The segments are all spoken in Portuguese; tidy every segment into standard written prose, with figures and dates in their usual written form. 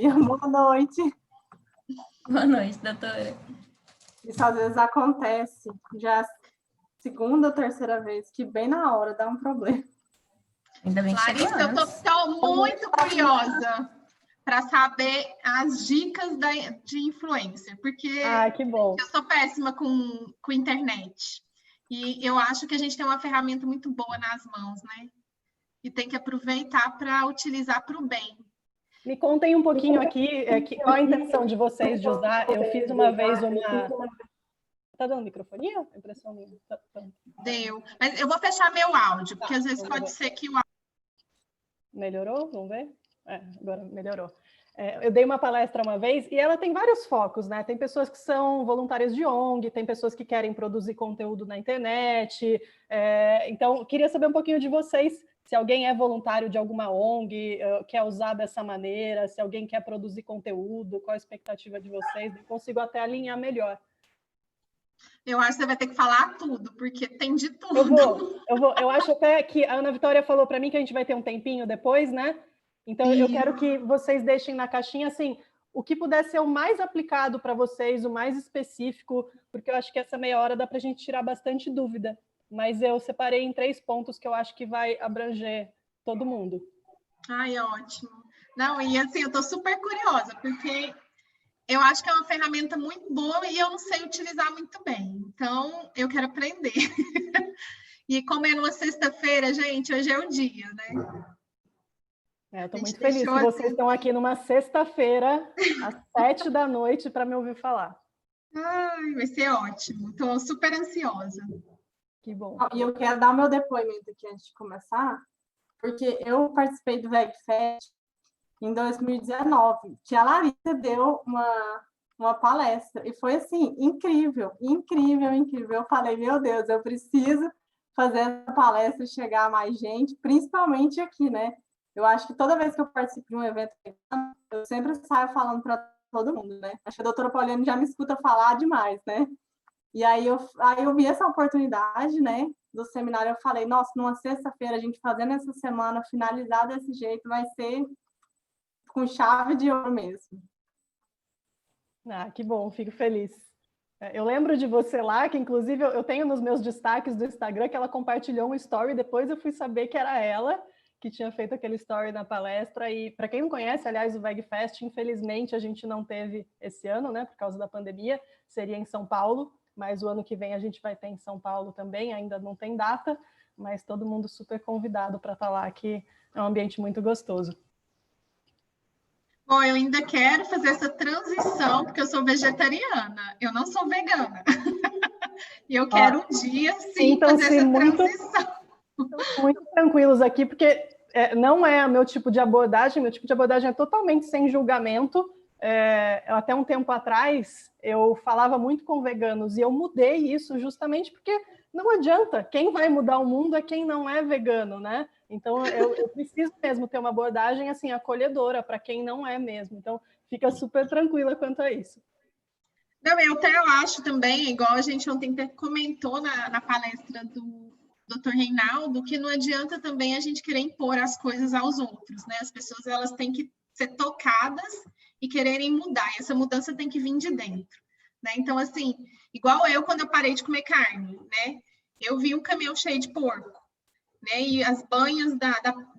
Maria. Boa noite. Boa noite, doutora. Isso às vezes acontece, já a segunda ou terceira vez, que bem na hora dá um problema. Ainda bem que chegou Larissa, eu antes. tô muito curiosa para saber as dicas de influencer, porque que bom. eu sou péssima com internet. E eu acho que a gente tem uma ferramenta muito boa nas mãos, né? E tem que aproveitar para utilizar para o bem. Me contem um pouquinho aqui, qual a intenção de vocês de usar. Eu fiz uma vez uma... Tá dando microfonia? Impressão minha. Deu. Mas eu vou fechar meu áudio, porque às vezes pode ser que o áudio... Melhorou? Vamos ver? Agora melhorou. Eu dei uma palestra uma vez e ela tem vários focos, né? Tem pessoas que são voluntárias de ONG, tem pessoas que querem produzir conteúdo na internet. Então, queria saber um pouquinho de vocês, se alguém é voluntário de alguma ONG, quer usar dessa maneira, se alguém quer produzir conteúdo, qual a expectativa de vocês? Eu consigo até alinhar melhor. Eu acho que você vai ter que falar tudo, porque tem de tudo. Eu vou. Eu acho até que a Ana Vitória falou para mim que a gente vai ter um tempinho depois, né? Então, eu quero que vocês deixem na caixinha, assim, o que puder ser o mais aplicado para vocês, o mais específico, porque eu acho que essa meia hora dá para a gente tirar bastante dúvida. Mas eu separei em 3 pontos que eu acho que vai abranger todo mundo. Ai, ótimo. Não, e assim, eu estou super curiosa, porque eu acho que é uma ferramenta muito boa e eu não sei utilizar muito bem. Então, eu quero aprender. E como é numa sexta-feira, gente, hoje é o dia, né? Eu estou muito feliz que vocês estão aqui numa sexta-feira, às 7 da noite, para me ouvir falar. Ai, vai ser ótimo. Estou super ansiosa. Que bom. E eu quero dar o meu depoimento aqui antes de começar, porque eu participei do VegFest em 2019, que a Larissa deu uma palestra, e foi assim, incrível, incrível, incrível. Eu falei, meu Deus, eu preciso fazer essa palestra e chegar a mais gente, principalmente aqui, né? Eu acho que toda vez que eu participo de um evento, eu sempre saio falando para todo mundo, né? Acho que a doutora Pauliane já me escuta falar demais, né? E aí eu vi essa oportunidade, né, do seminário, eu falei, nossa, numa sexta-feira, a gente fazendo essa semana, finalizar desse jeito, vai ser com chave de ouro mesmo. Que bom, fico feliz. Eu lembro de você lá, que inclusive eu tenho nos meus destaques do Instagram, que ela compartilhou um story, depois eu fui saber que era ela que tinha feito aquele story na palestra, e para quem não conhece, aliás, o VegFest, infelizmente, a gente não teve esse ano, né, por causa da pandemia, seria em São Paulo, mas o ano que vem a gente vai ter em São Paulo também, ainda não tem data, mas todo mundo super convidado para estar lá, que é um ambiente muito gostoso. Bom, eu ainda quero fazer essa transição, porque eu sou vegetariana, eu não sou vegana. E eu quero um dia, sim, fazer essa transição. Muito tranquilos aqui, porque não é o meu tipo de abordagem é totalmente sem julgamento. Até um tempo atrás, eu falava muito com veganos, e eu mudei isso justamente porque não adianta, quem vai mudar o mundo é quem não é vegano, né? Então, eu preciso mesmo ter uma abordagem, assim, acolhedora para quem não é mesmo. Então, fica super tranquila quanto a isso. Não, eu até acho também, igual a gente ontem comentou na palestra do Dr. Reinaldo, que não adianta também a gente querer impor as coisas aos outros, né? As pessoas, elas têm que ser tocadas e quererem mudar, e essa mudança tem que vir de dentro, né? Então, assim, igual eu, quando eu parei de comer carne, né? Eu vi um caminhão cheio de porco, né? E as banhas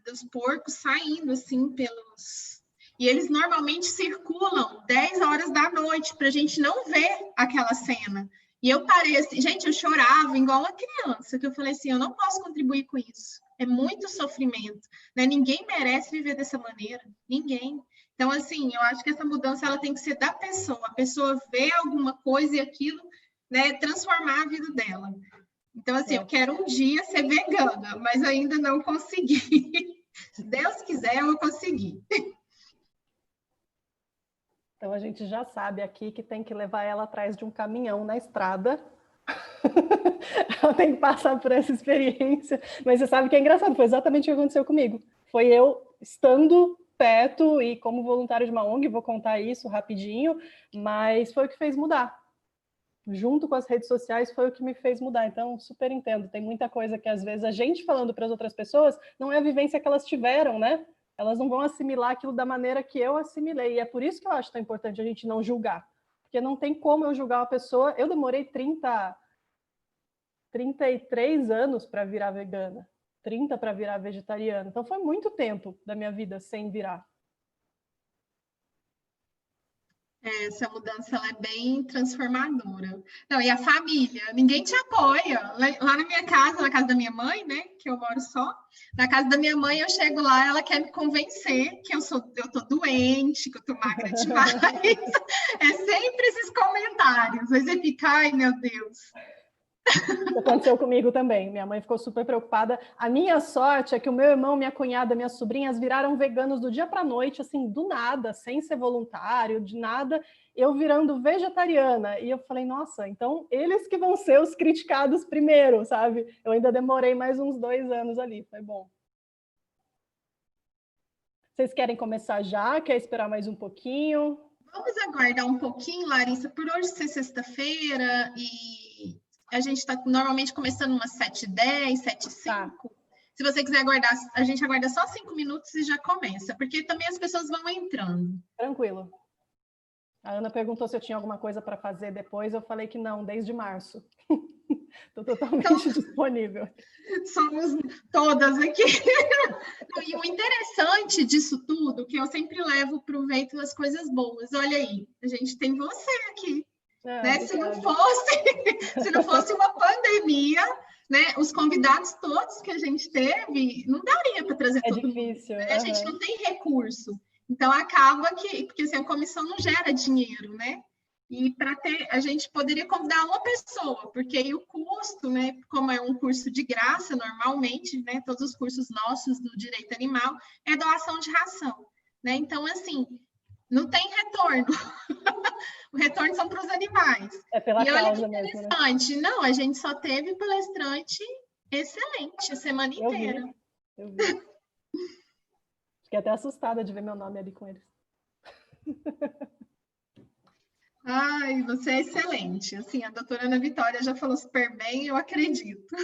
dos porcos saindo, assim, pelos... E eles normalmente circulam 10 horas da noite, para a gente não ver aquela cena. E eu parei assim, gente, eu chorava igual uma criança, que eu falei assim, eu não posso contribuir com isso. É muito sofrimento, né? Ninguém merece viver dessa maneira, ninguém. Então, assim, eu acho que essa mudança ela tem que ser da pessoa. A pessoa vê alguma coisa e aquilo, né, transformar a vida dela. Então, assim, eu quero um dia ser vegana, mas ainda não consegui. Se Deus quiser, eu vou conseguir. Então, a gente já sabe aqui que tem que levar ela atrás de um caminhão na estrada. Ela tem que passar por essa experiência. Mas você sabe que é engraçado, foi exatamente o que aconteceu comigo. Foi eu estando perto e como voluntário de uma ONG, vou contar isso rapidinho, mas foi o que fez mudar. Junto com as redes sociais foi o que me fez mudar. Então, super entendo. Tem muita coisa que, às vezes, a gente falando para as outras pessoas não é a vivência que elas tiveram, né? Elas não vão assimilar aquilo da maneira que eu assimilei. E é por isso que eu acho tão importante a gente não julgar. Porque não tem como eu julgar uma pessoa. Eu demorei 33 anos para virar vegana, 30 para virar vegetariana. Então foi muito tempo da minha vida sem virar. Essa mudança ela é bem transformadora. Não, e a família, ninguém te apoia. Lá na minha casa, na casa da minha mãe, né, que eu moro só, na casa da minha mãe, eu chego lá, ela quer me convencer que eu tô doente, que eu tô magra demais. É sempre esses comentários. Aí você fica, ai meu Deus. Isso aconteceu comigo também. Minha mãe ficou super preocupada. A minha sorte é que o meu irmão, minha cunhada, minhas sobrinhas viraram veganos do dia para a noite, assim, do nada, sem ser voluntário, de nada, eu virando vegetariana. E eu falei, nossa, então eles que vão ser os criticados primeiro, sabe? Eu ainda demorei mais uns 2 anos ali, foi bom. Vocês querem começar já? Quer esperar mais um pouquinho? Vamos aguardar um pouquinho, Larissa, por hoje ser sexta-feira e a gente está normalmente começando umas 7h10, 7h05. Tá. Se você quiser aguardar, a gente aguarda só 5 minutos e já começa, porque também as pessoas vão entrando. Tranquilo. A Ana perguntou se eu tinha alguma coisa para fazer depois, eu falei que não, desde março. Estou totalmente disponível. Somos todas aqui. E o interessante disso tudo, que eu sempre levo proveito das coisas boas. Olha aí, a gente tem você aqui. Né? Se não fosse uma pandemia, né? Os convidados todos que a gente teve, não daria para trazer todo difícil, mundo. Né? A gente não tem recurso. Então acaba que, porque assim, a comissão não gera dinheiro, né? E para ter, a gente poderia convidar uma pessoa, porque aí o custo, né? Como é um curso de graça normalmente, né? Todos os cursos nossos do direito animal é doação de ração, né? Então assim, não tem retorno. O retorno são para os animais. É pela e olha causa que interessante. Mesmo, né? Não, a gente só teve palestrante excelente a semana inteira. Eu vi. Fiquei até assustada de ver meu nome ali com eles. Ai, você é excelente. Assim, a doutora Ana Vitória já falou super bem, eu acredito.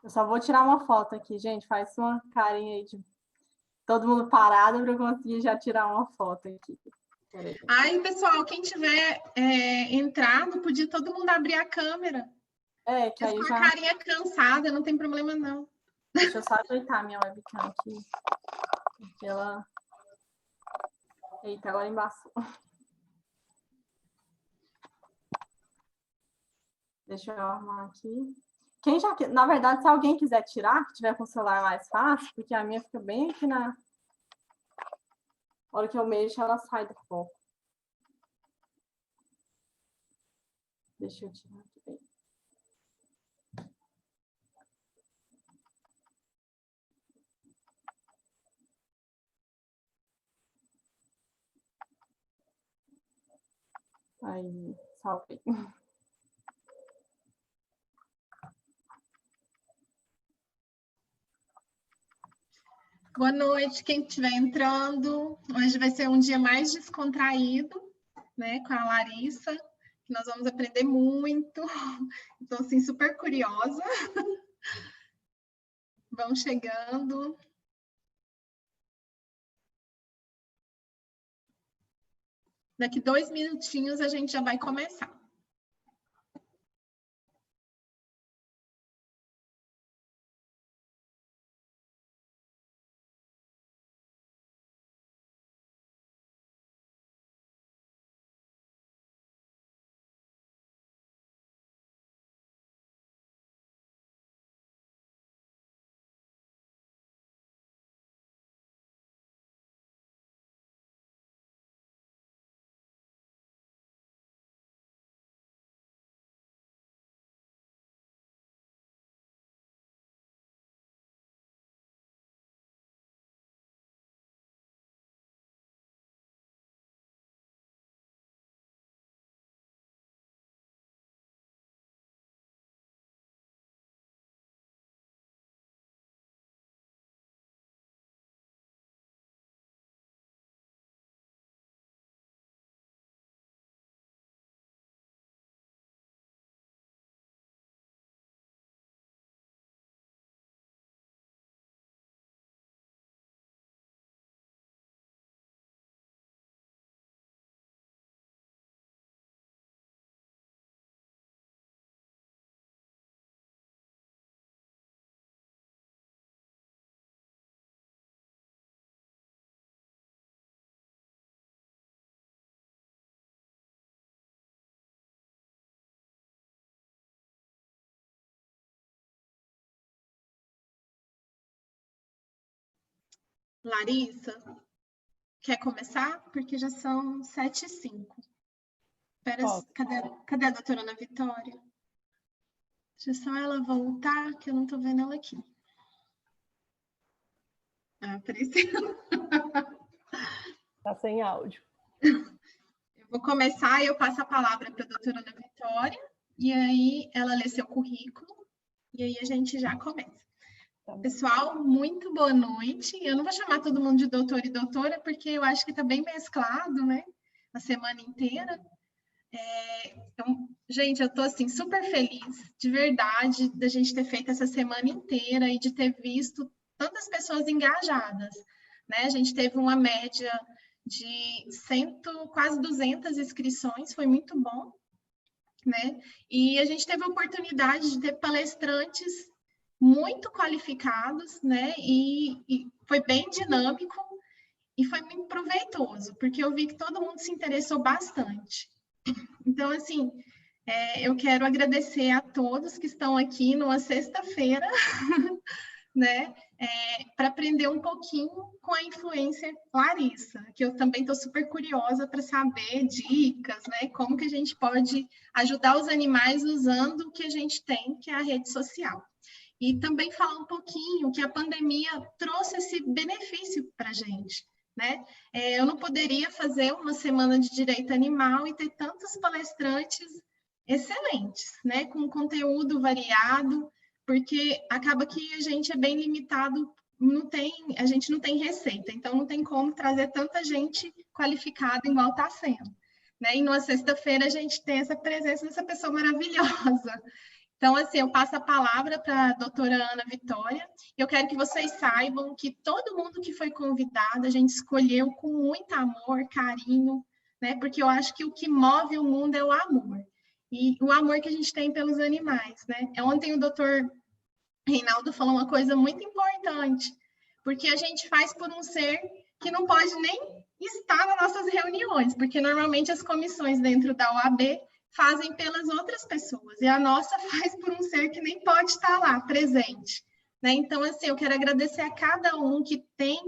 Eu só vou tirar uma foto aqui, gente. Faz uma carinha aí de todo mundo parado para eu conseguir já tirar uma foto aqui. Ai, pessoal, quem tiver entrado, podia todo mundo abrir a câmera. Que aí já... a carinha cansada, não tem problema não. Deixa eu só ajeitar minha webcam aqui. Porque ela... Eita, agora embaçou. Deixa eu arrumar aqui. Quem já... Na verdade, se alguém quiser tirar, que tiver com o celular mais fácil, porque a minha fica bem aqui na... A hora que eu mexo, ela sai do foco. Deixa eu tirar aqui bem. Aí, salvei. Boa noite, quem estiver entrando. Hoje vai ser um dia mais descontraído, né, com a Larissa, que nós vamos aprender muito. Estou, assim, super curiosa. Vão chegando. Daqui 2 minutinhos a gente já vai começar. Larissa, quer começar? Porque já são 7h05. Espera, cadê a doutora Ana Vitória? Deixa só ela voltar, que eu não estou vendo ela aqui. Ah, apareceu. Está sem áudio. Eu vou começar e eu passo a palavra para a doutora Ana Vitória, e aí ela lê seu currículo, e aí a gente já começa. Pessoal, muito boa noite. Eu não vou chamar todo mundo de doutor e doutora, porque eu acho que está bem mesclado, né? A semana inteira. Então, gente, eu estou assim, super feliz, de verdade, da gente ter feito essa semana inteira e de ter visto tantas pessoas engajadas, né? A gente teve uma média de quase 200 inscrições, foi muito bom, né? E a gente teve a oportunidade de ter palestrantes muito qualificados, né? E foi bem dinâmico e foi muito proveitoso, porque eu vi que todo mundo se interessou bastante. Então, assim, eu quero agradecer a todos que estão aqui numa sexta-feira, né? Para aprender um pouquinho com a influencer Larissa, que eu também estou super curiosa para saber dicas, né? Como que a gente pode ajudar os animais usando o que a gente tem, que é a rede social. E também falar um pouquinho que a pandemia trouxe esse benefício para a gente, né? Eu não poderia fazer uma semana de direito animal e ter tantos palestrantes excelentes, né? Com conteúdo variado, porque acaba que a gente é bem limitado, a gente não tem receita, então não tem como trazer tanta gente qualificada igual está sendo, né? E numa sexta-feira a gente tem essa presença dessa pessoa maravilhosa. Então, assim, eu passo a palavra para a doutora Ana Vitória. Eu quero que vocês saibam que todo mundo que foi convidado, a gente escolheu com muito amor, carinho, né? Porque eu acho que o que move o mundo é o amor. E o amor que a gente tem pelos animais, né? Ontem o doutor Reinaldo falou uma coisa muito importante, porque a gente faz por um ser que não pode nem estar nas nossas reuniões, porque normalmente as comissões dentro da OAB fazem pelas outras pessoas, e a nossa faz por um ser que nem pode estar lá, presente, né? Então, assim, eu quero agradecer a cada um que tem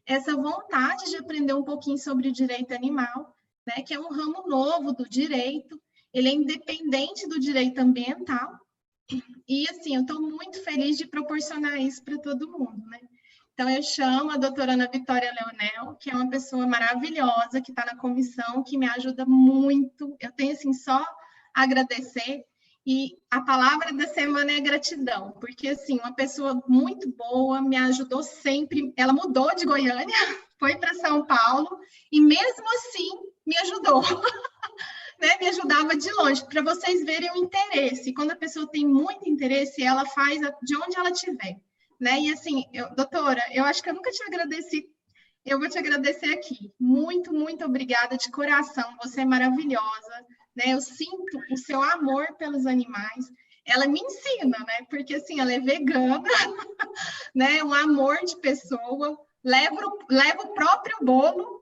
essa vontade de aprender um pouquinho sobre o direito animal, né? Que é um ramo novo do direito, ele é independente do direito ambiental, e, assim, eu estou muito feliz de proporcionar isso para todo mundo, né? Então, eu chamo a doutora Ana Vitória Leonel, que é uma pessoa maravilhosa, que está na comissão, que me ajuda muito. Eu tenho, assim, só a agradecer. E a palavra da semana é gratidão, porque, assim, uma pessoa muito boa, me ajudou sempre. Ela mudou de Goiânia, foi para São Paulo, e mesmo assim me ajudou. Né, me ajudava de longe, para vocês verem o interesse. Quando a pessoa tem muito interesse, ela faz de onde ela estiver. Né? E assim, doutora, eu acho que eu nunca te agradeci, eu vou te agradecer aqui. Muito, muito obrigada de coração, você é maravilhosa, né? Eu sinto o seu amor pelos animais. Ela me ensina, né? Porque assim, ela é vegana, né? Um amor de pessoa, leva o próprio bolo,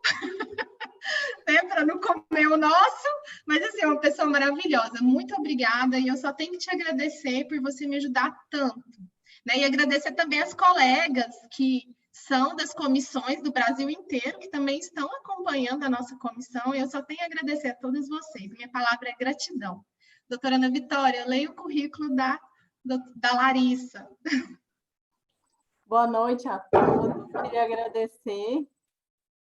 né? Para não comer o nosso, mas assim, é uma pessoa maravilhosa. Muito obrigada, e eu só tenho que te agradecer por você me ajudar tanto. Né? E agradecer também as colegas que são das comissões do Brasil inteiro, que também estão acompanhando a nossa comissão, e eu só tenho a agradecer a todos vocês. Minha palavra é gratidão. Doutora Ana Vitória, eu leio o currículo da Larissa. Boa noite a todos. Queria agradecer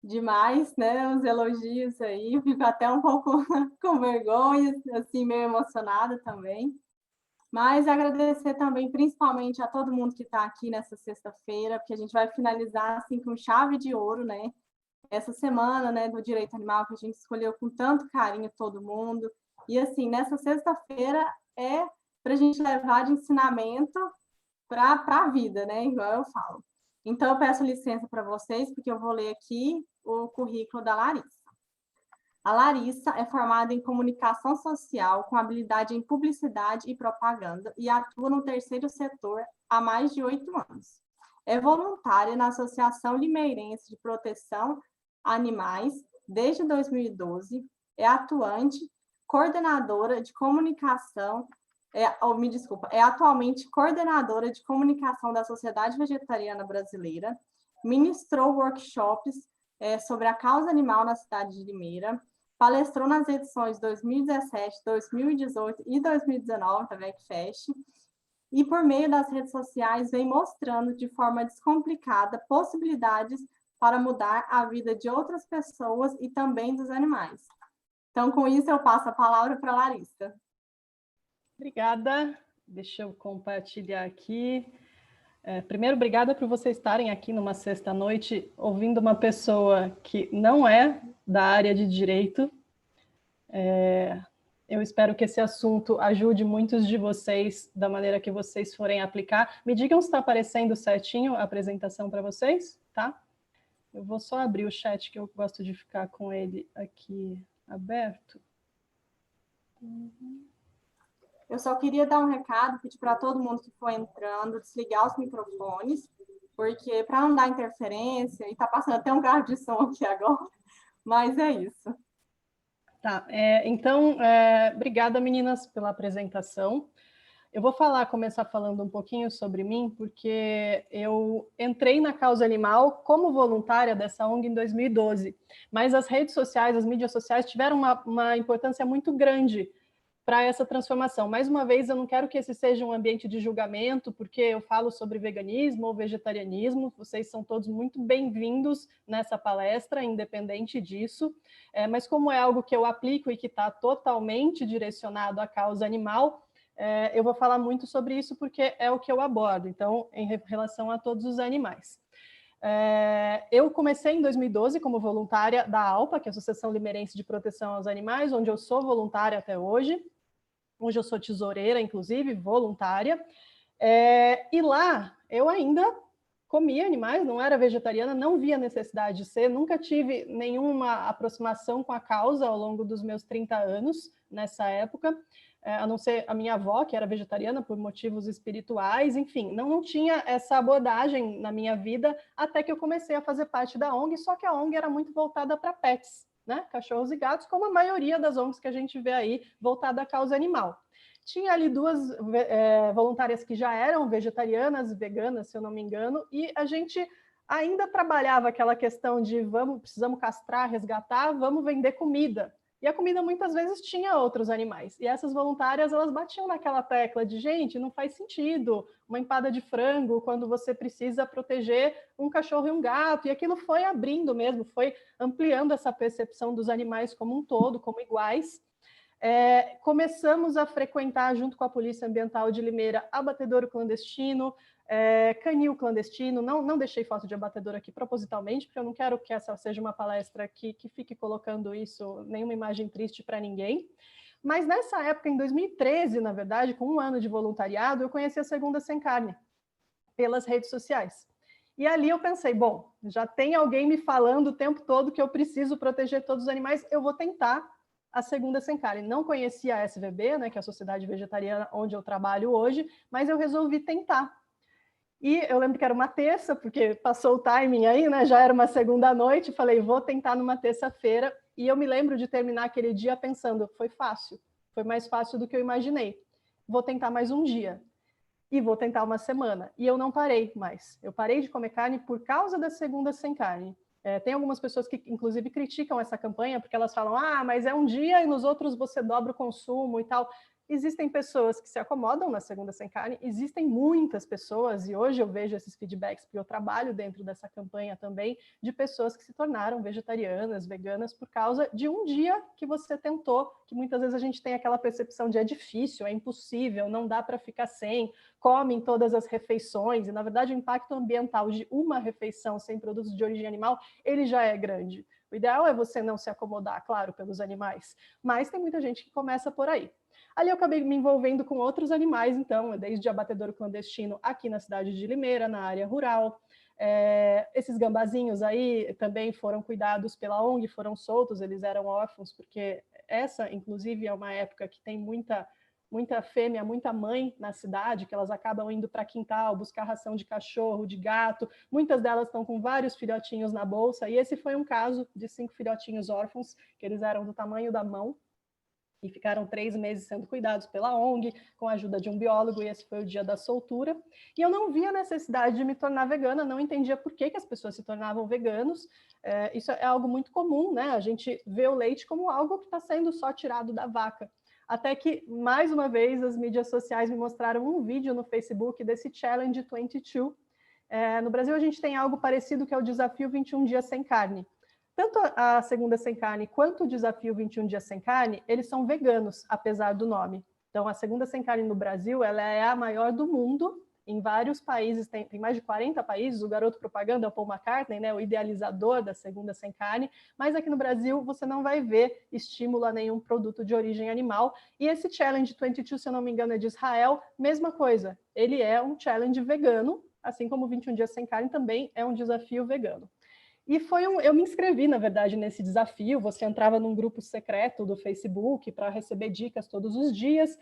demais, né, os elogios aí. Eu fico até um pouco com vergonha, assim, meio emocionada também. Mas agradecer também, principalmente, a todo mundo que está aqui nessa sexta-feira, porque a gente vai finalizar assim com chave de ouro, né? Essa semana, né, do direito animal, que a gente escolheu com tanto carinho todo mundo. E assim, nessa sexta-feira é para a gente levar de ensinamento para a vida, né? Igual eu falo. Então, eu peço licença para vocês, porque eu vou ler aqui o currículo da Larissa. A Larissa é formada em comunicação social, com habilidade em publicidade e propaganda, e atua no terceiro setor há mais de 8 anos. É voluntária na Associação Limeirense de Proteção a Animais desde 2012, é atuante, coordenadora de comunicação me desculpa, é atualmente coordenadora de comunicação da Sociedade Vegetariana Brasileira, ministrou workshops sobre a causa animal na cidade de Limeira, palestrou nas edições 2017, 2018 e 2019 da VecFest, e por meio das redes sociais vem mostrando de forma descomplicada possibilidades para mudar a vida de outras pessoas e também dos animais. Então, com isso, eu passo a palavra para a Larissa. Obrigada. Deixa eu compartilhar aqui. Primeiro, obrigada por vocês estarem aqui numa sexta-noite ouvindo uma pessoa que não é da área de direito. Eu espero que esse assunto ajude muitos de vocês da maneira que vocês forem aplicar. Me digam se está aparecendo certinho a apresentação para vocês, tá? Eu vou só abrir o chat, que eu gosto de ficar com ele aqui aberto. Eu só queria dar um recado, pedir para todo mundo que for entrando, desligar os microfones, porque para não dar interferência, e está passando até um carro de som aqui agora, mas é isso. Tá, então, obrigada, meninas, pela apresentação. Eu vou começar falando um pouquinho sobre mim, porque eu entrei na causa animal como voluntária dessa ONG em 2012, mas as redes sociais, as mídias sociais tiveram uma importância muito grande para essa transformação. Mais uma vez, eu não quero que esse seja um ambiente de julgamento, porque eu falo sobre veganismo ou vegetarianismo, vocês são todos muito bem-vindos nessa palestra, independente disso, mas como é algo que eu aplico e que está totalmente direcionado à causa animal, eu vou falar muito sobre isso porque é o que eu abordo, então, em relação a todos os animais. Eu comecei em 2012 como voluntária da ALPA, que é a Associação Limeirense de Proteção aos Animais, onde eu sou voluntária até hoje. Hoje eu sou tesoureira, inclusive, voluntária. E lá eu ainda comia animais, não era vegetariana, não via necessidade de ser, nunca tive nenhuma aproximação com a causa ao longo dos meus 30 anos, nessa época, a não ser a minha avó, que era vegetariana por motivos espirituais, enfim, não tinha essa abordagem na minha vida até que eu comecei a fazer parte da ONG, só que a ONG era muito voltada para pets, né? Cachorros e gatos, como a maioria das ONGs que a gente vê aí, voltada à causa animal. Tinha ali duas voluntárias que já eram vegetarianas, veganas, se eu não me engano, e a gente ainda trabalhava aquela questão de precisamos castrar, resgatar, vamos vender comida. E a comida muitas vezes tinha outros animais. E essas voluntárias, elas batiam naquela tecla de, gente, não faz sentido uma empada de frango quando você precisa proteger um cachorro e um gato. E aquilo foi abrindo mesmo, foi ampliando essa percepção dos animais como um todo, como iguais. Começamos a frequentar, junto com a Polícia Ambiental de Limeira, abatedouro clandestino, canil clandestino. Não deixei foto de abatedouro aqui propositalmente, porque eu não quero que essa seja uma palestra que fique colocando isso, nenhuma imagem triste para ninguém. Mas nessa época, em 2013, na verdade, com 1 ano de voluntariado, eu conheci a Segunda Sem Carne, pelas redes sociais. E ali eu pensei, bom, já tem alguém me falando o tempo todo que eu preciso proteger todos os animais, eu vou tentar a Segunda Sem Carne. Não conhecia a SVB, né, que é a Sociedade Vegetariana onde eu trabalho hoje, mas eu resolvi tentar. E eu lembro que era uma terça, porque passou o timing aí, né, já era uma segunda noite, falei, vou tentar numa terça-feira, e eu me lembro de terminar aquele dia pensando, foi fácil, foi mais fácil do que eu imaginei. Vou tentar mais um dia, e vou tentar uma semana. E eu não parei mais. Eu parei de comer carne por causa da Segunda Sem Carne. Tem algumas pessoas que, inclusive, criticam essa campanha, porque elas falam, mas é um dia e nos outros você dobra o consumo e tal. Existem pessoas que se acomodam na Segunda Sem Carne, existem muitas pessoas, e hoje eu vejo esses feedbacks, porque eu trabalho dentro dessa campanha também, de pessoas que se tornaram vegetarianas, veganas, por causa de um dia que você tentou, que muitas vezes a gente tem aquela percepção de é difícil, é impossível, não dá para ficar sem, comem todas as refeições, e na verdade o impacto ambiental de uma refeição sem produtos de origem animal, ele já é grande. O ideal é você não se acomodar, claro, pelos animais, mas tem muita gente que começa por aí. Ali eu acabei me envolvendo com outros animais, então, desde abatedouro clandestino aqui na cidade de Limeira, na área rural. Esses gambazinhos aí também foram cuidados pela ONG, foram soltos, eles eram órfãos, porque essa, inclusive, é uma época que tem muita fêmea, muita mãe na cidade, que elas acabam indo para quintal, buscar ração de cachorro, de gato. Muitas delas estão com vários filhotinhos na bolsa, e esse foi um caso de 5 filhotinhos órfãos, que eles eram do tamanho da mão. e ficaram 3 meses sendo cuidados pela ONG, com a ajuda de um biólogo, e esse foi o dia da soltura. E eu não via necessidade de me tornar vegana, não entendia por que as pessoas se tornavam veganos. Isso é algo muito comum, né? A gente vê o leite como algo que está sendo só tirado da vaca. Até que, mais uma vez, as mídias sociais me mostraram um vídeo no Facebook desse Challenge 22. No Brasil, a gente tem algo parecido, que é o Desafio 21 Dias Sem Carne. Tanto a Segunda Sem Carne quanto o Desafio 21 Dias Sem Carne, eles são veganos, apesar do nome. Então, a Segunda Sem Carne no Brasil, ela é a maior do mundo. Em vários países, tem mais de 40 países, o garoto propaganda é o Paul McCartney, né, o idealizador da Segunda Sem Carne, mas aqui no Brasil você não vai ver estímulo a nenhum produto de origem animal. E esse Challenge 22, se eu não me engano, é de Israel, mesma coisa, ele é um challenge vegano, assim como 21 Dias Sem Carne também é um desafio vegano. E eu me inscrevi, na verdade, nesse desafio. Você entrava num grupo secreto do Facebook para receber dicas todos os dias,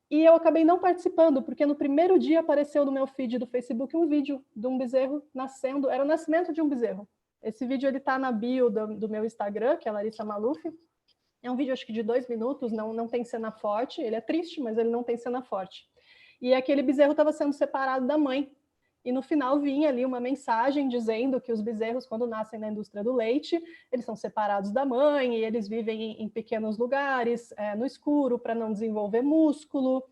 e eu acabei não participando, porque no primeiro dia apareceu no meu feed do Facebook um vídeo de um bezerro nascendo, era o nascimento de um bezerro. Esse vídeo está na bio do meu Instagram, que é Larissa Maluf. É um vídeo, acho que de 2 minutos, não tem cena forte, ele é triste, mas ele não tem cena forte. E aquele bezerro estava sendo separado da mãe. E no final vinha ali uma mensagem dizendo que os bezerros, quando nascem na indústria do leite, eles são separados da mãe e eles vivem em pequenos lugares, no escuro, para não desenvolver músculo,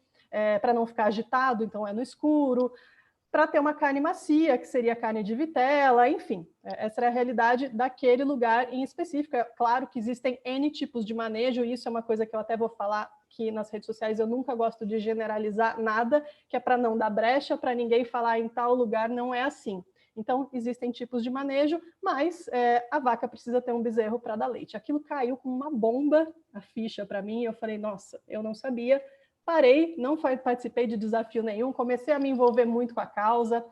para não ficar agitado, então é no escuro, para ter uma carne macia, que seria carne de vitela, enfim. Essa era a realidade daquele lugar em específico. É claro que existem N tipos de manejo, e isso é uma coisa que eu até vou falar que nas redes sociais eu nunca gosto de generalizar nada, que é para não dar brecha, para ninguém falar em tal lugar não é assim. Então, existem tipos de manejo, mas a vaca precisa ter um bezerro para dar leite. Aquilo caiu como uma bomba, a ficha para mim, e eu falei, nossa, eu não sabia. Parei, não participei de desafio nenhum, comecei a me envolver muito com a causa.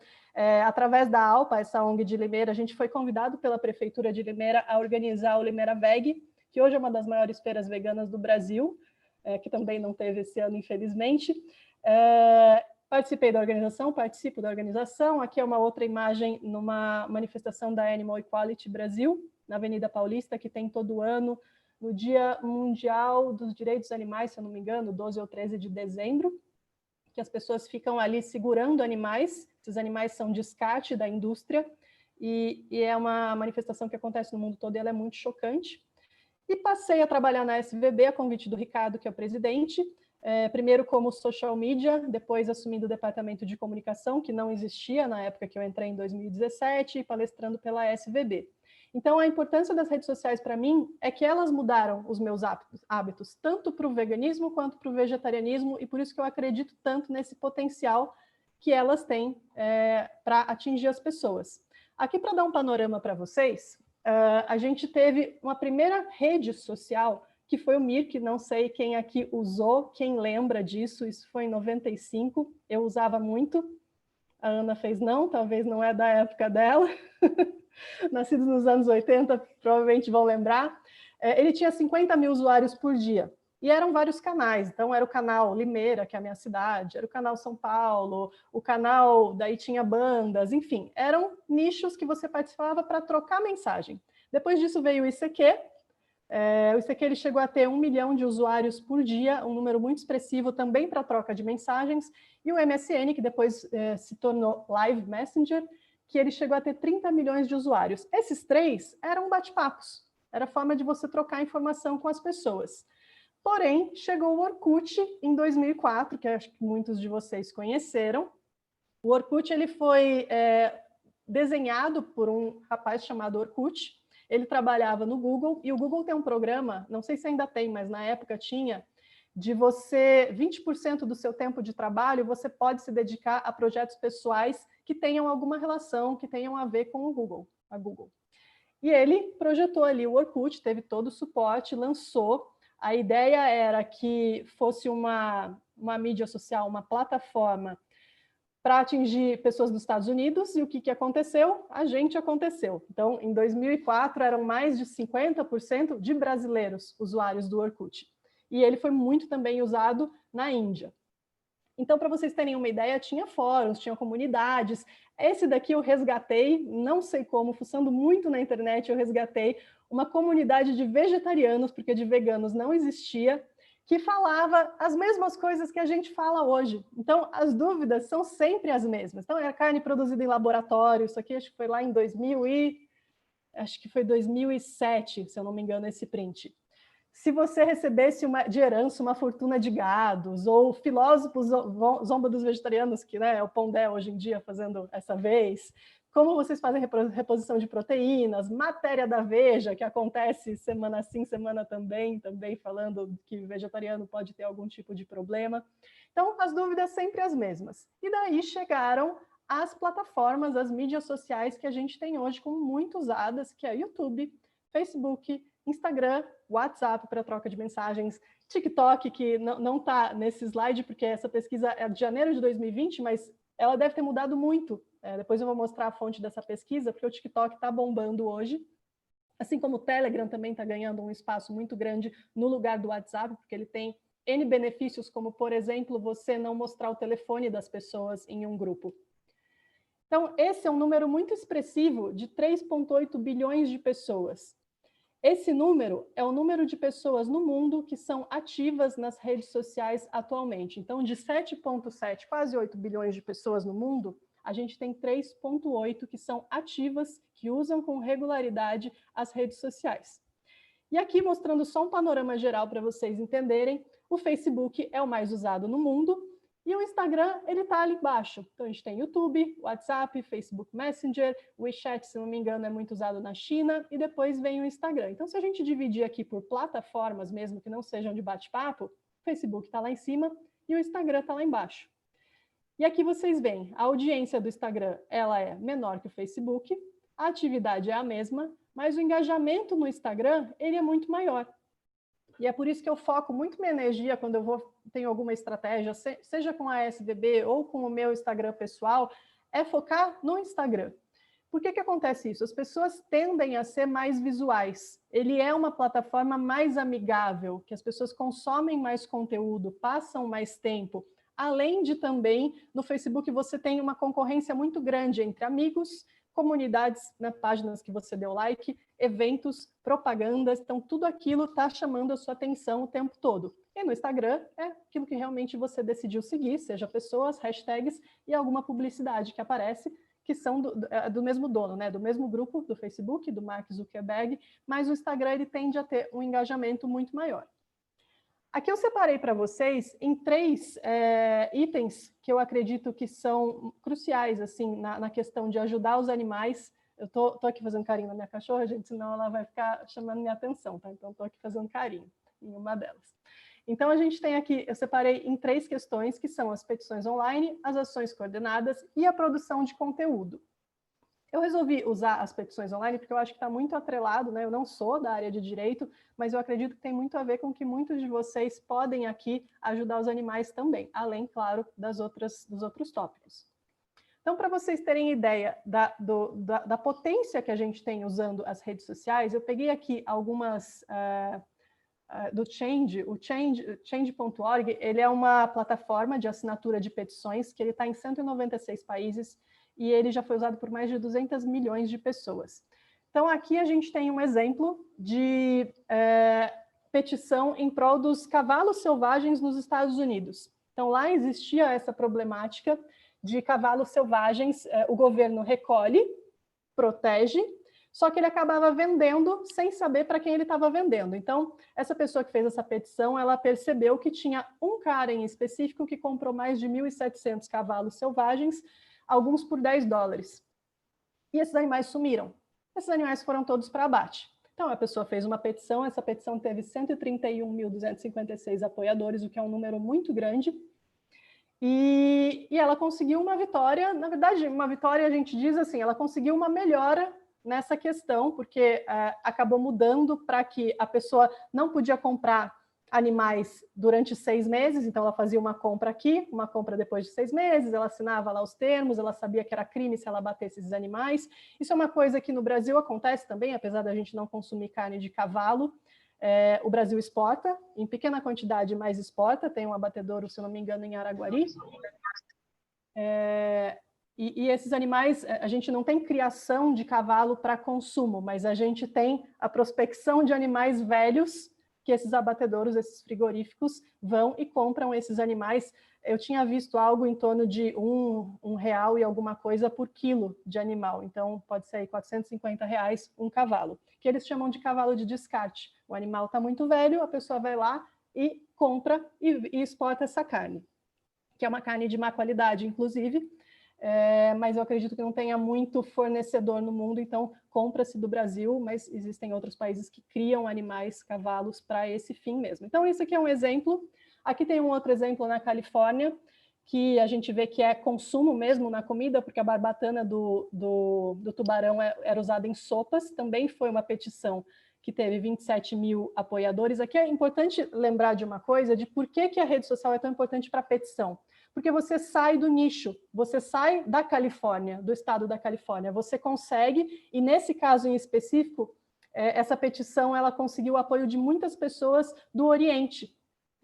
Através da ALPA, essa ONG de Limeira, a gente foi convidado pela Prefeitura de Limeira a organizar o Limeira Veg, que hoje é uma das maiores feiras veganas do Brasil, que também não teve esse ano, infelizmente. Participei da organização, participo da organização. Aqui é uma outra imagem numa manifestação da Animal Equality Brasil, na Avenida Paulista, que tem todo ano, no Dia Mundial dos Direitos Animais, se eu não me engano, 12 ou 13 de dezembro, que as pessoas ficam ali segurando animais. Esses animais são descarte da indústria, e é uma manifestação que acontece no mundo todo, e ela é muito chocante. E passei a trabalhar na SVB, a convite do Ricardo, que é o presidente, primeiro como social media, depois assumindo o departamento de comunicação, que não existia na época que eu entrei em 2017, e palestrando pela SVB. Então, a importância das redes sociais para mim é que elas mudaram os meus hábitos, tanto para o veganismo quanto para o vegetarianismo, e por isso que eu acredito tanto nesse potencial que elas têm para atingir as pessoas. Aqui, para dar um panorama para vocês, a gente teve uma primeira rede social, que foi o Mirk, não sei quem aqui usou, quem lembra disso, isso foi em 95, eu usava muito, a Ana fez não, talvez não é da época dela, nascidos nos anos 80, provavelmente vão lembrar. Ele tinha 50 mil usuários por dia, e eram vários canais. Então era o canal Limeira, que é a minha cidade, era o canal São Paulo, o canal, daí tinha bandas, enfim, eram nichos que você participava para trocar mensagem. Depois disso veio o ICQ. O ICQ ele chegou a ter 1 milhão de usuários por dia, um número muito expressivo também para troca de mensagens, e o MSN, que depois se tornou Live Messenger, que ele chegou a ter 30 milhões de usuários. Esses 3 eram bate-papos, era a forma de você trocar informação com as pessoas. Porém, chegou o Orkut em 2004, que acho que muitos de vocês conheceram. O Orkut ele foi desenhado por um rapaz chamado Orkut. Ele trabalhava no Google, e o Google tem um programa, não sei se ainda tem, mas na época tinha, de você, 20% do seu tempo de trabalho, você pode se dedicar a projetos pessoais que tenham alguma relação, que tenham a ver com o Google, a Google. E ele projetou ali o Orkut, teve todo o suporte, lançou. A ideia era que fosse uma mídia social, uma plataforma para atingir pessoas dos Estados Unidos, e o que aconteceu? A gente aconteceu. Então, em 2004, eram mais de 50% de brasileiros usuários do Orkut. E ele foi muito também usado na Índia. Então, para vocês terem uma ideia, tinha fóruns, tinha comunidades. Esse daqui eu resgatei, não sei como, fuçando muito na internet, eu resgatei uma comunidade de vegetarianos, porque de veganos não existia. que falava as mesmas coisas que a gente fala hoje. Então, as dúvidas são sempre as mesmas. Então, era carne produzida em laboratório, isso aqui acho que foi lá em 2007, se eu não me engano, esse print. Se você recebesse de herança uma fortuna de gados, ou filósofos zomba dos vegetarianos, que né, é o Pondé hoje em dia fazendo essa vez, como vocês fazem reposição de proteínas, matéria da Veja, que acontece semana sim, semana também falando que o vegetariano pode ter algum tipo de problema. Então, as dúvidas sempre as mesmas. E daí chegaram as plataformas, as mídias sociais que a gente tem hoje como muito usadas, que é YouTube, Facebook, Instagram, WhatsApp para troca de mensagens, TikTok, que não está nesse slide, porque essa pesquisa é de janeiro de 2020, mas ela deve ter mudado muito. Depois eu vou mostrar a fonte dessa pesquisa, porque o TikTok está bombando hoje, assim como o Telegram também está ganhando um espaço muito grande no lugar do WhatsApp, porque ele tem N benefícios, como, por exemplo, você não mostrar o telefone das pessoas em um grupo. Então, esse é um número muito expressivo de 3,8 bilhões de pessoas. Esse número é o número de pessoas no mundo que são ativas nas redes sociais atualmente. Então, de 7,7, quase 8 bilhões de pessoas no mundo, a gente tem 3,8 que são ativas, que usam com regularidade as redes sociais. E aqui, mostrando só um panorama geral para vocês entenderem, o Facebook é o mais usado no mundo, e o Instagram, ele está ali embaixo. Então, a gente tem YouTube, WhatsApp, Facebook Messenger, WeChat, se não me engano, é muito usado na China, e depois vem o Instagram. Então, se a gente dividir aqui por plataformas, mesmo que não sejam de bate-papo, o Facebook está lá em cima e o Instagram está lá embaixo. E aqui vocês veem, a audiência do Instagram, ela é menor que o Facebook, a atividade é a mesma, mas o engajamento no Instagram, ele é muito maior. E é por isso que eu foco muito minha energia quando eu tenho alguma estratégia, seja com a SVB ou com o meu Instagram pessoal, é focar no Instagram. Por que acontece isso? As pessoas tendem a ser mais visuais. Ele é uma plataforma mais amigável, que as pessoas consomem mais conteúdo, passam mais tempo. Além de também, no Facebook você tem uma concorrência muito grande entre amigos, comunidades, né, páginas que você deu like, eventos, propagandas, então tudo aquilo está chamando a sua atenção o tempo todo. E no Instagram é aquilo que realmente você decidiu seguir, seja pessoas, hashtags e alguma publicidade que aparece, que são do mesmo dono, né, do mesmo grupo do Facebook, do Mark Zuckerberg, mas o Instagram ele tende a ter um engajamento muito maior. Aqui eu separei para vocês em 3 itens que eu acredito que são cruciais assim, na questão de ajudar os animais. Eu tô aqui fazendo carinho na minha cachorra, gente, senão ela vai ficar chamando minha atenção, tá? Então, estou aqui fazendo carinho em uma delas. Então, a gente tem aqui, eu separei em 3 questões, que são as petições online, as ações coordenadas e a produção de conteúdo. Eu resolvi usar as petições online porque eu acho que está muito atrelado, né? Eu não sou da área de direito, mas eu acredito que tem muito a ver com que muitos de vocês podem aqui ajudar os animais também, além, claro, dos outros tópicos. Então, para vocês terem ideia da potência que a gente tem usando as redes sociais, eu peguei aqui algumas do Change. O Change.org, ele é uma plataforma de assinatura de petições que ele está em 196 países, e ele já foi usado por mais de 200 milhões de pessoas. Então, aqui a gente tem um exemplo de petição em prol dos cavalos selvagens nos Estados Unidos. Então, lá existia essa problemática de cavalos selvagens, o governo recolhe, protege, só que ele acabava vendendo sem saber para quem ele estava vendendo. Então, essa pessoa que fez essa petição, ela percebeu que tinha um cara em específico que comprou mais de 1.700 cavalos selvagens, alguns por $10. E esses animais sumiram. Esses animais foram todos para abate. Então, a pessoa fez uma petição, essa petição teve 131.256 apoiadores, o que é um número muito grande, e ela conseguiu uma vitória. Na verdade, uma vitória, a gente diz assim, ela conseguiu uma melhora nessa questão, porque acabou mudando para que a pessoa não podia comprar animais durante 6 meses, então ela fazia uma compra aqui, uma compra depois de 6 meses, ela assinava lá os termos, ela sabia que era crime se ela batesse esses animais. Isso é uma coisa que no Brasil acontece também, apesar da gente não consumir carne de cavalo. O Brasil exporta, em pequena quantidade, mas exporta, tem um abatedouro, se eu não me engano, em Araguari. E esses animais, a gente não tem criação de cavalo para consumo, mas a gente tem a prospecção de animais velhos que esses abatedouros, esses frigoríficos, vão e compram esses animais. Eu tinha visto algo em torno de um real e alguma coisa por quilo de animal. Então, pode ser aí R$ 450 um cavalo, que eles chamam de cavalo de descarte. O animal está muito velho, a pessoa vai lá e compra e exporta essa carne, que é uma carne de má qualidade, inclusive, mas eu acredito que não tenha muito fornecedor no mundo, então compra-se do Brasil, mas existem outros países que criam animais, cavalos, para esse fim mesmo. Então, isso aqui é um exemplo. Aqui tem um outro exemplo na Califórnia, que a gente vê que é consumo mesmo na comida, porque a barbatana do tubarão era usada em sopas, também foi uma petição que teve 27 mil apoiadores. Aqui é importante lembrar de uma coisa, de por que a rede social é tão importante para a petição. Porque você sai do nicho, você sai da Califórnia, do estado da Califórnia, você consegue, e nesse caso em específico, essa petição ela conseguiu o apoio de muitas pessoas do Oriente.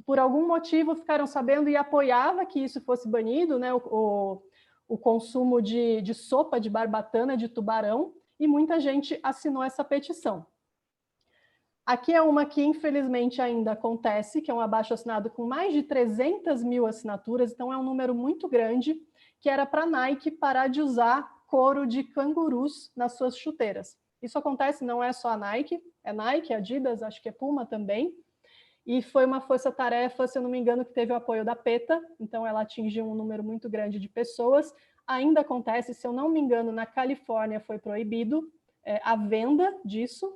Por algum motivo ficaram sabendo e apoiava que isso fosse banido, né, o consumo de sopa de barbatana de tubarão, e muita gente assinou essa petição. Aqui é uma que, infelizmente, ainda acontece, que é um abaixo-assinado com mais de 300 mil assinaturas, então é um número muito grande, que era para a Nike parar de usar couro de cangurus nas suas chuteiras. Isso acontece, não é só a Nike, é Nike, Adidas, acho que é Puma também, e foi uma força-tarefa, se eu não me engano, que teve o apoio da PETA, então ela atingiu um número muito grande de pessoas. Ainda acontece, se eu não me engano, na Califórnia foi proibido a venda disso,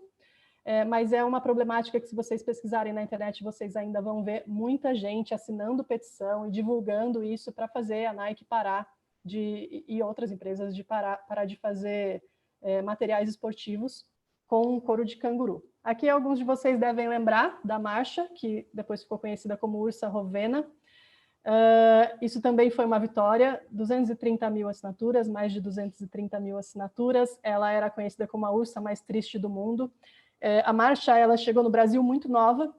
mas é uma problemática que, se vocês pesquisarem na internet, vocês ainda vão ver muita gente assinando petição e divulgando isso para fazer a Nike parar e outras empresas de parar de fazer materiais esportivos com couro de canguru. Aqui alguns de vocês devem lembrar da marcha, que depois ficou conhecida como Ursa Rovena. Isso também foi uma vitória, 230 mil assinaturas, mais de 230 mil assinaturas. Ela era conhecida como a ursa mais triste do mundo. A marcha ela chegou no Brasil muito nova.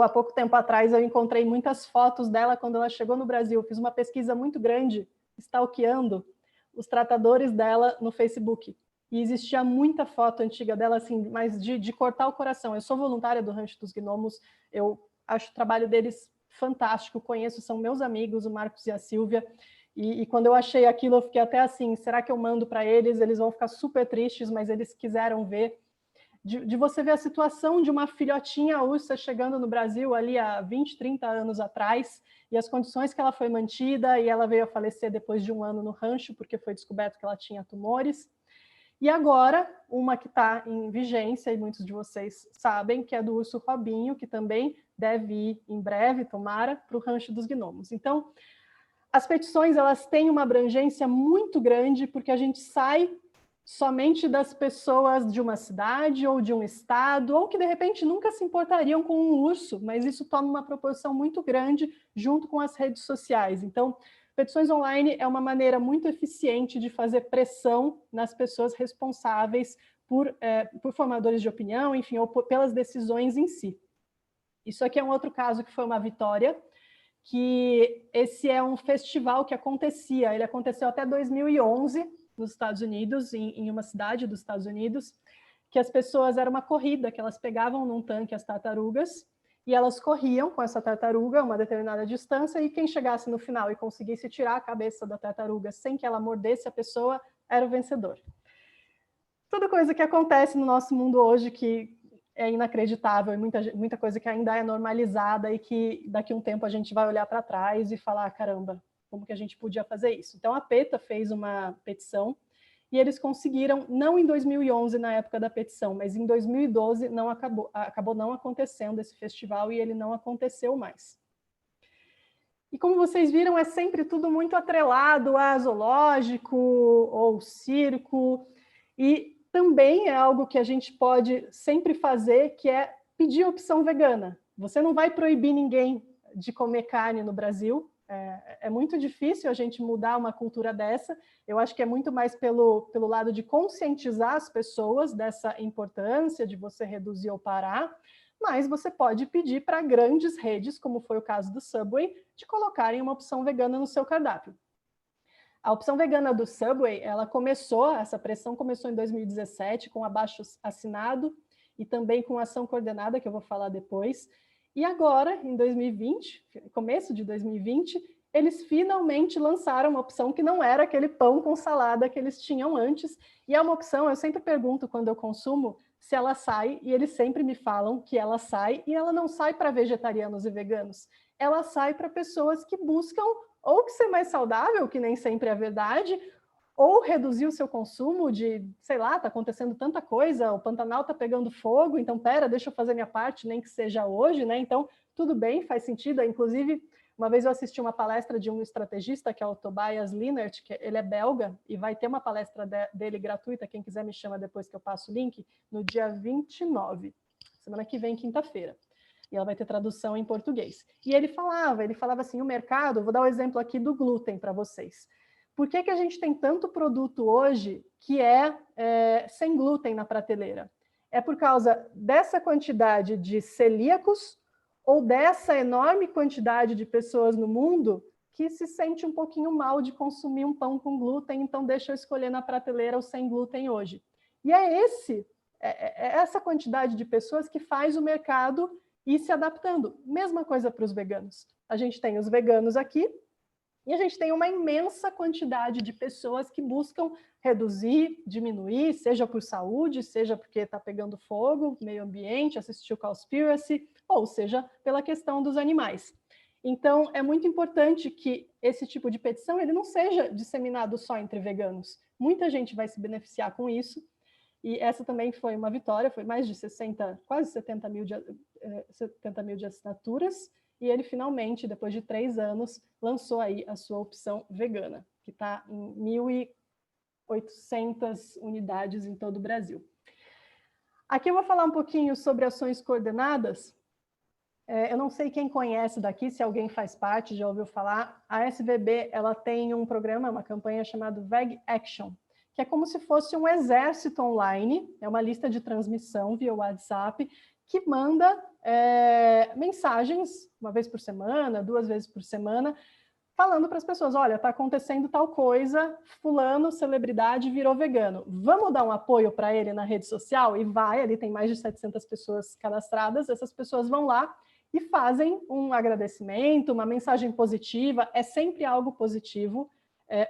Há pouco tempo atrás, eu encontrei muitas fotos dela quando ela chegou no Brasil. Fiz uma pesquisa muito grande, stalkeando os tratadores dela no Facebook. E existia muita foto antiga dela, assim, mas de cortar o coração. Eu sou voluntária do Rancho dos Gnomos, eu acho o trabalho deles fantástico, conheço, são meus amigos, o Marcos e a Silvia, e quando eu achei aquilo, eu fiquei até assim, será que eu mando para eles? Eles vão ficar super tristes, mas eles quiseram ver. De você ver a situação de uma filhotinha ursa chegando no Brasil ali há 20, 30 anos atrás, e as condições que ela foi mantida, e ela veio a falecer depois de 1 ano no rancho, porque foi descoberto que ela tinha tumores. E agora, uma que está em vigência, e muitos de vocês sabem, que é do urso Robinho, que também deve ir em breve, tomara, para o Rancho dos Gnomos. Então, as petições elas têm uma abrangência muito grande, porque a gente sai somente das pessoas de uma cidade ou de um estado, ou que de repente nunca se importariam com um urso, mas isso toma uma proporção muito grande junto com as redes sociais. Então, petições online é uma maneira muito eficiente de fazer pressão nas pessoas responsáveis por formadores de opinião, enfim, ou pelas decisões em si. Isso aqui é um outro caso que foi uma vitória, que esse é um festival que acontecia, ele aconteceu até 2011 nos Estados Unidos, em uma cidade dos Estados Unidos, que as pessoas, era uma corrida, que elas pegavam num tanque as tartarugas, e elas corriam com essa tartaruga uma determinada distância, e quem chegasse no final e conseguisse tirar a cabeça da tartaruga sem que ela mordesse a pessoa, era o vencedor. Toda coisa que acontece no nosso mundo hoje que é inacreditável, e muita coisa que ainda é normalizada e que daqui a um tempo a gente vai olhar para trás e falar, caramba, como que a gente podia fazer isso? Então a PETA fez uma petição e eles conseguiram, não em 2011, na época da petição, mas em 2012 acabou não acontecendo esse festival e ele não aconteceu mais. E como vocês viram, é sempre tudo muito atrelado a zoológico ou circo, e também é algo que a gente pode sempre fazer, que é pedir opção vegana. Você não vai proibir ninguém de comer carne no Brasil, é muito difícil a gente mudar uma cultura dessa. Eu acho que é muito mais pelo lado de conscientizar as pessoas dessa importância de você reduzir ou parar, mas você pode pedir para grandes redes, como foi o caso do Subway, de colocarem uma opção vegana no seu cardápio. A opção vegana do Subway, essa pressão começou em 2017 com abaixo-assinado, e também com ação coordenada, que eu vou falar depois. E agora, em 2020, começo de 2020, eles finalmente lançaram uma opção que não era aquele pão com salada que eles tinham antes. E é uma opção, eu sempre pergunto quando eu consumo, se ela sai, e eles sempre me falam que ela sai, e ela não sai para vegetarianos e veganos. Ela sai para pessoas que buscam ou que ser mais saudável, que nem sempre é verdade, ou reduzir o seu consumo de, sei lá, está acontecendo tanta coisa, o Pantanal está pegando fogo, então, deixa eu fazer minha parte, nem que seja hoje, né? Então, tudo bem, faz sentido. Inclusive, uma vez eu assisti uma palestra de um estrategista, que é o Tobias Linert, que ele é belga, e vai ter uma palestra dele gratuita, quem quiser me chama depois que eu passo o link, no dia 29, semana que vem, quinta-feira. E ela vai ter tradução em português. E ele falava assim, o mercado, vou dar o exemplo aqui do glúten para vocês. Por que a gente tem tanto produto hoje que é sem glúten na prateleira? É por causa dessa quantidade de celíacos ou dessa enorme quantidade de pessoas no mundo que se sente um pouquinho mal de consumir um pão com glúten, então deixa eu escolher na prateleira o sem glúten hoje. E é essa quantidade de pessoas que faz o mercado ir se adaptando. Mesma coisa para os veganos. A gente tem os veganos aqui, e a gente tem uma imensa quantidade de pessoas que buscam reduzir, diminuir, seja por saúde, seja porque está pegando fogo, meio ambiente, assistiu Cowspiracy, ou seja, pela questão dos animais. Então, é muito importante que esse tipo de petição ele não seja disseminado só entre veganos. Muita gente vai se beneficiar com isso, e essa também foi uma vitória, foi mais de 60, quase 70 mil de assinaturas, e ele finalmente, depois de 3 anos, lançou aí a sua opção vegana, que está em 1.800 unidades em todo o Brasil. Aqui eu vou falar um pouquinho sobre ações coordenadas. Eu não sei quem conhece daqui, se alguém faz parte, já ouviu falar. A SVB ela tem um programa, uma campanha chamada Veg Action, que é como se fosse um exército online, é uma lista de transmissão via WhatsApp, que manda mensagens, uma vez por semana, 2 vezes por semana, falando para as pessoas, olha, está acontecendo tal coisa, fulano, celebridade, virou vegano. Vamos dar um apoio para ele na rede social? E vai, ali tem mais de 700 pessoas cadastradas, essas pessoas vão lá e fazem um agradecimento, uma mensagem positiva, é sempre algo positivo,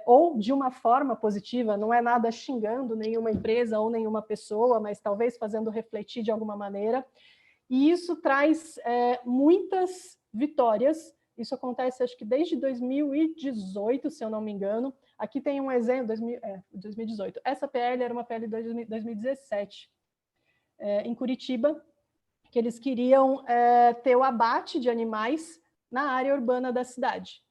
ou de uma forma positiva, não é nada xingando nenhuma empresa ou nenhuma pessoa, mas talvez fazendo refletir de alguma maneira. E isso traz muitas vitórias. Isso acontece, acho que desde 2018, se eu não me engano. Aqui tem um exemplo, 2018. Essa PL era uma PL de 2017, em Curitiba, que eles queriam ter o abate de animais na área urbana da cidade.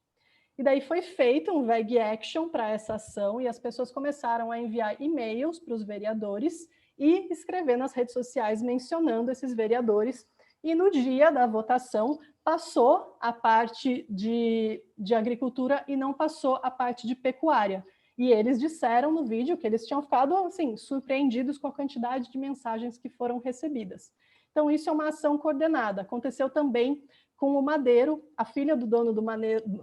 E daí foi feito um Veg Action para essa ação, e as pessoas começaram a enviar e-mails para os vereadores e escrever nas redes sociais mencionando esses vereadores. E no dia da votação, passou a parte de agricultura e não passou a parte de pecuária. E eles disseram no vídeo que eles tinham ficado assim, surpreendidos com a quantidade de mensagens que foram recebidas. Então, isso é uma ação coordenada. Aconteceu também com o Madeiro, a filha do dono do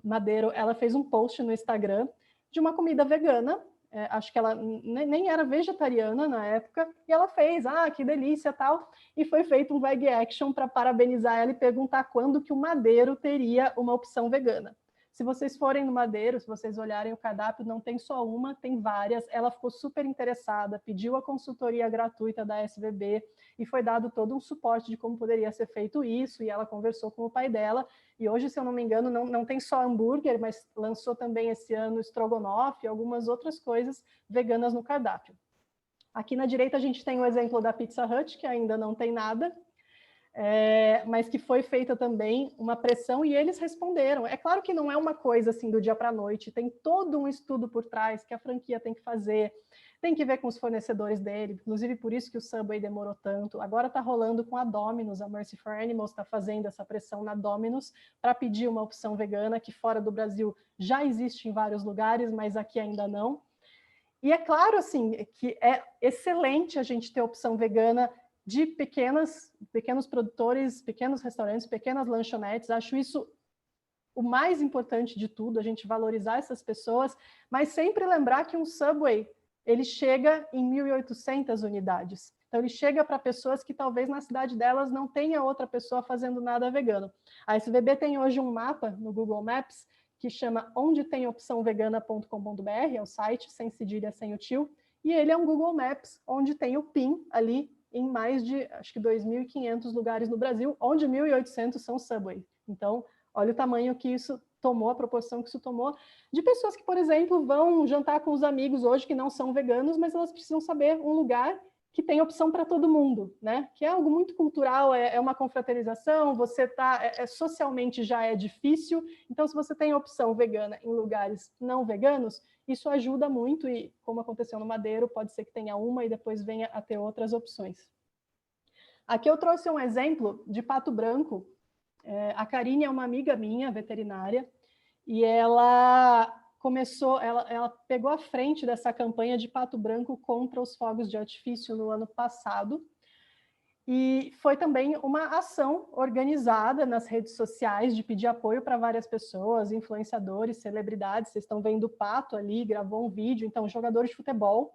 Madeiro, ela fez um post no Instagram de uma comida vegana, acho que ela nem era vegetariana na época, e ela fez, que delícia, tal, e foi feito um Veg Action para parabenizar ela e perguntar quando que o Madeiro teria uma opção vegana. Se vocês forem no Madeiro, se vocês olharem o cardápio, não tem só uma, tem várias. Ela ficou super interessada, pediu a consultoria gratuita da SVB e foi dado todo um suporte de como poderia ser feito isso, e ela conversou com o pai dela, e hoje, se eu não me engano, não tem só hambúrguer, mas lançou também esse ano estrogonofe e algumas outras coisas veganas no cardápio. Aqui na direita a gente tem o exemplo da Pizza Hut, que ainda não tem nada, mas que foi feita também uma pressão e eles responderam. É claro que não é uma coisa assim do dia para a noite, tem todo um estudo por trás que a franquia tem que fazer, tem que ver com os fornecedores dele, inclusive por isso que o Subway demorou tanto. Agora está rolando com a Domino's, a Mercy for Animals está fazendo essa pressão na Domino's para pedir uma opção vegana, que fora do Brasil já existe em vários lugares, mas aqui ainda não. E é claro assim, que é excelente a gente ter opção vegana de pequenos produtores, pequenos restaurantes, pequenas lanchonetes. Acho isso o mais importante de tudo, a gente valorizar essas pessoas, mas sempre lembrar que um Subway ele chega em 1.800 unidades. Então, ele chega para pessoas que talvez na cidade delas não tenha outra pessoa fazendo nada vegano. A SVB tem hoje um mapa no Google Maps que chama ondetemopçãovegana.com.br, é o site, sem cedilha, sem o tio, e ele é um Google Maps onde tem o PIN ali em mais de, acho que 2.500 lugares no Brasil, onde 1.800 são Subway. Então, olha o tamanho que isso tomou, a proporção que isso tomou, de pessoas que, por exemplo, vão jantar com os amigos hoje que não são veganos, mas elas precisam saber um lugar que tem opção para todo mundo, né? Que é algo muito cultural, é uma confraternização, você tá, socialmente já é difícil, então se você tem opção vegana em lugares não veganos, isso ajuda muito e, como aconteceu no Madeiro, pode ser que tenha uma e depois venha a ter outras opções. Aqui eu trouxe um exemplo de Pato Branco. A Karine é uma amiga minha, veterinária, e ela ela pegou a frente dessa campanha de Pato Branco contra os fogos de artifício no ano passado, e foi também uma ação organizada nas redes sociais de pedir apoio para várias pessoas, influenciadores, celebridades. Vocês estão vendo o Pato ali, gravou um vídeo, então jogadores de futebol.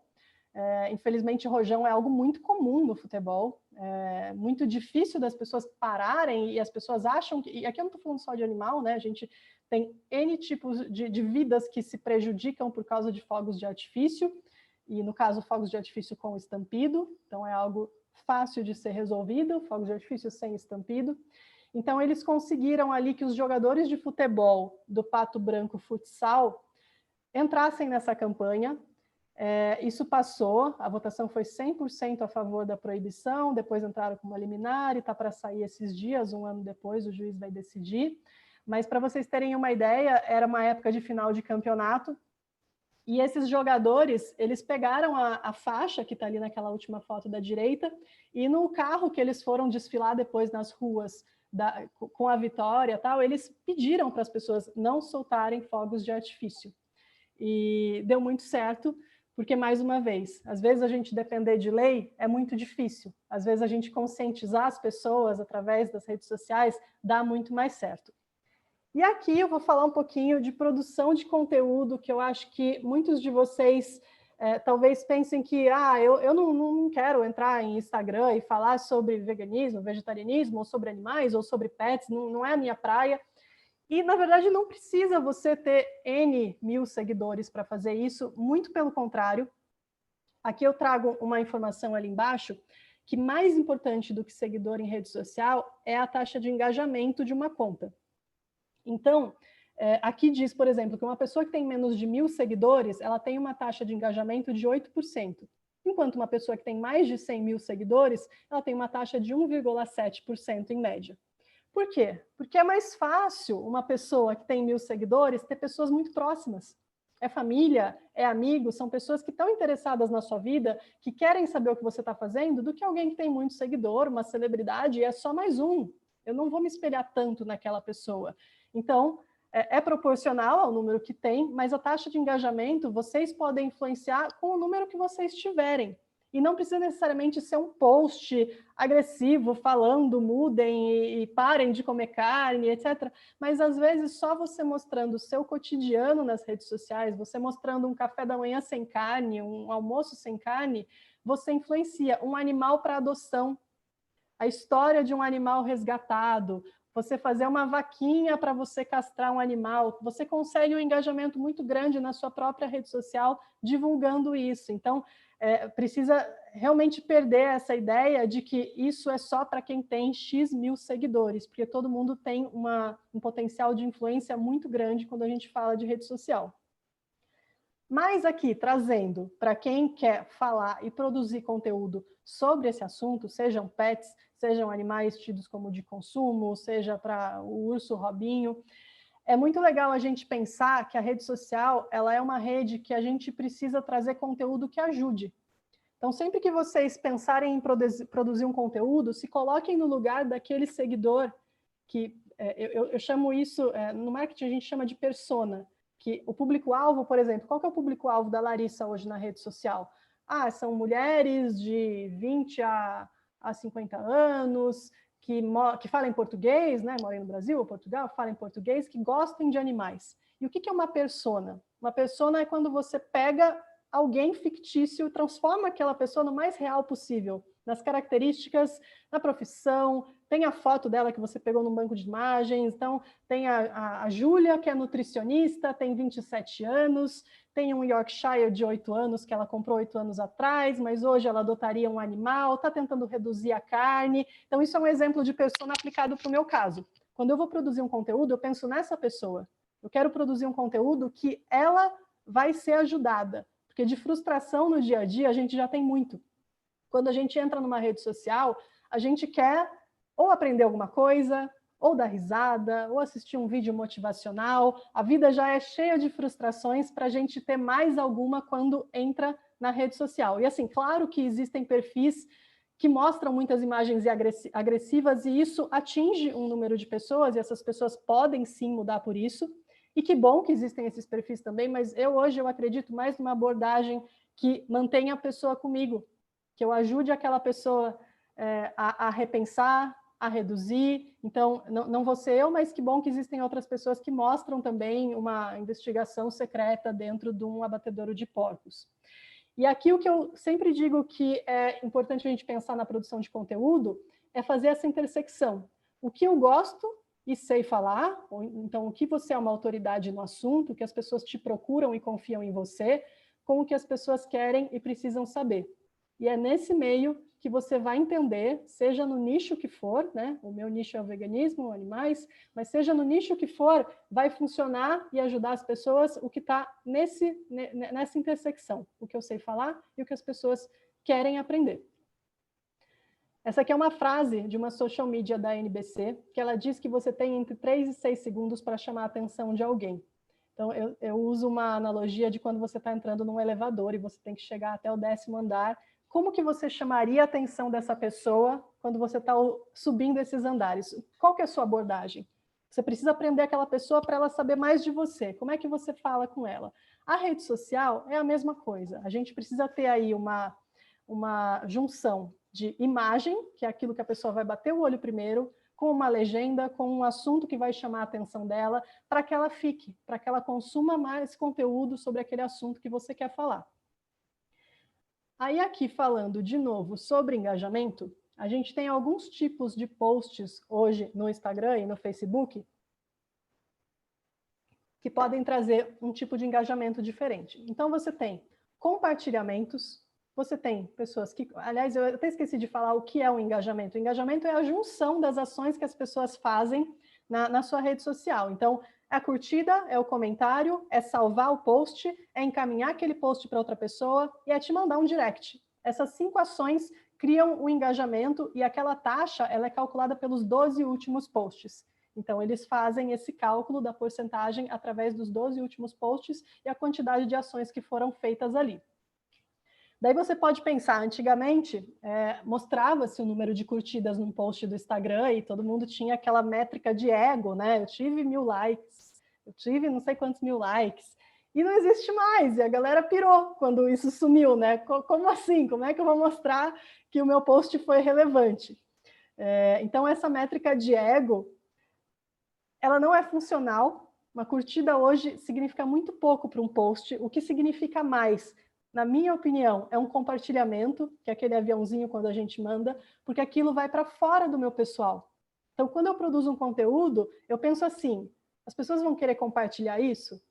Infelizmente, rojão é algo muito comum no futebol, muito difícil das pessoas pararem, e as pessoas acham que... E aqui eu não estou falando só de animal, né? A gente tem N tipos de vidas que se prejudicam por causa de fogos de artifício, e no caso, fogos de artifício com estampido, então é algo fácil de ser resolvido, fogos de artifício sem estampido. Então, eles conseguiram ali que os jogadores de futebol do Pato Branco Futsal entrassem nessa campanha. Isso passou, a votação foi 100% a favor da proibição, depois entraram com uma liminar e está para sair esses dias, um ano depois o juiz vai decidir. Mas para vocês terem uma ideia, era uma época de final de campeonato, e esses jogadores, eles pegaram a faixa que está ali naquela última foto da direita, e no carro que eles foram desfilar depois nas ruas com a vitória e tal, eles pediram para as pessoas não soltarem fogos de artifício. E deu muito certo, porque, mais uma vez, às vezes a gente depender de lei é muito difícil. Às vezes a gente conscientizar as pessoas através das redes sociais dá muito mais certo. E aqui eu vou falar um pouquinho de produção de conteúdo, que eu acho que muitos de vocês talvez pensem que eu não quero entrar em Instagram e falar sobre veganismo, vegetarianismo, ou sobre animais, ou sobre pets, não é a minha praia. E, na verdade, não precisa você ter N mil seguidores para fazer isso, muito pelo contrário. Aqui eu trago uma informação ali embaixo, que mais importante do que seguidor em rede social é a taxa de engajamento de uma conta. Então, aqui diz, por exemplo, que uma pessoa que tem menos de 1.000 seguidores, ela tem uma taxa de engajamento de 8%, enquanto uma pessoa que tem mais de 100.000 seguidores, ela tem uma taxa de 1,7% em média. Por quê? Porque é mais fácil uma pessoa que tem 1.000 seguidores ter pessoas muito próximas. É família, é amigo, são pessoas que estão interessadas na sua vida, que querem saber o que você está fazendo, do que alguém que tem muito seguidor, uma celebridade, e é só mais um. Eu não vou me espelhar tanto naquela pessoa. Então, é proporcional ao número que tem, mas a taxa de engajamento vocês podem influenciar com o número que vocês tiverem. E não precisa necessariamente ser um post agressivo, falando, mudem e parem de comer carne, etc. Mas, às vezes, só você mostrando o seu cotidiano nas redes sociais, você mostrando um café da manhã sem carne, um almoço sem carne, você influencia um animal para adoção, a história de um animal resgatado, você fazer uma vaquinha para você castrar um animal, você consegue um engajamento muito grande na sua própria rede social divulgando isso. Então, precisa realmente perder essa ideia de que isso é só para quem tem X mil seguidores, porque todo mundo tem um potencial de influência muito grande quando a gente fala de rede social. Mas aqui, trazendo para quem quer falar e produzir conteúdo sobre esse assunto, sejam pets, sejam animais tidos como de consumo, seja para o urso Robinho, é muito legal a gente pensar que a rede social ela é uma rede que a gente precisa trazer conteúdo que ajude. Então, sempre que vocês pensarem em produzir um conteúdo, se coloquem no lugar daquele seguidor que, eu chamo isso, no marketing a gente chama de persona, que o público-alvo, por exemplo, qual que é o público-alvo da Larissa hoje na rede social? São mulheres de 20 a 50 anos, que falam português, né? Moram no Brasil ou Portugal, falam português, que gostam de animais. E o que é uma persona? Uma persona é quando você pega alguém fictício, transforma aquela pessoa no mais real possível, nas características, na profissão, tem a foto dela que você pegou no banco de imagens, então tem a Júlia, que é nutricionista, tem 27 anos, tem um Yorkshire de 8 anos, que ela comprou 8 anos atrás, mas hoje ela adotaria um animal, está tentando reduzir a carne. Então isso é um exemplo de persona aplicado para o meu caso. Quando eu vou produzir um conteúdo, eu penso nessa pessoa. Eu quero produzir um conteúdo que ela vai ser ajudada, porque de frustração no dia a dia a gente já tem muito. Quando a gente entra numa rede social, a gente quer ou aprender alguma coisa, ou dar risada, ou assistir um vídeo motivacional. A vida já é cheia de frustrações para a gente ter mais alguma quando entra na rede social. E assim, claro que existem perfis que mostram muitas imagens agressivas e isso atinge um número de pessoas e essas pessoas podem sim mudar por isso. E que bom que existem esses perfis também, mas hoje eu acredito mais numa abordagem que mantenha a pessoa comigo, que eu ajude aquela pessoa a repensar, a reduzir. Então, não vou ser eu, mas que bom que existem outras pessoas que mostram também uma investigação secreta dentro de um abatedouro de porcos. E aqui o que eu sempre digo que é importante a gente pensar na produção de conteúdo é fazer essa intersecção. O que eu gosto e sei falar, ou então o que você é uma autoridade no assunto, que as pessoas te procuram e confiam em você, com o que as pessoas querem e precisam saber. E é nesse meio que você vai entender, seja no nicho que for, né? O meu nicho é o veganismo, animais, mas seja no nicho que for, vai funcionar e ajudar as pessoas o que está nessa intersecção, o que eu sei falar e o que as pessoas querem aprender. Essa aqui é uma frase de uma social media da NBC, que ela diz que você tem entre 3 e 6 segundos para chamar a atenção de alguém. Então, eu uso uma analogia de quando você está entrando num elevador e você tem que chegar até o 10º andar. Como que você chamaria a atenção dessa pessoa quando você está subindo esses andares? Qual que é a sua abordagem? Você precisa aprender aquela pessoa para ela saber mais de você. Como é que você fala com ela? A rede social é a mesma coisa. A gente precisa ter aí uma junção de imagem, que é aquilo que a pessoa vai bater o olho primeiro, com uma legenda, com um assunto que vai chamar a atenção dela, para que ela fique, para que ela consuma mais conteúdo sobre aquele assunto que você quer falar. Aí aqui falando de novo sobre engajamento, a gente tem alguns tipos de posts hoje no Instagram e no Facebook que podem trazer um tipo de engajamento diferente. Então você tem compartilhamentos, você tem pessoas que... Aliás, eu até esqueci de falar o que é o engajamento. O engajamento é a junção das ações que as pessoas fazem na sua rede social. Então, é a curtida, é o comentário, é salvar o post, é encaminhar aquele post para outra pessoa e é te mandar um direct. Essas 5 ações criam o engajamento e aquela taxa ela é calculada pelos 12 últimos posts. Então, eles fazem esse cálculo da porcentagem através dos 12 últimos posts e a quantidade de ações que foram feitas ali. Daí você pode pensar, antigamente mostrava-se o número de curtidas num post do Instagram e todo mundo tinha aquela métrica de ego, né? Eu tive 1000 likes, eu tive não sei quantos 1000 likes, e não existe mais, e a galera pirou quando isso sumiu, né? Como assim? Como é que eu vou mostrar que o meu post foi relevante? Então essa métrica de ego, ela não é funcional. Uma curtida hoje significa muito pouco para um post, o que significa mais? Na minha opinião, é um compartilhamento, que é aquele aviãozinho quando a gente manda, porque aquilo vai para fora do meu pessoal. Então, quando eu produzo um conteúdo, eu penso assim, as pessoas vão querer compartilhar isso?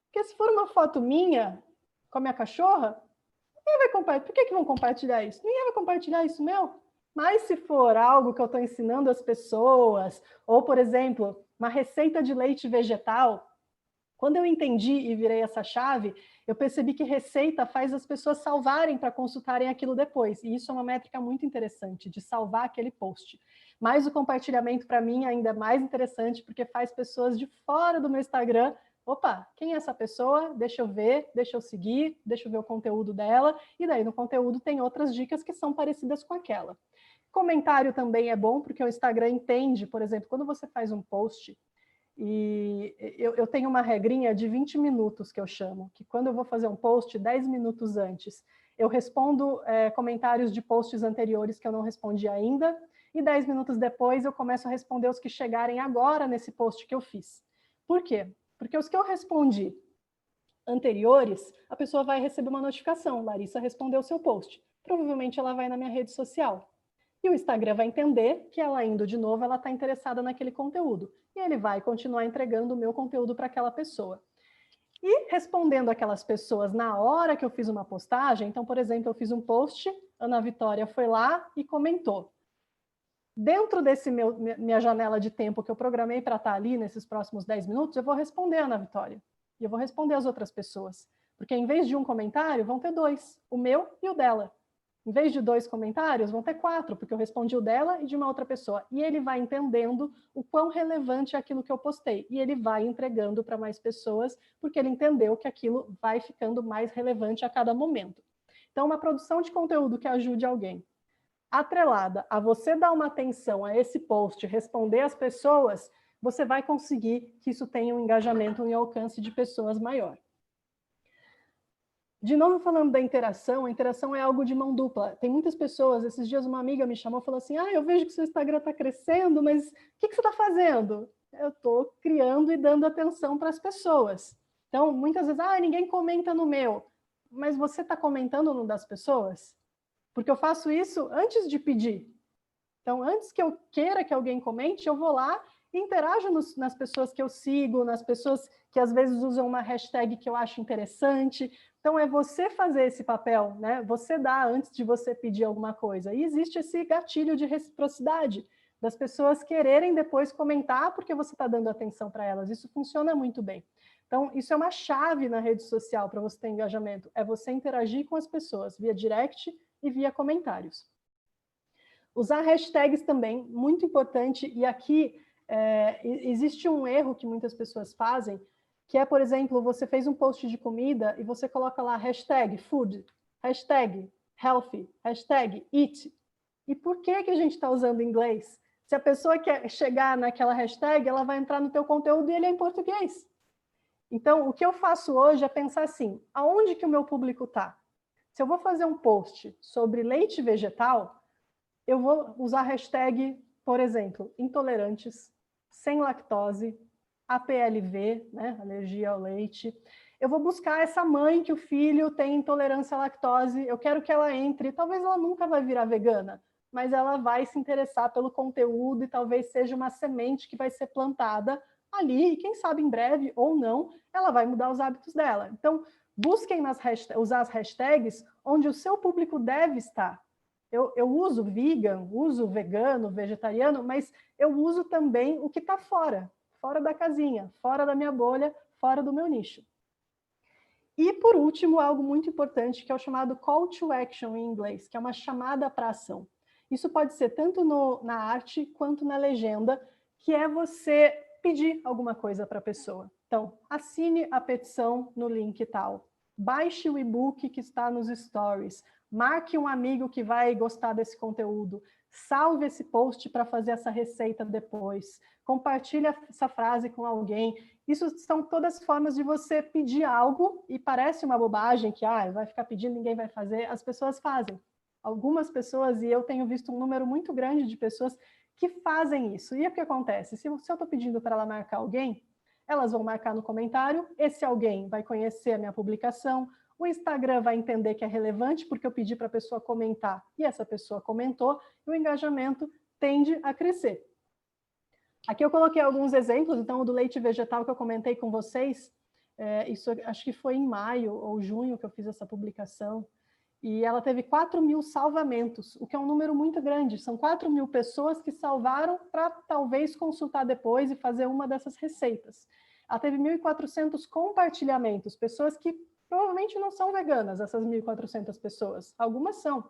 Porque se for uma foto minha, com a minha cachorra, ninguém vai compartilhar. Por que vão compartilhar isso? Ninguém vai compartilhar isso meu. Mas se for algo que eu estou ensinando as pessoas, ou, por exemplo, uma receita de leite vegetal, quando eu entendi e virei essa chave, eu percebi que receita faz as pessoas salvarem para consultarem aquilo depois. E isso é uma métrica muito interessante, de salvar aquele post. Mas o compartilhamento, para mim, ainda é mais interessante, porque faz pessoas de fora do meu Instagram, opa, quem é essa pessoa? Deixa eu ver, deixa eu seguir, deixa eu ver o conteúdo dela. E daí no conteúdo tem outras dicas que são parecidas com aquela. Comentário também é bom, porque o Instagram entende, por exemplo, quando você faz um post... E eu tenho uma regrinha de 20 minutos que eu chamo, que quando eu vou fazer um post, 10 minutos antes, eu respondo comentários de posts anteriores que eu não respondi ainda, e 10 minutos depois eu começo a responder os que chegarem agora nesse post que eu fiz. Por quê? Porque os que eu respondi anteriores, a pessoa vai receber uma notificação, Larissa respondeu o seu post. Provavelmente ela vai na minha rede social. E o Instagram vai entender que ela indo de novo, ela está interessada naquele conteúdo. E ele vai continuar entregando o meu conteúdo para aquela pessoa. E respondendo aquelas pessoas na hora que eu fiz uma postagem, então, por exemplo, eu fiz um post, Ana Vitória foi lá e comentou. Dentro desse minha janela de tempo que eu programei para estar ali nesses próximos 10 minutos, eu vou responder a Ana Vitória. E eu vou responder as outras pessoas. Porque em vez de um comentário, vão ter 2, o meu e o dela. Em vez de 2 comentários, vão ter 4, porque eu respondi o dela e de uma outra pessoa. E ele vai entendendo o quão relevante é aquilo que eu postei. E ele vai entregando para mais pessoas, porque ele entendeu que aquilo vai ficando mais relevante a cada momento. Então, uma produção de conteúdo que ajude alguém, atrelada a você dar uma atenção a esse post, responder às pessoas, você vai conseguir que isso tenha um engajamento e um alcance de pessoas maior. De novo, falando da interação, a interação é algo de mão dupla. Tem muitas pessoas, esses dias uma amiga me chamou e falou assim, eu vejo que seu Instagram está crescendo, mas o que você está fazendo? Eu estou criando e dando atenção para as pessoas. Então, muitas vezes, ninguém comenta no meu. Mas você está comentando no das pessoas? Porque eu faço isso antes de pedir. Então, antes que eu queira que alguém comente, eu vou lá e interajo nas pessoas que eu sigo, nas pessoas que às vezes usam uma hashtag que eu acho interessante. Então, é você fazer esse papel, né? Você dá antes de você pedir alguma coisa. E existe esse gatilho de reciprocidade, das pessoas quererem depois comentar porque você está dando atenção para elas. Isso funciona muito bem. Então, isso é uma chave na rede social para você ter engajamento. É você interagir com as pessoas via direct e via comentários. Usar hashtags também, muito importante. E aqui existe um erro que muitas pessoas fazem, que é, por exemplo, você fez um post de comida e você coloca lá hashtag food, hashtag healthy, hashtag eat. E por que a gente está usando inglês? Se a pessoa quer chegar naquela hashtag, ela vai entrar no teu conteúdo e ele é em português. Então, o que eu faço hoje é pensar assim, aonde que o meu público está? Se eu vou fazer um post sobre leite vegetal, eu vou usar hashtag, por exemplo, intolerantes, sem lactose, APLV, né, alergia ao leite. Eu vou buscar essa mãe que o filho tem intolerância à lactose, eu quero que ela entre, talvez ela nunca vai virar vegana, mas ela vai se interessar pelo conteúdo e talvez seja uma semente que vai ser plantada ali, e quem sabe em breve ou não, ela vai mudar os hábitos dela. Então, busquem usar as hashtags onde o seu público deve estar. Eu uso vegan, uso vegano, vegetariano, mas eu uso também o que está fora da casinha, fora da minha bolha, fora do meu nicho. E, por último, algo muito importante, que é o chamado call to action em inglês, que é uma chamada para ação. Isso pode ser tanto na arte quanto na legenda, que é você pedir alguma coisa para a pessoa. Então, assine a petição no link tal, baixe o e-book que está nos stories, marque um amigo que vai gostar desse conteúdo, salve esse post para fazer essa receita depois, compartilhe essa frase com alguém. Isso são todas formas de você pedir algo, e parece uma bobagem que vai ficar pedindo, ninguém vai fazer, as pessoas fazem. Algumas pessoas, e eu tenho visto um número muito grande de pessoas que fazem isso. E o que acontece? Se eu estou pedindo para ela marcar alguém, elas vão marcar no comentário, esse alguém vai conhecer a minha publicação, o Instagram vai entender que é relevante porque eu pedi para a pessoa comentar e essa pessoa comentou, e o engajamento tende a crescer. Aqui eu coloquei alguns exemplos, então o do leite vegetal que eu comentei com vocês, isso acho que foi em maio ou junho que eu fiz essa publicação, e ela teve 4.000 salvamentos, o que é um número muito grande, são 4.000 pessoas que salvaram para talvez consultar depois e fazer uma dessas receitas. Ela teve 1.400 compartilhamentos, pessoas que provavelmente não são veganas, essas 1.400 pessoas, algumas são,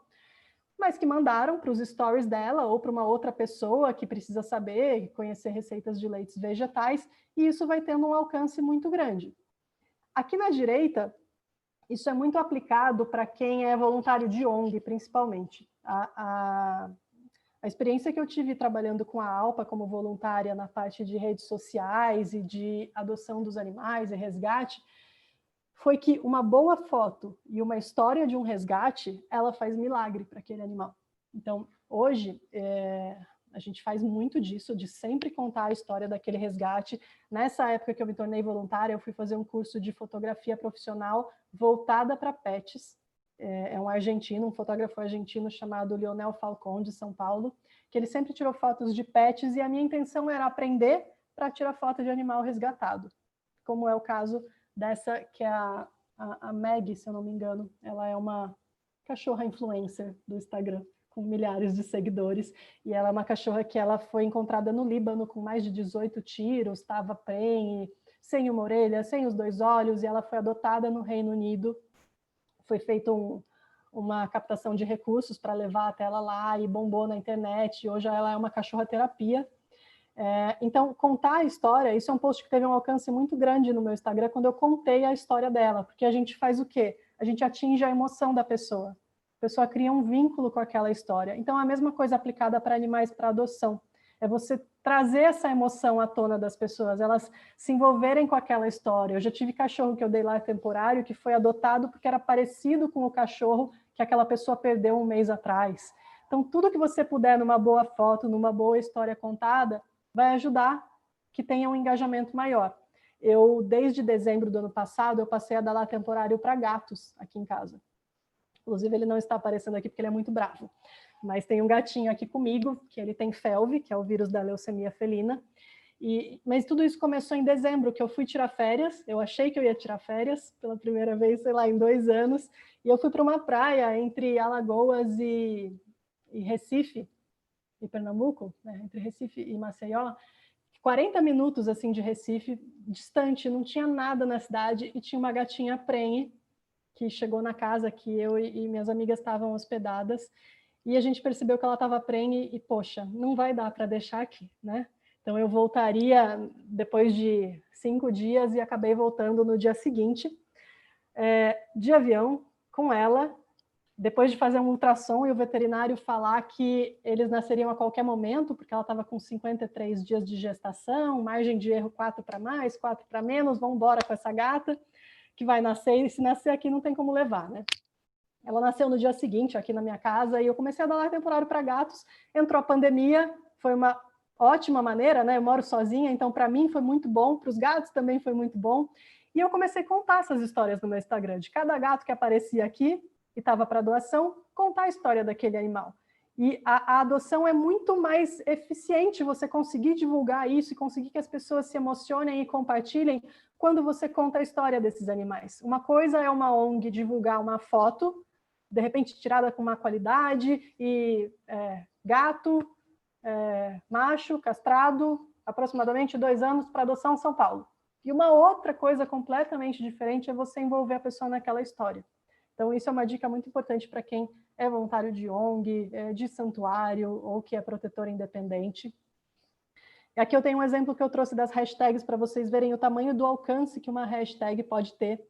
mas que mandaram para os stories dela ou para uma outra pessoa que precisa saber, conhecer receitas de leites vegetais, e isso vai tendo um alcance muito grande. Aqui na direita, isso é muito aplicado para quem é voluntário de ONG, principalmente. A experiência que eu tive trabalhando com a ALPA como voluntária na parte de redes sociais e de adoção dos animais e resgate, foi que uma boa foto e uma história de um resgate, ela faz milagre para aquele animal. Então, hoje, A gente faz muito disso, de sempre contar a história daquele resgate. Nessa época que eu me tornei voluntária, eu fui fazer um curso de fotografia profissional voltada para pets. É um argentino, um fotógrafo argentino chamado Lionel Falcón, de São Paulo, que ele sempre tirou fotos de pets, e a minha intenção era aprender para tirar foto de animal resgatado, como é o caso dessa, que é a Maggie, se eu não me engano. Ela é uma cachorra influencer do Instagram, com milhares de seguidores, e ela é uma cachorra que ela foi encontrada no Líbano com mais de 18 tiros, estava prenhe, sem uma orelha, sem os 2 olhos, e ela foi adotada no Reino Unido. Foi feito uma captação de recursos para levar até ela lá, e bombou na internet, e hoje ela é uma cachorra-terapia. Então, contar a história, isso é um post que teve um alcance muito grande no meu Instagram, quando eu contei a história dela, porque a gente faz o quê? A gente atinge a emoção da pessoa. A pessoa cria um vínculo com aquela história. Então, a mesma coisa aplicada para animais para adoção. É você trazer essa emoção à tona das pessoas, elas se envolverem com aquela história. Eu já tive cachorro que eu dei lar temporário, que foi adotado porque era parecido com o cachorro que aquela pessoa perdeu um mês atrás. Então, tudo que você puder numa boa foto, numa boa história contada, vai ajudar que tenha um engajamento maior. Eu, desde dezembro do ano passado, eu passei a dar lar temporário para gatos aqui em casa. Inclusive, ele não está aparecendo aqui porque ele é muito bravo. Mas tem um gatinho aqui comigo, que ele tem FeLV, que é o vírus da leucemia felina. Mas tudo isso começou em dezembro, que eu fui tirar férias. Eu achei que eu ia tirar férias pela primeira vez, sei lá, em 2 anos. E eu fui para uma praia entre Alagoas e Recife, e Pernambuco, né, entre Recife e Maceió, 40 minutos assim de Recife, distante, não tinha nada na cidade, e tinha uma gatinha prenhe que chegou na casa que eu e minhas amigas estavam hospedadas, e a gente percebeu que ela estava prenhe e, poxa, não vai dar para deixar aqui, né? Então eu voltaria depois de 5 dias e acabei voltando no dia seguinte, de avião, com ela, depois de fazer um ultrassom e o veterinário falar que eles nasceriam a qualquer momento, porque ela estava com 53 dias de gestação, margem de erro 4 para mais, 4 para menos, vamos embora com essa gata, que vai nascer, e se nascer aqui não tem como levar, né? Ela nasceu no dia seguinte aqui na minha casa, e eu comecei a dar lar temporário para gatos. Entrou a pandemia, foi uma ótima maneira, né? Eu moro sozinha, então para mim foi muito bom, para os gatos também foi muito bom. E eu comecei a contar essas histórias no meu Instagram, de cada gato que aparecia aqui e estava para doação, contar a história daquele animal. E a adoção é muito mais eficiente, você conseguir divulgar isso e conseguir que as pessoas se emocionem e compartilhem quando você conta a história desses animais. Uma coisa é uma ONG divulgar uma foto, de repente tirada com má qualidade, e gato, macho, castrado, aproximadamente 2 anos para adoção em São Paulo. E uma outra coisa completamente diferente é você envolver a pessoa naquela história. Então, isso é uma dica muito importante para quem é voluntário de ONG, de santuário, ou que é protetor independente. E aqui eu tenho um exemplo que eu trouxe das hashtags para vocês verem o tamanho do alcance que uma hashtag pode ter.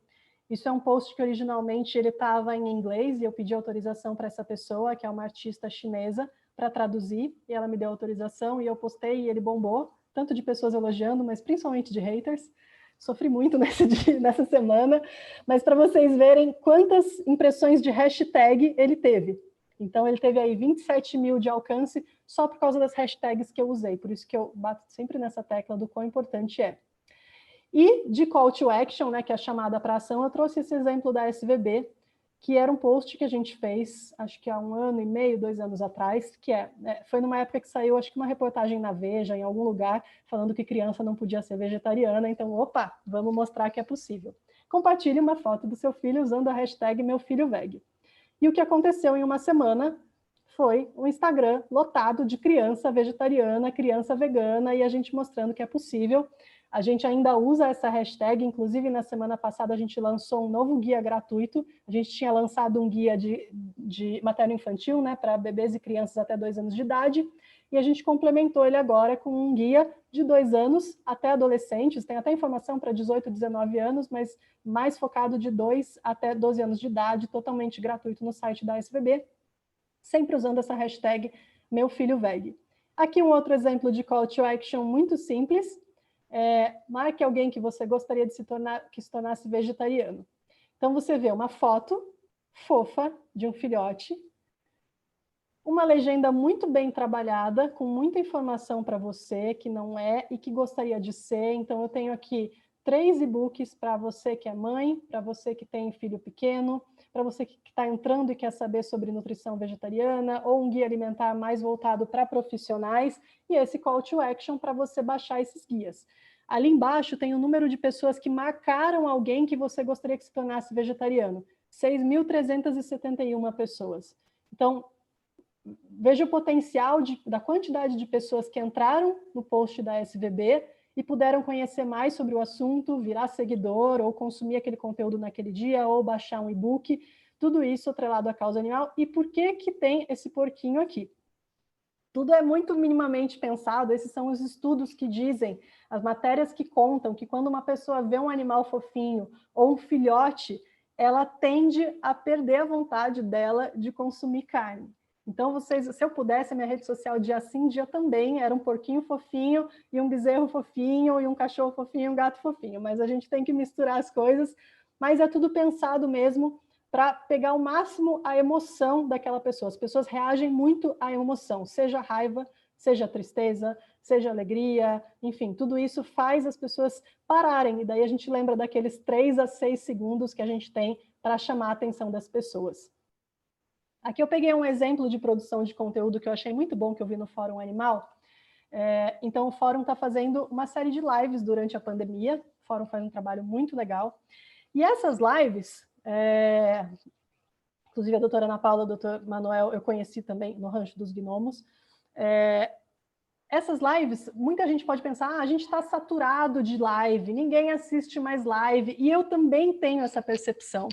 Isso é um post que originalmente ele estava em inglês, e eu pedi autorização para essa pessoa, que é uma artista chinesa, para traduzir, e ela me deu autorização, e eu postei, e ele bombou, tanto de pessoas elogiando, mas principalmente de haters. Sofri muito nessa semana, mas para vocês verem quantas impressões de hashtag ele teve. Então, ele teve aí 27 mil de alcance só por causa das hashtags que eu usei. Por isso que eu bato sempre nessa tecla do quão importante é. E de call to action, né, que é a chamada para ação, eu trouxe esse exemplo da SVB, que era um post que a gente fez, acho que há 1 ano e meio, 2 anos atrás, que foi numa época que saiu, acho que uma reportagem na Veja, em algum lugar, falando que criança não podia ser vegetariana, então, opa, vamos mostrar que é possível. Compartilhe uma foto do seu filho usando a hashtag #MeuFilhoVeg. E o que aconteceu em uma semana foi um Instagram lotado de criança vegetariana, criança vegana, e a gente mostrando que é possível. A gente ainda usa essa hashtag, inclusive na semana passada a gente lançou um novo guia gratuito. A gente tinha lançado um guia de materno-infantil, né, para bebês e crianças até 2 anos de idade, e a gente complementou ele agora com um guia de 2 anos até adolescentes, tem até informação para 18, 19 anos, mas mais focado de 2 até 12 anos de idade, totalmente gratuito no site da SVB, sempre usando essa hashtag #MeuFilhoVeg. Aqui um outro exemplo de call to action muito simples. Marque alguém que você gostaria de que se tornasse vegetariano. Então, você vê uma foto fofa de um filhote, uma legenda muito bem trabalhada, com muita informação para você que não é e que gostaria de ser. Então, eu tenho aqui 3 e-books para você que é mãe, para você que tem filho pequeno, para você que está entrando e quer saber sobre nutrição vegetariana, ou um guia alimentar mais voltado para profissionais, e esse call to action para você baixar esses guias. Ali embaixo tem o número de pessoas que marcaram alguém que você gostaria que se tornasse vegetariano. 6.371 pessoas. Então, veja o potencial da quantidade de pessoas que entraram no post da SVB e puderam conhecer mais sobre o assunto, virar seguidor, ou consumir aquele conteúdo naquele dia, ou baixar um e-book, tudo isso atrelado à causa animal. E por que que tem esse porquinho aqui? Tudo é muito minimamente pensado, esses são os estudos que dizem, as matérias que contam que quando uma pessoa vê um animal fofinho ou um filhote, ela tende a perder a vontade dela de consumir carne. Então, vocês, se eu pudesse, a minha rede social dia sim, dia também, era um porquinho fofinho, e um bezerro fofinho, e um cachorro fofinho, e um gato fofinho. Mas a gente tem que misturar as coisas, mas é tudo pensado mesmo para pegar ao máximo a emoção daquela pessoa. As pessoas reagem muito à emoção, seja raiva, seja tristeza, seja alegria, enfim, tudo isso faz as pessoas pararem, e daí a gente lembra daqueles 3 a 6 segundos que a gente tem para chamar a atenção das pessoas. Aqui eu peguei um exemplo de produção de conteúdo que eu achei muito bom, que eu vi no Fórum Animal. Então, o Fórum está fazendo uma série de lives durante a pandemia. O Fórum faz um trabalho muito legal. E essas lives, inclusive a doutora Ana Paula, o doutor Manuel, eu conheci também no Rancho dos Gnomos. Essas lives, muita gente pode pensar, a gente está saturado de live, ninguém assiste mais live. E eu também tenho essa percepção.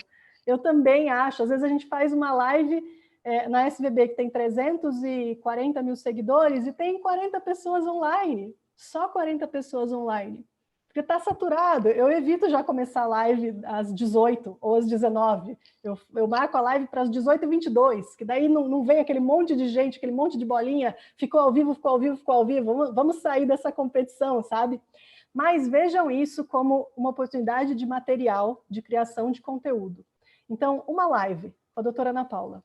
Eu também acho, às vezes a gente faz uma live na SVB que tem 340 mil seguidores e tem 40 pessoas online, só 40 pessoas online, porque está saturado. Eu evito já começar a live às 18 ou às 19, eu marco a live para as 18h22, que daí não vem aquele monte de gente, aquele monte de bolinha, ficou ao vivo, ficou ao vivo, ficou ao vivo, vamos sair dessa competição, sabe? Mas vejam isso como uma oportunidade de material, de criação de conteúdo. Então, uma live com a doutora Ana Paula,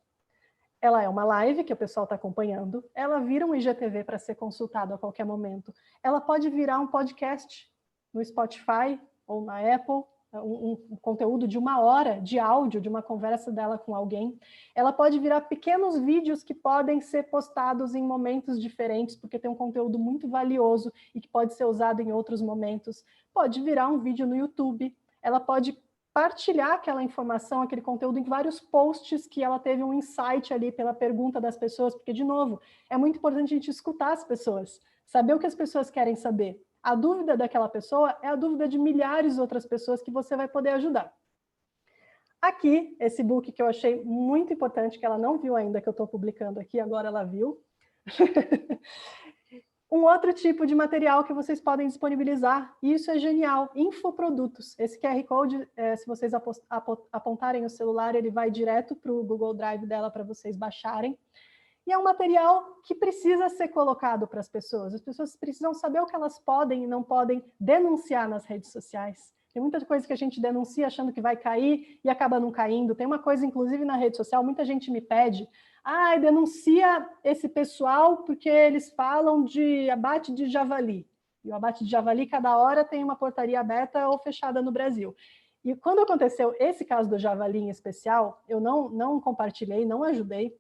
ela é uma live que o pessoal está acompanhando, ela vira um IGTV para ser consultado a qualquer momento, ela pode virar um podcast no Spotify ou na Apple, um conteúdo de 1 hora de áudio, de uma conversa dela com alguém, ela pode virar pequenos vídeos que podem ser postados em momentos diferentes, porque tem um conteúdo muito valioso e que pode ser usado em outros momentos, pode virar um vídeo no YouTube, ela pode partilhar aquela informação, aquele conteúdo em vários posts que ela teve um insight ali pela pergunta das pessoas, porque, de novo, é muito importante a gente escutar as pessoas, saber o que as pessoas querem saber. A dúvida daquela pessoa é a dúvida de milhares de outras pessoas que você vai poder ajudar. Aqui, esse book que eu achei muito importante, que ela não viu ainda, que eu estou publicando aqui, agora ela viu. Um outro tipo de material que vocês podem disponibilizar, e isso é genial, infoprodutos. Esse QR Code, se vocês apontarem o celular, ele vai direto para o Google Drive dela para vocês baixarem. E é um material que precisa ser colocado para as pessoas precisam saber o que elas podem e não podem denunciar nas redes sociais. Tem muita coisa que a gente denuncia achando que vai cair e acaba não caindo. Tem uma coisa, inclusive, na rede social, muita gente me pede, denuncia esse pessoal porque eles falam de abate de javali. E o abate de javali, cada hora tem uma portaria aberta ou fechada no Brasil. E quando aconteceu esse caso do javali em especial, eu não compartilhei, não ajudei.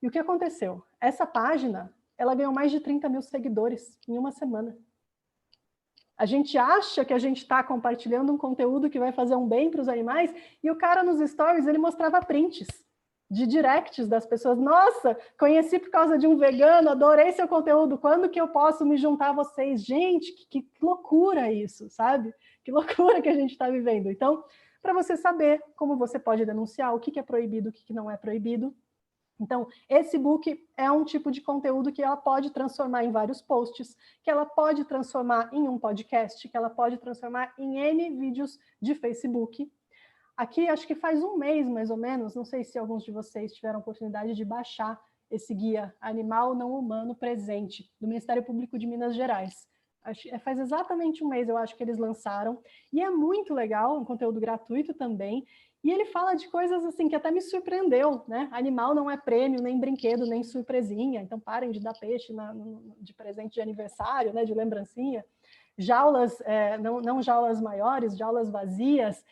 E o que aconteceu? Essa página, ela ganhou mais de 30 mil seguidores em uma semana. A gente acha que a gente está compartilhando um conteúdo que vai fazer um bem para os animais, e o cara nos stories, ele mostrava prints de directs das pessoas. Nossa, conheci por causa de um vegano, adorei seu conteúdo, quando que eu posso me juntar a vocês? Gente, que loucura isso, sabe? Que loucura que a gente está vivendo. Então, para você saber como você pode denunciar, o que é proibido, o que não é proibido. Então, esse book é um tipo de conteúdo que ela pode transformar em vários posts, que ela pode transformar em um podcast, que ela pode transformar em N vídeos de Facebook. Aqui, acho que faz um mês, mais ou menos, não sei se alguns de vocês tiveram a oportunidade de baixar esse guia Animal Não Humano Presente, do Ministério Público de Minas Gerais. Faz exatamente um mês, eu acho, que eles lançaram, e é muito legal, um conteúdo gratuito também, E ele fala de coisas assim que até me surpreendeu, né? Animal não é prêmio, nem brinquedo, nem surpresinha, então parem de dar peixe de presente de aniversário, né? De lembrancinha. Jaulas, não jaulas maiores, jaulas vazias.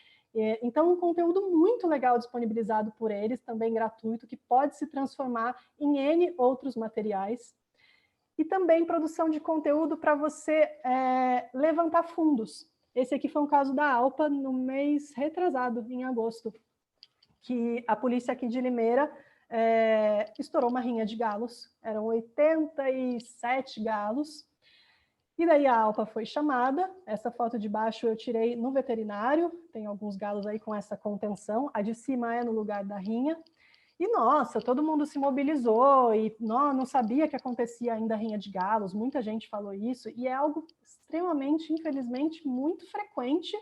Então, um conteúdo muito legal disponibilizado por eles, também gratuito, que pode se transformar em N outros materiais. E também produção de conteúdo para você levantar fundos. Esse aqui foi um caso da ALPA no mês retrasado, em agosto, que a polícia aqui de Limeira estourou uma rinha de galos, eram 87 galos, e daí a ALPA foi chamada. Essa foto de baixo eu tirei no veterinário, tem alguns galos aí com essa contenção, a de cima é no lugar da rinha. E, nossa, todo mundo se mobilizou e não sabia que acontecia ainda rinha de galos, muita gente falou isso, e é algo extremamente, infelizmente, muito frequente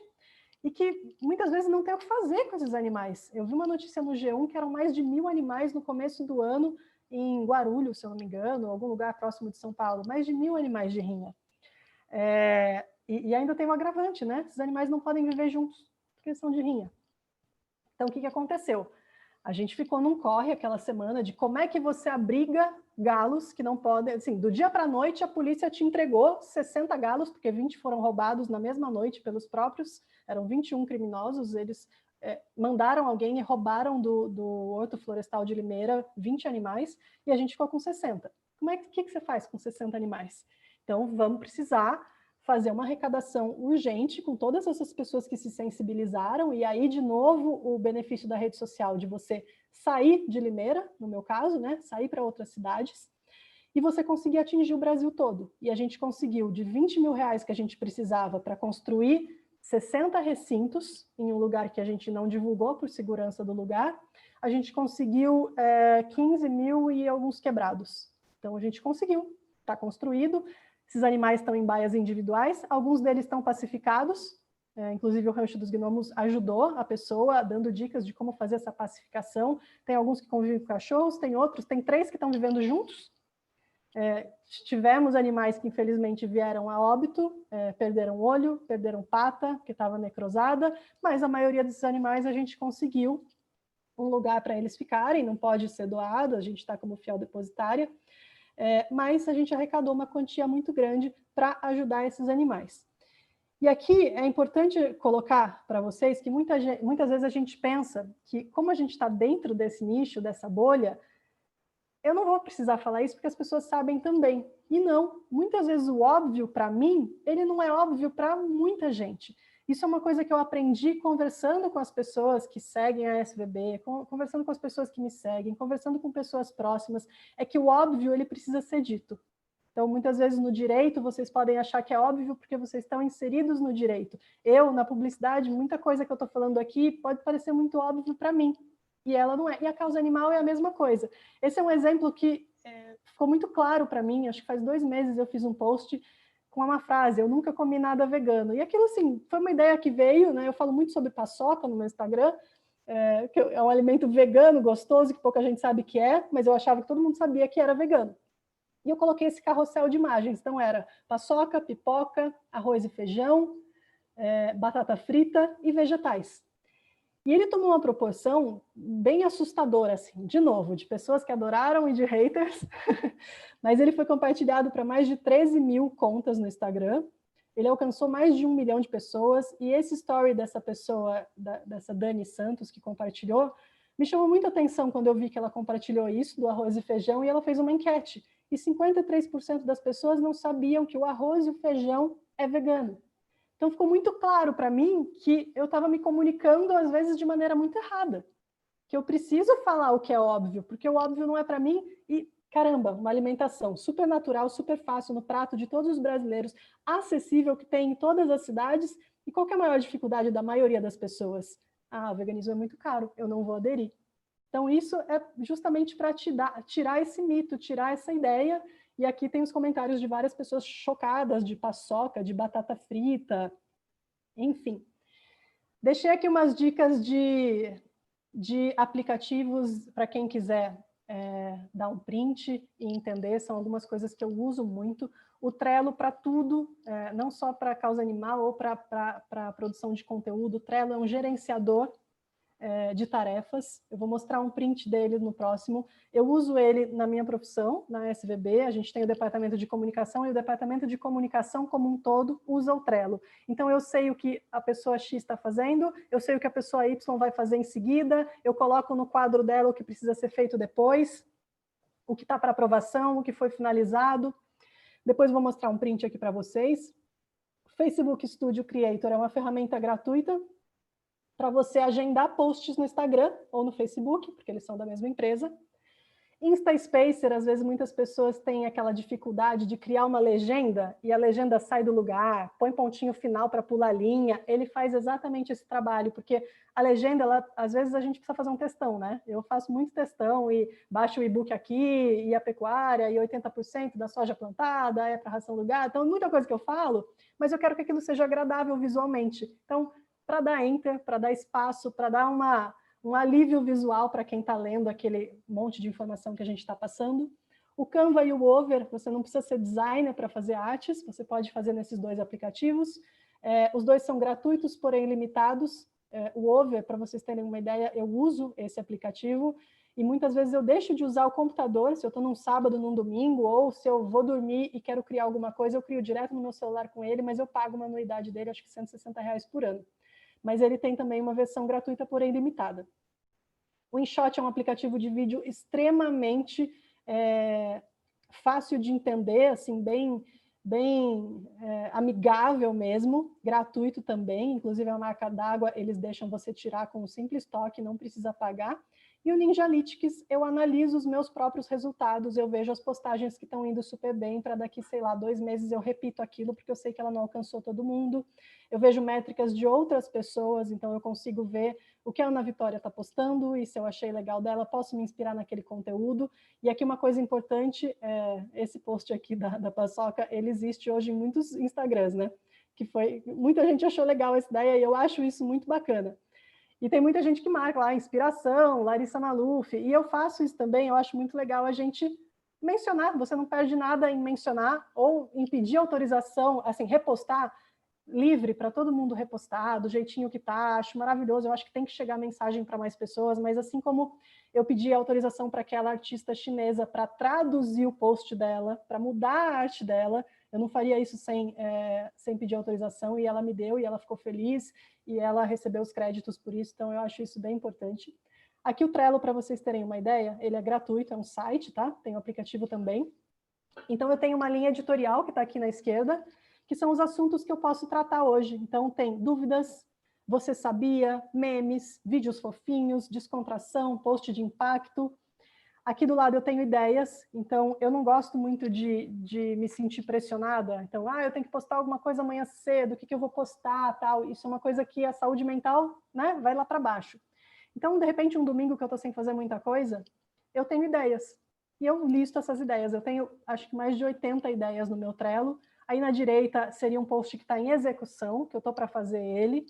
e que muitas vezes não tem o que fazer com esses animais. Eu vi uma notícia no G1 que eram mais de 1.000 animais no começo do ano em Guarulhos, se eu não me engano, algum lugar próximo de São Paulo, mais de 1.000 animais de rinha. E ainda tem um agravante, né? Esses animais não podem viver juntos, porque eles são de rinha. Então, o que aconteceu? A gente ficou num corre aquela semana de como é que você abriga galos que não podem... Assim, do dia para a noite, a polícia te entregou 60 galos, porque 20 foram roubados na mesma noite pelos próprios... Eram 21 criminosos, eles mandaram alguém e roubaram do Horto Florestal de Limeira 20 animais, e a gente ficou com 60. Que você faz com 60 animais? Então, vamos precisar fazer uma arrecadação urgente com todas essas pessoas que se sensibilizaram, e aí, de novo, o benefício da rede social, de você sair de Limeira, no meu caso, né, sair para outras cidades, e você conseguir atingir o Brasil todo. E a gente conseguiu, de 20 mil reais que a gente precisava para construir 60 recintos, em um lugar que a gente não divulgou por segurança do lugar, a gente conseguiu 15 mil e alguns quebrados. Então, a gente conseguiu, está construído. Esses animais estão em baias individuais, alguns deles estão pacificados, inclusive o Rancho dos Gnomos ajudou a pessoa, dando dicas de como fazer essa pacificação. Tem alguns que convivem com cachorros, tem outros, tem 3 que estão vivendo juntos. Tivemos animais que infelizmente vieram a óbito, perderam olho, perderam pata, que estava necrosada, mas a maioria desses animais a gente conseguiu um lugar para eles ficarem, não pode ser doado, a gente está como fiel depositária, mas a gente arrecadou uma quantia muito grande para ajudar esses animais. E aqui é importante colocar para vocês que muitas vezes a gente pensa que, como a gente está dentro desse nicho, dessa bolha, eu não vou precisar falar isso porque as pessoas sabem também. E não, muitas vezes o óbvio para mim, ele não é óbvio para muita gente. Isso é uma coisa que eu aprendi conversando com as pessoas que seguem a SVB, conversando com as pessoas que me seguem, conversando com pessoas próximas, é que o óbvio ele precisa ser dito. Então, muitas vezes no direito, vocês podem achar que é óbvio porque vocês estão inseridos no direito. Eu, na publicidade, muita coisa que eu estou falando aqui pode parecer muito óbvio para mim, e ela não é. E a causa animal é a mesma coisa. Esse é um exemplo que ficou muito claro para mim, acho que faz 2 meses eu fiz um post com uma frase, eu nunca comi nada vegano. E aquilo, assim, foi uma ideia que veio, né? Eu falo muito sobre paçoca no meu Instagram, que é um alimento vegano, gostoso, que pouca gente sabe que é, mas eu achava que todo mundo sabia que era vegano. E eu coloquei esse carrossel de imagens, então era paçoca, pipoca, arroz e feijão, batata frita e vegetais. E ele tomou uma proporção bem assustadora, assim, de novo, de pessoas que adoraram e de haters, mas ele foi compartilhado para mais de 13 mil contas no Instagram, ele alcançou mais de 1 milhão de pessoas, e esse story dessa pessoa, dessa Dani Santos, que compartilhou, me chamou muita atenção quando eu vi que ela compartilhou isso, do arroz e feijão, e ela fez uma enquete, e 53% das pessoas não sabiam que o arroz e o feijão é vegano. Então, ficou muito claro para mim que eu estava me comunicando, às vezes, de maneira muito errada. Que eu preciso falar o que é óbvio, porque o óbvio não é para mim. E, caramba, uma alimentação super natural, super fácil, no prato de todos os brasileiros, acessível, que tem em todas as cidades. E qual que é a maior dificuldade da maioria das pessoas? O veganismo é muito caro, eu não vou aderir. Então, isso é justamente para tirar esse mito, tirar essa ideia. E aqui tem os comentários de várias pessoas chocadas de paçoca, de batata frita, enfim. Deixei aqui umas dicas de aplicativos para quem quiser dar um print e entender, são algumas coisas que eu uso muito. O Trello para tudo, não só para causa animal ou para produção de conteúdo. O Trello é um gerenciador de tarefas. Eu vou mostrar um print dele no próximo. Eu uso ele na minha profissão, na SVB. A gente tem o departamento de comunicação e o departamento de comunicação como um todo usa o Trello. Então, eu sei o que a pessoa X está fazendo, eu sei o que a pessoa Y vai fazer em seguida, eu coloco no quadro dela o que precisa ser feito depois, o que está para aprovação, o que foi finalizado. Depois vou mostrar um print aqui para vocês. Facebook Studio Creator é uma ferramenta gratuita para você agendar posts no Instagram ou no Facebook, porque eles são da mesma empresa. InstaSpacer, às vezes muitas pessoas têm aquela dificuldade de criar uma legenda e a legenda sai do lugar, põe pontinho final para pular linha. Ele faz exatamente esse trabalho, porque a legenda, às vezes a gente precisa fazer um textão, né? Eu faço muito textão e baixo o e-book aqui, e a pecuária, e 80% da soja plantada é para ração do gado. Então, muita coisa que eu falo, mas eu quero que aquilo seja agradável visualmente. Então, para dar enter, para dar espaço, para dar um alívio visual para quem está lendo aquele monte de informação que a gente está passando. O Canva e o Over, você não precisa ser designer para fazer artes, você pode fazer nesses dois aplicativos. Os dois são gratuitos, porém limitados. O Over, para vocês terem uma ideia, eu uso esse aplicativo e muitas vezes eu deixo de usar o computador, se eu estou num sábado, num domingo, ou se eu vou dormir e quero criar alguma coisa, eu crio direto no meu celular com ele, mas eu pago uma anuidade dele, acho que R$160 por ano. Mas ele tem também uma versão gratuita, porém limitada. O InShot é um aplicativo de vídeo extremamente fácil de entender, assim, bem amigável mesmo, gratuito também, inclusive a marca d'água, eles deixam você tirar com um simples toque, não precisa pagar. E o Ninjalytics, eu analiso os meus próprios resultados, eu vejo as postagens que estão indo super bem, para daqui, sei lá, 2 meses eu repito aquilo, porque eu sei que ela não alcançou todo mundo. Eu vejo métricas de outras pessoas, então eu consigo ver o que a Ana Vitória está postando, e se eu achei legal dela, posso me inspirar naquele conteúdo. E aqui uma coisa importante, esse post aqui da Paçoca, ele existe hoje em muitos Instagrams, né? Muita gente achou legal essa ideia, e eu acho isso muito bacana. E tem muita gente que marca lá, inspiração, Larissa Maluf, e eu faço isso também, eu acho muito legal a gente mencionar, você não perde nada em mencionar, ou em pedir autorização, assim, repostar, livre para todo mundo repostar, do jeitinho que tá, acho maravilhoso, eu acho que tem que chegar mensagem para mais pessoas, mas assim como eu pedi autorização para aquela artista chinesa para traduzir o post dela, para mudar a arte dela, eu não faria isso sem pedir autorização, e ela me deu, e ela ficou feliz, e ela recebeu os créditos por isso, então eu acho isso bem importante. Aqui o Trello, para vocês terem uma ideia, ele é gratuito, é um site, tá? Tem um aplicativo também. Então eu tenho uma linha editorial que está aqui na esquerda, que são os assuntos que eu posso tratar hoje. Então tem dúvidas, você sabia, memes, vídeos fofinhos, descontração, post de impacto. Aqui do lado eu tenho ideias, então eu não gosto muito de me sentir pressionada. Então, eu tenho que postar alguma coisa amanhã cedo, o que eu vou postar, tal. Isso é uma coisa que a saúde mental, né, vai lá para baixo. Então, de repente, um domingo que eu estou sem fazer muita coisa, eu tenho ideias. E eu listo essas ideias. Eu tenho, acho que mais de 80 ideias no meu Trello. Aí na direita seria um post que está em execução, que eu estou para fazer ele,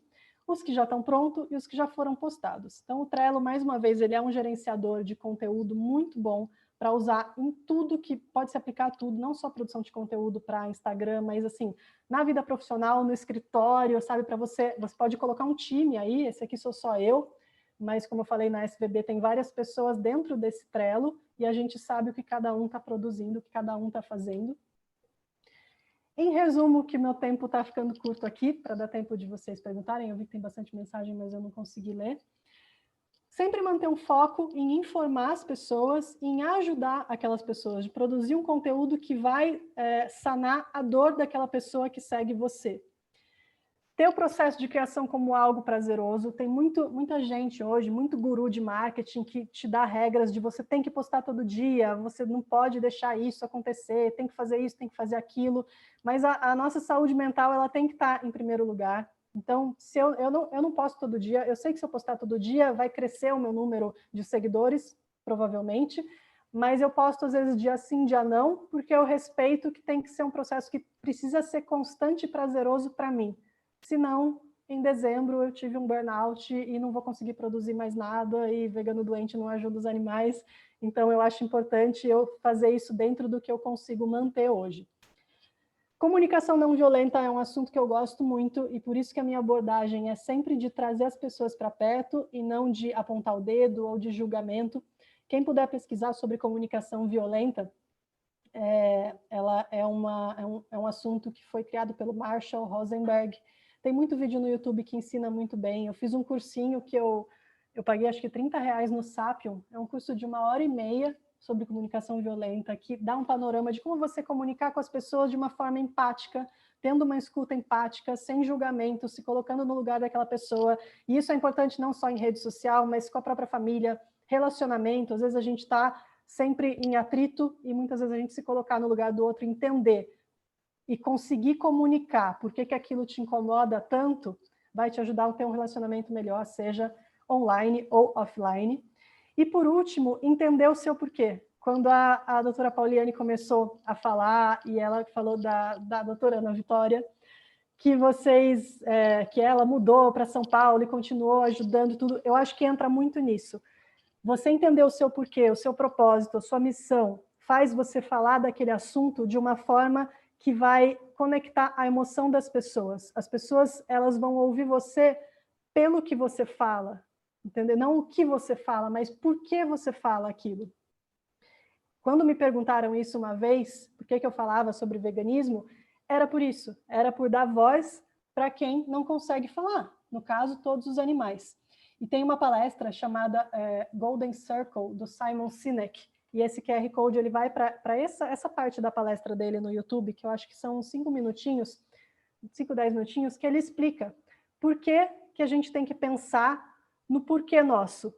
os que já estão prontos e os que já foram postados. Então o Trello, mais uma vez, ele é um gerenciador de conteúdo muito bom para usar em tudo que pode se aplicar a tudo, não só produção de conteúdo para Instagram, mas assim, na vida profissional, no escritório, sabe, para você pode colocar um time aí, esse aqui sou só eu, mas como eu falei, na SVB tem várias pessoas dentro desse Trello e a gente sabe o que cada um está produzindo, o que cada um está fazendo. Em resumo, que meu tempo está ficando curto aqui, para dar tempo de vocês perguntarem, eu vi que tem bastante mensagem, mas eu não consegui ler. Sempre manter um foco em informar as pessoas, em ajudar aquelas pessoas, de produzir um conteúdo que vai sanar a dor daquela pessoa que segue você. Ter o processo de criação como algo prazeroso. Tem muita gente hoje, muito guru de marketing que te dá regras de você tem que postar todo dia, você não pode deixar isso acontecer, tem que fazer isso, tem que fazer aquilo. Mas a nossa saúde mental, ela tem que estar em primeiro lugar. Então, se eu não posto todo dia, eu sei que se eu postar todo dia, vai crescer o meu número de seguidores, provavelmente, mas eu posto às vezes dia sim, dia não, porque eu respeito que tem que ser um processo que precisa ser constante e prazeroso para mim. Senão, em dezembro, eu tive um burnout e não vou conseguir produzir mais nada, e vegano doente não ajuda os animais. Então, eu acho importante eu fazer isso dentro do que eu consigo manter hoje. Comunicação não violenta é um assunto que eu gosto muito e por isso que a minha abordagem é sempre de trazer as pessoas para perto e não de apontar o dedo ou de julgamento. Quem puder pesquisar sobre comunicação violenta, ela é um assunto que foi criado pelo Marshall Rosenberg. Tem muito vídeo no YouTube que ensina muito bem. Eu fiz um cursinho que eu paguei acho que R$30 no Sapium. É um curso de 1h30 sobre comunicação violenta, que dá um panorama de como você comunicar com as pessoas de uma forma empática, tendo uma escuta empática, sem julgamento, se colocando no lugar daquela pessoa. E isso é importante não só em rede social, mas com a própria família, relacionamento. Às vezes a gente está sempre em atrito e muitas vezes a gente se colocar no lugar do outro, entender e conseguir comunicar por que aquilo te incomoda tanto, vai te ajudar a ter um relacionamento melhor, seja online ou offline. E, por último, entender o seu porquê. Quando a doutora Pauliane começou a falar, e ela falou da doutora Ana Vitória, que que ela mudou para São Paulo e continuou ajudando tudo, eu acho que entra muito nisso. Você entender o seu porquê, o seu propósito, a sua missão, faz você falar daquele assunto de uma forma que vai conectar a emoção das pessoas. As pessoas, elas vão ouvir você pelo que você fala, entendeu? Não o que você fala, mas por que você fala aquilo. Quando me perguntaram isso uma vez, por que eu falava sobre veganismo, era por isso, era por dar voz para quem não consegue falar, no caso, todos os animais. E tem uma palestra chamada Golden Circle, do Simon Sinek, e esse QR Code ele vai para essa parte da palestra dele no YouTube, que eu acho que são 5 minutinhos, 5, 10 minutinhos, que ele explica por que a gente tem que pensar no porquê nosso.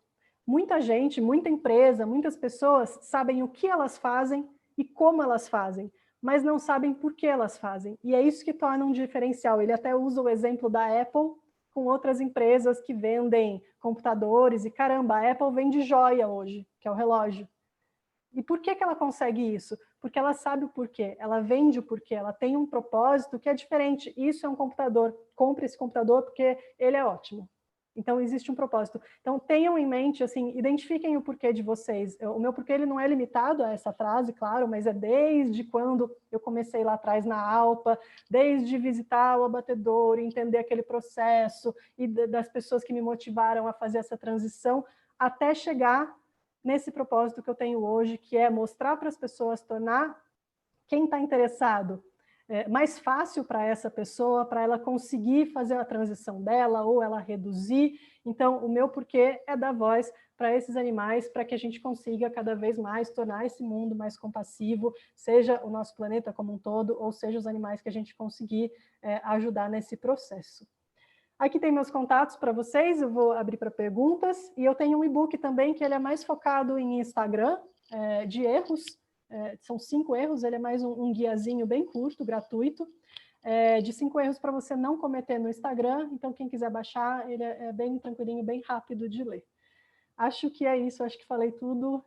Muita gente, muita empresa, muitas pessoas sabem o que elas fazem e como elas fazem, mas não sabem por que elas fazem. E é isso que torna um diferencial. Ele até usa o exemplo da Apple com outras empresas que vendem computadores e caramba, a Apple vende joia hoje, que é o relógio. E por que ela consegue isso? Porque ela sabe o porquê, ela vende o porquê, ela tem um propósito que é diferente. Isso é um computador, compre esse computador porque ele é ótimo. Então, existe um propósito. Então, tenham em mente, assim, identifiquem o porquê de vocês. O meu porquê ele não é limitado a essa frase, claro, mas é desde quando eu comecei lá atrás na Alpa, desde visitar o abatedouro, entender aquele processo e das pessoas que me motivaram a fazer essa transição, até chegar nesse propósito que eu tenho hoje, que é mostrar para as pessoas, tornar quem está interessado mais fácil para essa pessoa, para ela conseguir fazer a transição dela ou ela reduzir. Então, o meu porquê é dar voz para esses animais, para que a gente consiga cada vez mais tornar esse mundo mais compassivo, seja o nosso planeta como um todo, ou seja os animais que a gente conseguir ajudar nesse processo. Aqui tem meus contatos para vocês, eu vou abrir para perguntas, e eu tenho um e-book também, que ele é mais focado em Instagram, de erros, são 5 erros, ele é mais um guiazinho bem curto, gratuito, de 5 erros para você não cometer no Instagram, então quem quiser baixar, ele é bem tranquilinho, bem rápido de ler. Acho que é isso, acho que falei tudo.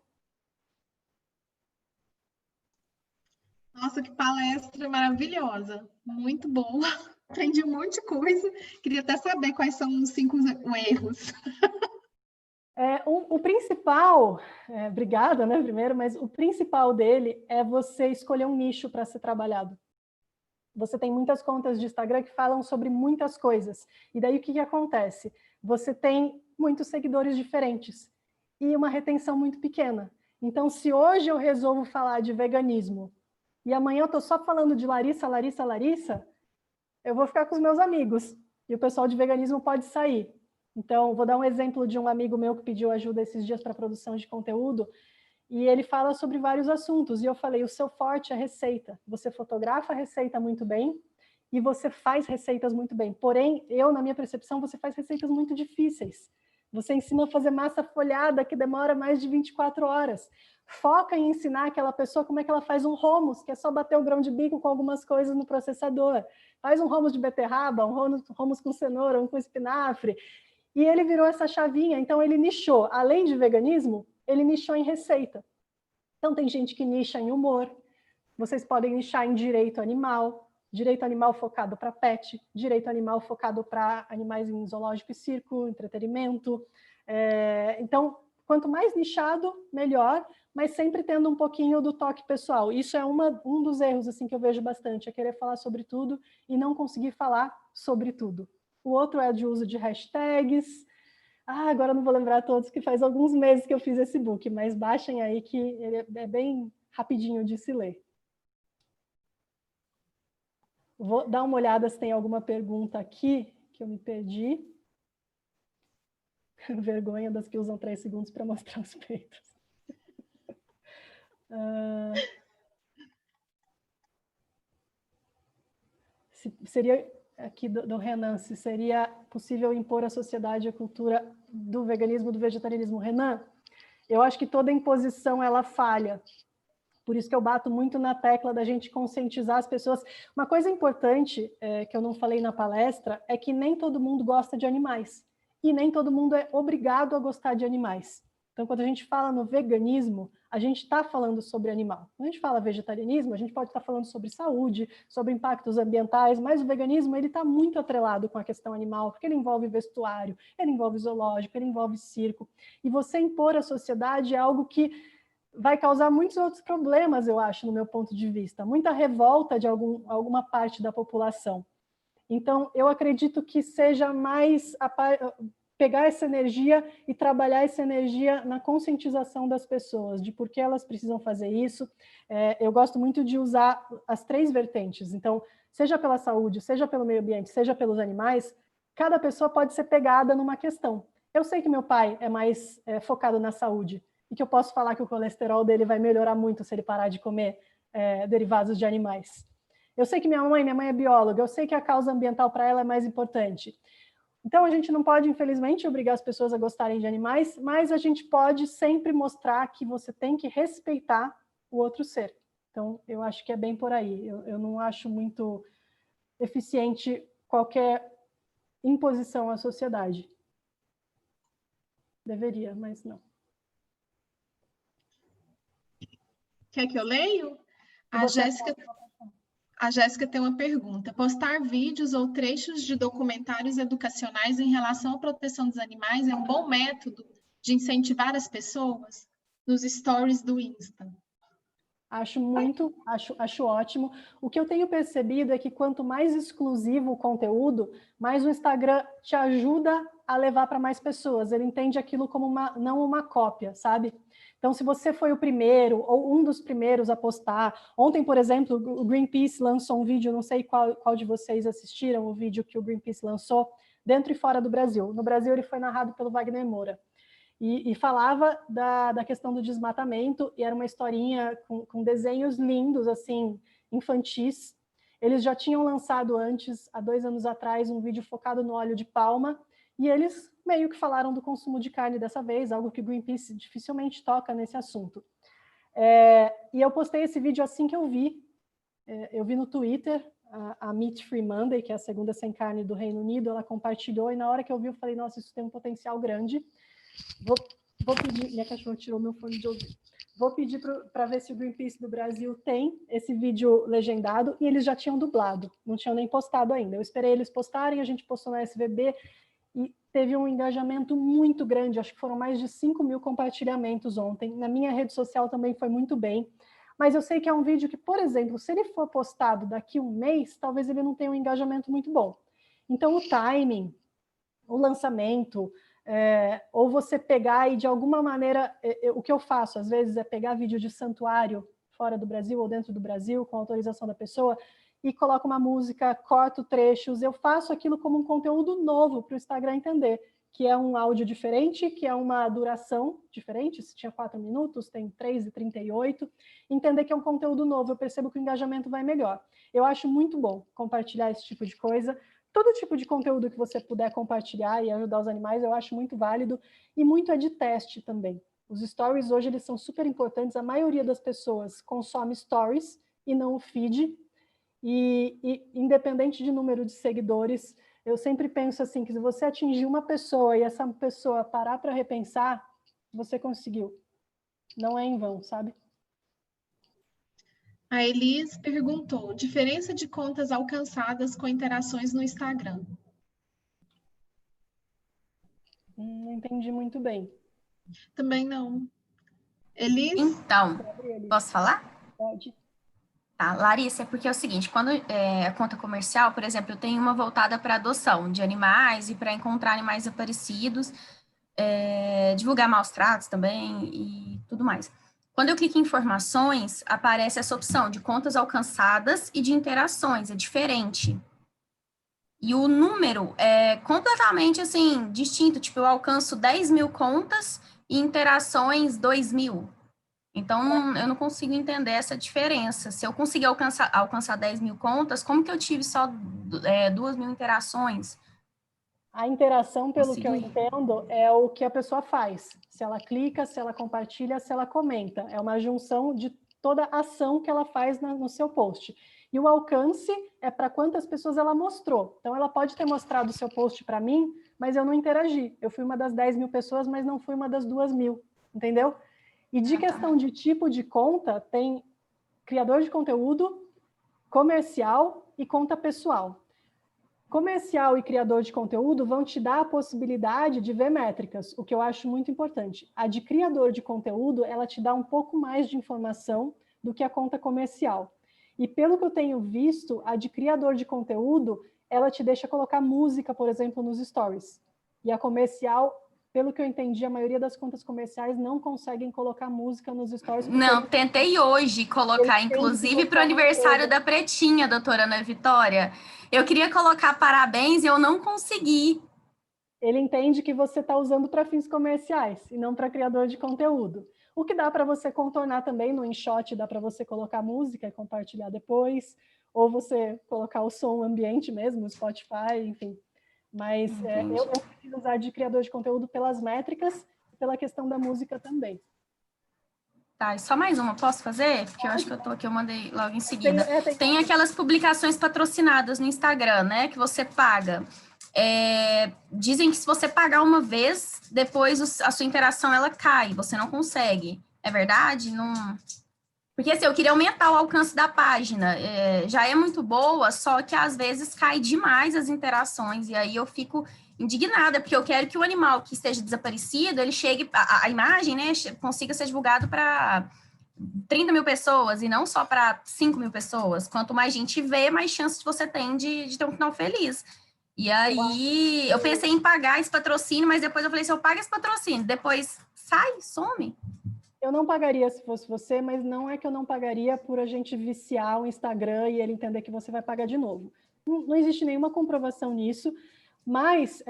Nossa, que palestra maravilhosa, muito boa, aprendi um monte de coisa, queria até saber quais são os 5 erros. O principal, obrigada, né, primeiro, mas o principal dele é você escolher um nicho para ser trabalhado. Você tem muitas contas de Instagram que falam sobre muitas coisas, e daí o que acontece? Você tem muitos seguidores diferentes e uma retenção muito pequena. Então, se hoje eu resolvo falar de veganismo e amanhã eu estou só falando de Larissa, Larissa, Larissa, eu vou ficar com os meus amigos e o pessoal de veganismo pode sair. Então, vou dar um exemplo de um amigo meu que pediu ajuda esses dias para produção de conteúdo, e ele fala sobre vários assuntos, e eu falei, o seu forte é receita. Você fotografa a receita muito bem, e você faz receitas muito bem. Porém, na minha percepção, você faz receitas muito difíceis. Você ensina a fazer massa folhada, que demora mais de 24 horas. Foca em ensinar aquela pessoa como é que ela faz um hummus, que é só bater o grão de bico com algumas coisas no processador. Faz um hummus de beterraba, um hummus com cenoura, um com espinafre. E ele virou essa chavinha, então ele nichou, além de veganismo, ele nichou em receita. Então tem gente que nicha em humor, vocês podem nichar em direito animal focado para pet, direito animal focado para animais em zoológico e circo, entretenimento. Então, quanto mais nichado, melhor, mas sempre tendo um pouquinho do toque pessoal. Isso é um dos erros assim, que eu vejo bastante, é querer falar sobre tudo e não conseguir falar sobre tudo. O outro é de uso de hashtags. Agora eu não vou lembrar todos, que faz alguns meses que eu fiz esse book, mas baixem aí que ele é bem rapidinho de se ler. Vou dar uma olhada se tem alguma pergunta aqui, que eu me perdi. Vergonha das que usam 3 segundos para mostrar os peitos. Seria, aqui do Renan, se seria possível impor à sociedade a cultura do veganismo, do vegetarianismo. Renan, eu acho que toda imposição, ela falha. Por isso que eu bato muito na tecla da gente conscientizar as pessoas. Uma coisa importante, que eu não falei na palestra, é que nem todo mundo gosta de animais. E nem todo mundo é obrigado a gostar de animais. Então, quando a gente fala no veganismo, a gente está falando sobre animal. Quando a gente fala vegetarianismo, a gente pode estar falando sobre saúde, sobre impactos ambientais, mas o veganismo ele está muito atrelado com a questão animal, porque ele envolve vestuário, ele envolve zoológico, ele envolve circo. E você impor à sociedade é algo que vai causar muitos outros problemas, eu acho, no meu ponto de vista. Muita revolta de alguma parte da população. Então, eu acredito que seja mais pegar essa energia e trabalhar essa energia na conscientização das pessoas, de por que elas precisam fazer isso. Eu gosto muito de usar as 3 vertentes. Então, seja pela saúde, seja pelo meio ambiente, seja pelos animais, cada pessoa pode ser pegada numa questão. Eu sei que meu pai é mais focado na saúde, e que eu posso falar que o colesterol dele vai melhorar muito se ele parar de comer derivados de animais. Eu sei que minha mãe é bióloga, eu sei que a causa ambiental para ela é mais importante. Então, a gente não pode, infelizmente, obrigar as pessoas a gostarem de animais, mas a gente pode sempre mostrar que você tem que respeitar o outro ser. Então, eu acho que é bem por aí. Eu não acho muito eficiente qualquer imposição à sociedade. Deveria, mas não. Quer que eu leio? A Jéssica tem uma pergunta. Postar vídeos ou trechos de documentários educacionais em relação à proteção dos animais é um bom método de incentivar as pessoas nos stories do Insta? Acho ótimo. O que eu tenho percebido é que quanto mais exclusivo o conteúdo, mais o Instagram te ajuda a levar para mais pessoas. Ele entende aquilo como não uma cópia, sabe? Então, se você foi o primeiro ou um dos primeiros a postar... Ontem, por exemplo, o Greenpeace lançou um vídeo, não sei qual de vocês assistiram o vídeo que o Greenpeace lançou, dentro e fora do Brasil. No Brasil, ele foi narrado pelo Wagner Moura. E falava da questão do desmatamento, e era uma historinha com desenhos lindos, assim, infantis. Eles já tinham lançado antes, há 2 anos atrás, um vídeo focado no óleo de palma, e eles meio que falaram do consumo de carne dessa vez, algo que o Greenpeace dificilmente toca nesse assunto. E eu postei esse vídeo assim que eu vi. Eu vi no Twitter, a Meat Free Monday, que é a segunda sem carne do Reino Unido, ela compartilhou, e na hora que eu vi, eu falei, nossa, isso tem um potencial grande. Vou pedir, minha cachorra tirou meu fone de ouvido. Vou pedir para ver se o Greenpeace do Brasil tem esse vídeo legendado, e eles já tinham dublado, não tinham nem postado ainda. Eu esperei eles postarem, a gente postou na SVB, e teve um engajamento muito grande, acho que foram mais de 5.000 compartilhamentos ontem. Na minha rede social também foi muito bem, mas eu sei que é um vídeo que, por exemplo, se ele for postado daqui a um mês, talvez ele não tenha um engajamento muito bom. Então, o timing, o lançamento, ou você pegar e, de alguma maneira, o que eu faço, às vezes, é pegar vídeo de santuário fora do Brasil ou dentro do Brasil, com autorização da pessoa, e coloco uma música, corto trechos, eu faço aquilo como um conteúdo novo para o Instagram entender, que é um áudio diferente, que é uma duração diferente, se tinha 4 minutos, tem 3:38, entender que é um conteúdo novo, eu percebo que o engajamento vai melhor. Eu acho muito bom compartilhar esse tipo de coisa, todo tipo de conteúdo que você puder compartilhar e ajudar os animais, eu acho muito válido, e muito é de teste também. Os stories hoje, eles são super importantes, a maioria das pessoas consome stories e não o feed, e independente de número de seguidores, eu sempre penso assim, que se você atingir uma pessoa e essa pessoa parar para repensar, você conseguiu. Não é em vão, sabe? A Elis perguntou, diferença de contas alcançadas com interações no Instagram? Não entendi muito bem. Também não. Elis? Então, posso falar? Pode. Tá, Larissa, é porque é o seguinte, quando a conta comercial, por exemplo, eu tenho uma voltada para adoção de animais e para encontrar animais desaparecidos, divulgar maus tratos também e tudo mais. Quando eu clico em informações, aparece essa opção de contas alcançadas e de interações, é diferente. E o número é completamente, assim, distinto, tipo, eu alcanço 10.000 contas e interações 2.000. Então, eu não consigo entender essa diferença. Se eu conseguir alcançar 10.000 contas, como que eu tive só 2.000 interações? A interação, pelo que eu Consegui. entendo, é o que a pessoa faz. Se ela clica, se ela compartilha, se ela comenta. É uma junção de toda a ação que ela faz no seu post. E o alcance é para quantas pessoas ela mostrou. Então, ela pode ter mostrado o seu post para mim, mas eu não interagi. Eu fui uma das 10.000 pessoas, mas não fui uma das 2.000. Entendeu? E de questão de tipo de conta, tem criador de conteúdo, comercial e conta pessoal. Comercial e criador de conteúdo vão te dar a possibilidade de ver métricas, o que eu acho muito importante. A de criador de conteúdo, ela te dá um pouco mais de informação do que a conta comercial. E pelo que eu tenho visto, a de criador de conteúdo, ela te deixa colocar música, por exemplo, nos stories. E a comercial, pelo que eu entendi, a maioria das contas comerciais não conseguem colocar música nos stories. Não, tentei hoje colocar, inclusive para o aniversário da Pretinha, doutora Ana Vitória. Eu queria colocar parabéns e eu não consegui. Ele entende que você está usando para fins comerciais e não para criador de conteúdo. O que dá para você contornar também no InShot, dá para você colocar música e compartilhar depois, ou você colocar o som ambiente mesmo, Spotify, enfim. Mas eu preciso usar de criador de conteúdo pelas métricas e pela questão da música também. Tá, e só mais uma, posso fazer? Porque eu acho que eu tô aqui, eu mandei logo em seguida. Tem aquelas publicações patrocinadas no Instagram, né, que você paga. Dizem que se você pagar uma vez, depois a sua interação, ela cai, você não consegue. É verdade? Não... Porque assim, eu queria aumentar o alcance da página. Já é muito boa, só que às vezes cai demais as interações, e aí eu fico indignada, porque eu quero que o animal que esteja desaparecido, ele chegue, a imagem, né, consiga ser divulgado para 30.000 pessoas, e não só para 5.000 pessoas. Quanto mais gente vê, mais chances você tem de ter um final feliz. E aí, eu pensei em pagar esse patrocínio, mas depois eu falei, se eu pago esse patrocínio, depois sai, some. Eu não pagaria se fosse você, mas não é que eu não pagaria por a gente viciar o Instagram e ele entender que você vai pagar de novo. Não existe nenhuma comprovação nisso, mas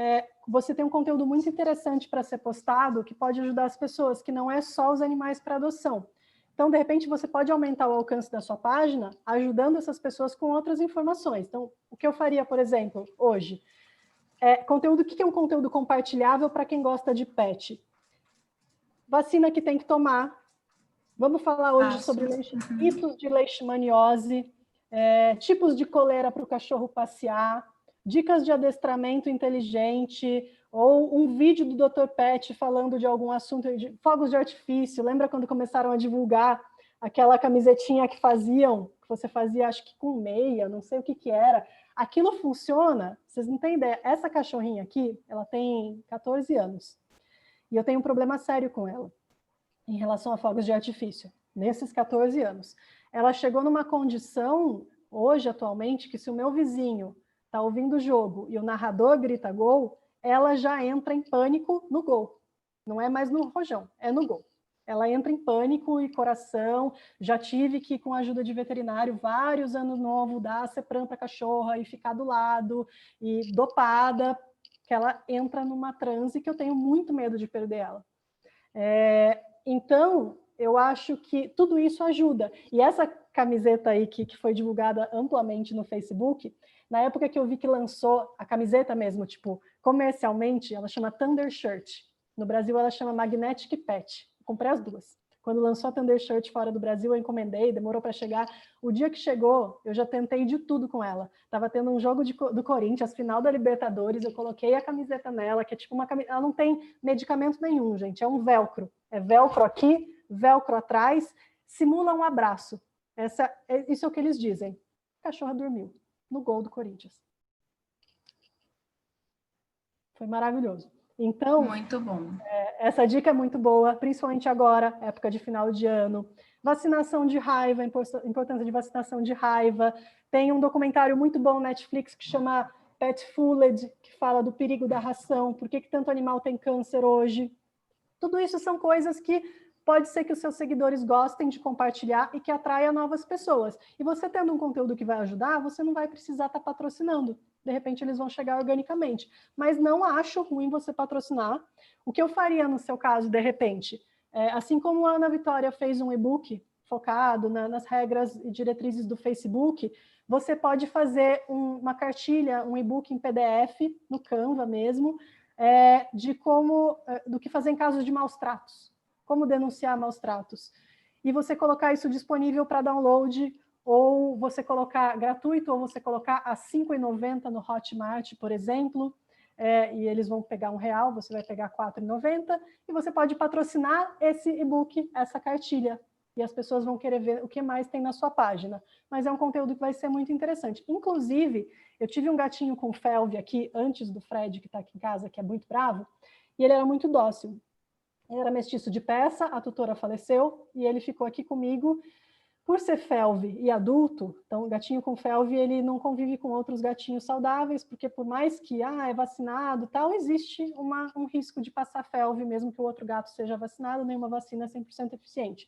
você tem um conteúdo muito interessante para ser postado que pode ajudar as pessoas, que não é só os animais para adoção. Então, de repente, você pode aumentar o alcance da sua página ajudando essas pessoas com outras informações. Então, o que eu faria, por exemplo, hoje? Conteúdo, o que é um conteúdo compartilhável para quem gosta de pet? Vacina que tem que tomar. Vamos falar hoje sobre mitos de leishmaniose, tipos de coleira para o cachorro passear, dicas de adestramento inteligente, ou um vídeo do Dr. Pet falando de algum assunto, de fogos de artifício. Lembra quando começaram a divulgar aquela camisetinha que você fazia, acho que com meia, não sei o que era. Aquilo funciona, vocês não têm ideia. Essa cachorrinha aqui, ela tem 14 anos. E eu tenho um problema sério com ela, em relação a fogos de artifício, nesses 14 anos. Ela chegou numa condição, hoje, atualmente, que se o meu vizinho está ouvindo o jogo e o narrador grita gol, ela já entra em pânico no gol. Não é mais no rojão, é no gol. Ela entra em pânico e coração. Já tive que, com a ajuda de veterinário, vários anos novos, dar Cepram para a cachorra e ficar do lado, e dopada, que ela entra numa transe que eu tenho muito medo de perder ela. Então, eu acho que tudo isso ajuda. E essa camiseta aí que foi divulgada amplamente no Facebook, na época que eu vi que lançou a camiseta mesmo, tipo, comercialmente, ela chama Thunder Shirt. No Brasil, ela chama Magnetic Pet. Eu comprei as duas. Quando lançou a Thunder Shirt fora do Brasil, eu encomendei, demorou para chegar. O dia que chegou, eu já tentei de tudo com ela. Estava tendo um jogo do Corinthians, final da Libertadores, eu coloquei a camiseta nela, que é tipo uma camiseta... Ela não tem medicamento nenhum, gente, é um velcro. É velcro aqui, velcro atrás, simula um abraço. Isso é o que eles dizem. A cachorra dormiu no gol do Corinthians. Foi maravilhoso. Então, muito bom. Essa dica é muito boa, principalmente agora, época de final de ano. Vacinação de raiva, importância de vacinação de raiva. Tem um documentário muito bom na Netflix que chama Pet Fooled, que fala do perigo da ração, por que tanto animal tem câncer hoje. Tudo isso são coisas que pode ser que os seus seguidores gostem de compartilhar e que atraia novas pessoas. E você tendo um conteúdo que vai ajudar, você não vai precisar estar patrocinando. De repente, eles vão chegar organicamente. Mas não acho ruim você patrocinar. O que eu faria no seu caso, de repente, assim como a Ana Vitória fez um e-book focado nas regras e diretrizes do Facebook, você pode fazer uma cartilha, um e-book em PDF, no Canva mesmo, do que fazer em casos de maus tratos, como denunciar maus tratos. E você colocar isso disponível para download, ou você colocar gratuito, ou você colocar a R$ 5,90 no Hotmart, por exemplo, e eles vão pegar R$1, você vai pegar R$ 4,90, e você pode patrocinar esse e-book, essa cartilha, e as pessoas vão querer ver o que mais tem na sua página. Mas é um conteúdo que vai ser muito interessante. Inclusive, eu tive um gatinho com felve aqui, antes do Fred, que está aqui em casa, que é muito bravo, e ele era muito dócil. Ele era mestiço de peça, a tutora faleceu, e ele ficou aqui comigo. Por ser felve e adulto, então o gatinho com felve, ele não convive com outros gatinhos saudáveis, porque por mais que é vacinado, tal, existe um risco de passar felve, mesmo que o outro gato seja vacinado, nenhuma vacina é 100% eficiente.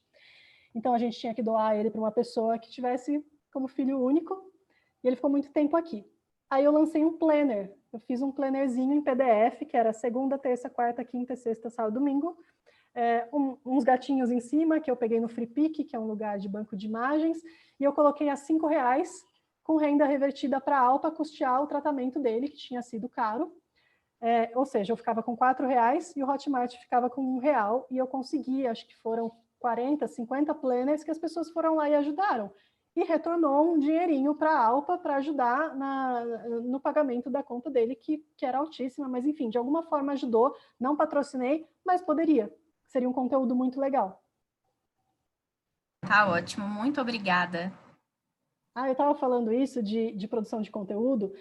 Então a gente tinha que doar ele para uma pessoa que tivesse como filho único, e ele ficou muito tempo aqui. Aí eu lancei um planner, eu fiz um plannerzinho em PDF, que era segunda, terça, quarta, quinta, sexta, sábado, domingo, uns gatinhos em cima, que eu peguei no FreePic, que é um lugar de banco de imagens, e eu coloquei a R$5, com renda revertida para a Alpa custear o tratamento dele, que tinha sido caro. Ou seja, eu ficava com R$4 e o Hotmart ficava com R$1, e eu consegui, acho que foram 40, 50 planners que as pessoas foram lá e ajudaram. E retornou um dinheirinho para a Alpa para ajudar no pagamento da conta dele, que era altíssima, mas enfim, de alguma forma ajudou, não patrocinei, mas poderia. Seria um conteúdo muito legal. Tá ótimo, muito obrigada. Eu estava falando isso de produção de conteúdo.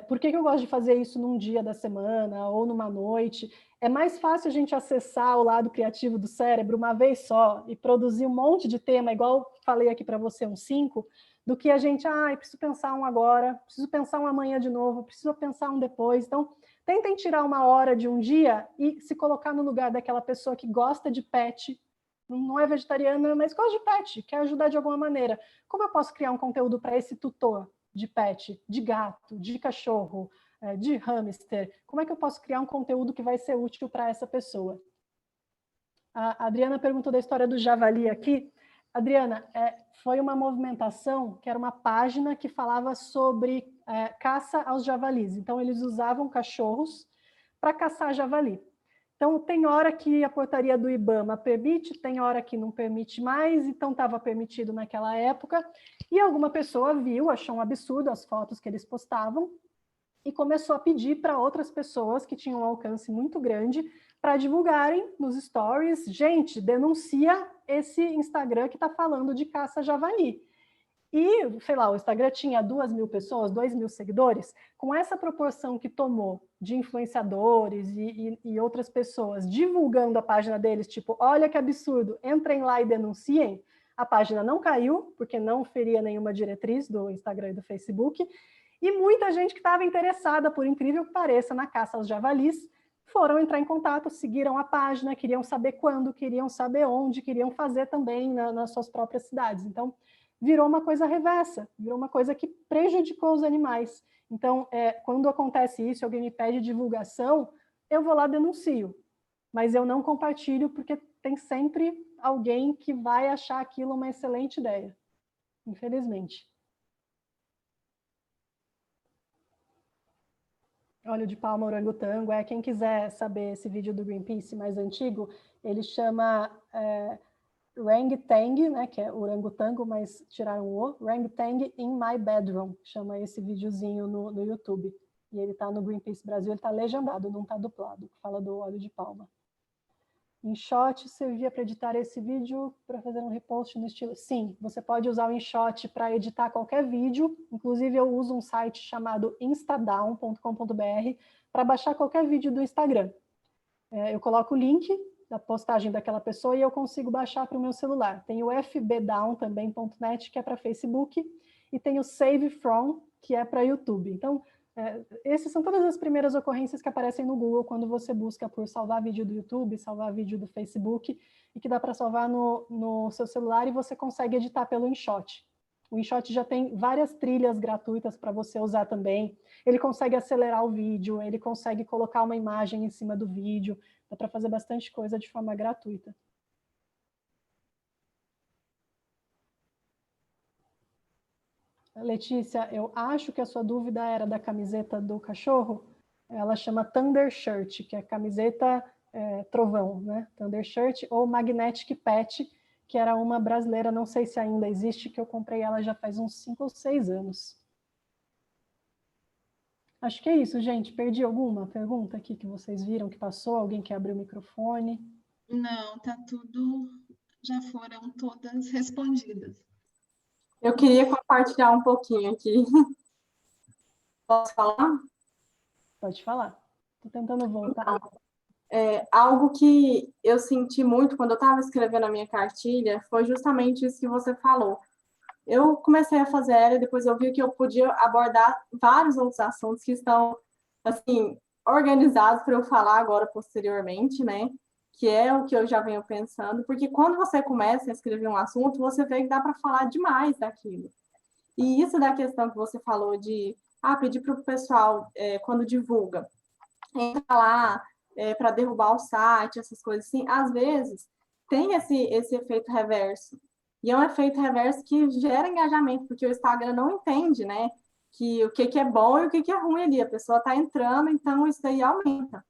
Por que eu gosto de fazer isso num dia da semana ou numa noite? É mais fácil a gente acessar o lado criativo do cérebro uma vez só e produzir um monte de tema, igual falei aqui para você, uns 5, do que a gente, preciso pensar um agora, preciso pensar um amanhã de novo, preciso pensar um depois. Então, tentem tirar uma hora de um dia e se colocar no lugar daquela pessoa que gosta de pet, não é vegetariana, mas gosta de pet, quer ajudar de alguma maneira. Como eu posso criar um conteúdo para esse tutor de pet, de gato, de cachorro, de hamster? Como é que eu posso criar um conteúdo que vai ser útil para essa pessoa? A Adriana perguntou da história do javali aqui. Adriana, foi uma movimentação que era uma página que falava sobre caça aos javalis. Então, eles usavam cachorros para caçar javali. Então, tem hora que a portaria do IBAMA permite, tem hora que não permite mais, então estava permitido naquela época, e alguma pessoa viu, achou um absurdo as fotos que eles postavam, e começou a pedir para outras pessoas que tinham um alcance muito grande para divulgarem nos stories. Gente, denuncia esse Instagram que está falando de caça javali. E, sei lá, o Instagram tinha 2.000 pessoas, 2.000 seguidores, com essa proporção que tomou de influenciadores e outras pessoas divulgando a página deles, tipo, olha que absurdo, entrem lá e denunciem, a página não caiu, porque não feria nenhuma diretriz do Instagram e do Facebook, e muita gente que estava interessada, por incrível que pareça, na caça aos javalis, foram entrar em contato, seguiram a página, queriam saber quando, queriam saber onde, queriam fazer também nas suas próprias cidades. Então, virou uma coisa reversa, virou uma coisa que prejudicou os animais. Então, quando acontece isso, alguém me pede divulgação, eu vou lá e denuncio, mas eu não compartilho porque tem sempre alguém que vai achar aquilo uma excelente ideia, infelizmente. Óleo de palma, orangotango, quem quiser saber esse vídeo do Greenpeace mais antigo, ele chama Orangutango, né, que é orangotango, mas tiraram o Orangutango in my bedroom, chama esse videozinho no YouTube. E ele está no Greenpeace Brasil, ele está legendado, não está dublado, fala do óleo de palma. InShot servia para editar esse vídeo, para fazer um repost no estilo... Sim, você pode usar o InShot para editar qualquer vídeo, inclusive eu uso um site chamado instadown.com.br para baixar qualquer vídeo do Instagram. eu coloco o link da postagem daquela pessoa e eu consigo baixar para o meu celular. Tem o fbdown também.net, que é para Facebook, e tem o Save From, que é para YouTube. Então, essas são todas as primeiras ocorrências que aparecem no Google quando você busca por salvar vídeo do YouTube, salvar vídeo do Facebook, e que dá para salvar no seu celular e você consegue editar pelo InShot. O InShot já tem várias trilhas gratuitas para você usar também. Ele consegue acelerar o vídeo, ele consegue colocar uma imagem em cima do vídeo. Dá para fazer bastante coisa de forma gratuita. Letícia, eu acho que a sua dúvida era da camiseta do cachorro. Ela chama Thunder Shirt, que é camiseta trovão, né? Thunder Shirt, ou Magnetic Pet, que era uma brasileira, não sei se ainda existe, que eu comprei ela já faz uns 5 ou 6 anos. Acho que é isso, gente. Perdi alguma pergunta aqui que vocês viram que passou? Alguém quer abrir o microfone? Não, tá tudo, já foram todas respondidas. Eu queria compartilhar um pouquinho aqui. Posso falar? Pode falar. Estou tentando voltar. Algo que eu senti muito quando eu estava escrevendo a minha cartilha foi justamente isso que você falou. Eu comecei a fazer ela e depois eu vi que eu podia abordar vários outros assuntos que estão, assim, organizados para eu falar agora posteriormente, né? Que é o que eu já venho pensando, porque quando você começa a escrever um assunto, você vê que dá para falar demais daquilo. E isso da questão que você falou de pedir para o pessoal, quando divulga, entrar lá para derrubar o site, essas coisas assim, às vezes tem esse efeito reverso. E é um efeito reverso que gera engajamento, porque o Instagram não entende, né? Que o que é bom e o que é ruim ali. A pessoa está entrando, então isso daí aumenta.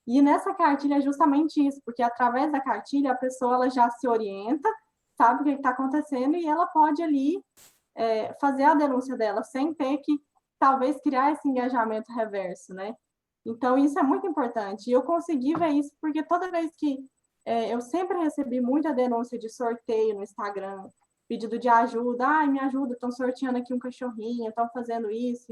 E nessa cartilha é justamente isso, porque através da cartilha a pessoa ela já se orienta, sabe o que está acontecendo e ela pode ali fazer a denúncia dela sem ter que talvez criar esse engajamento reverso, né? Então isso é muito importante. E eu consegui ver isso porque toda vez que eu sempre recebi muita denúncia de sorteio no Instagram, pedido de ajuda, me ajuda, estão sorteando aqui um cachorrinho, estão fazendo isso.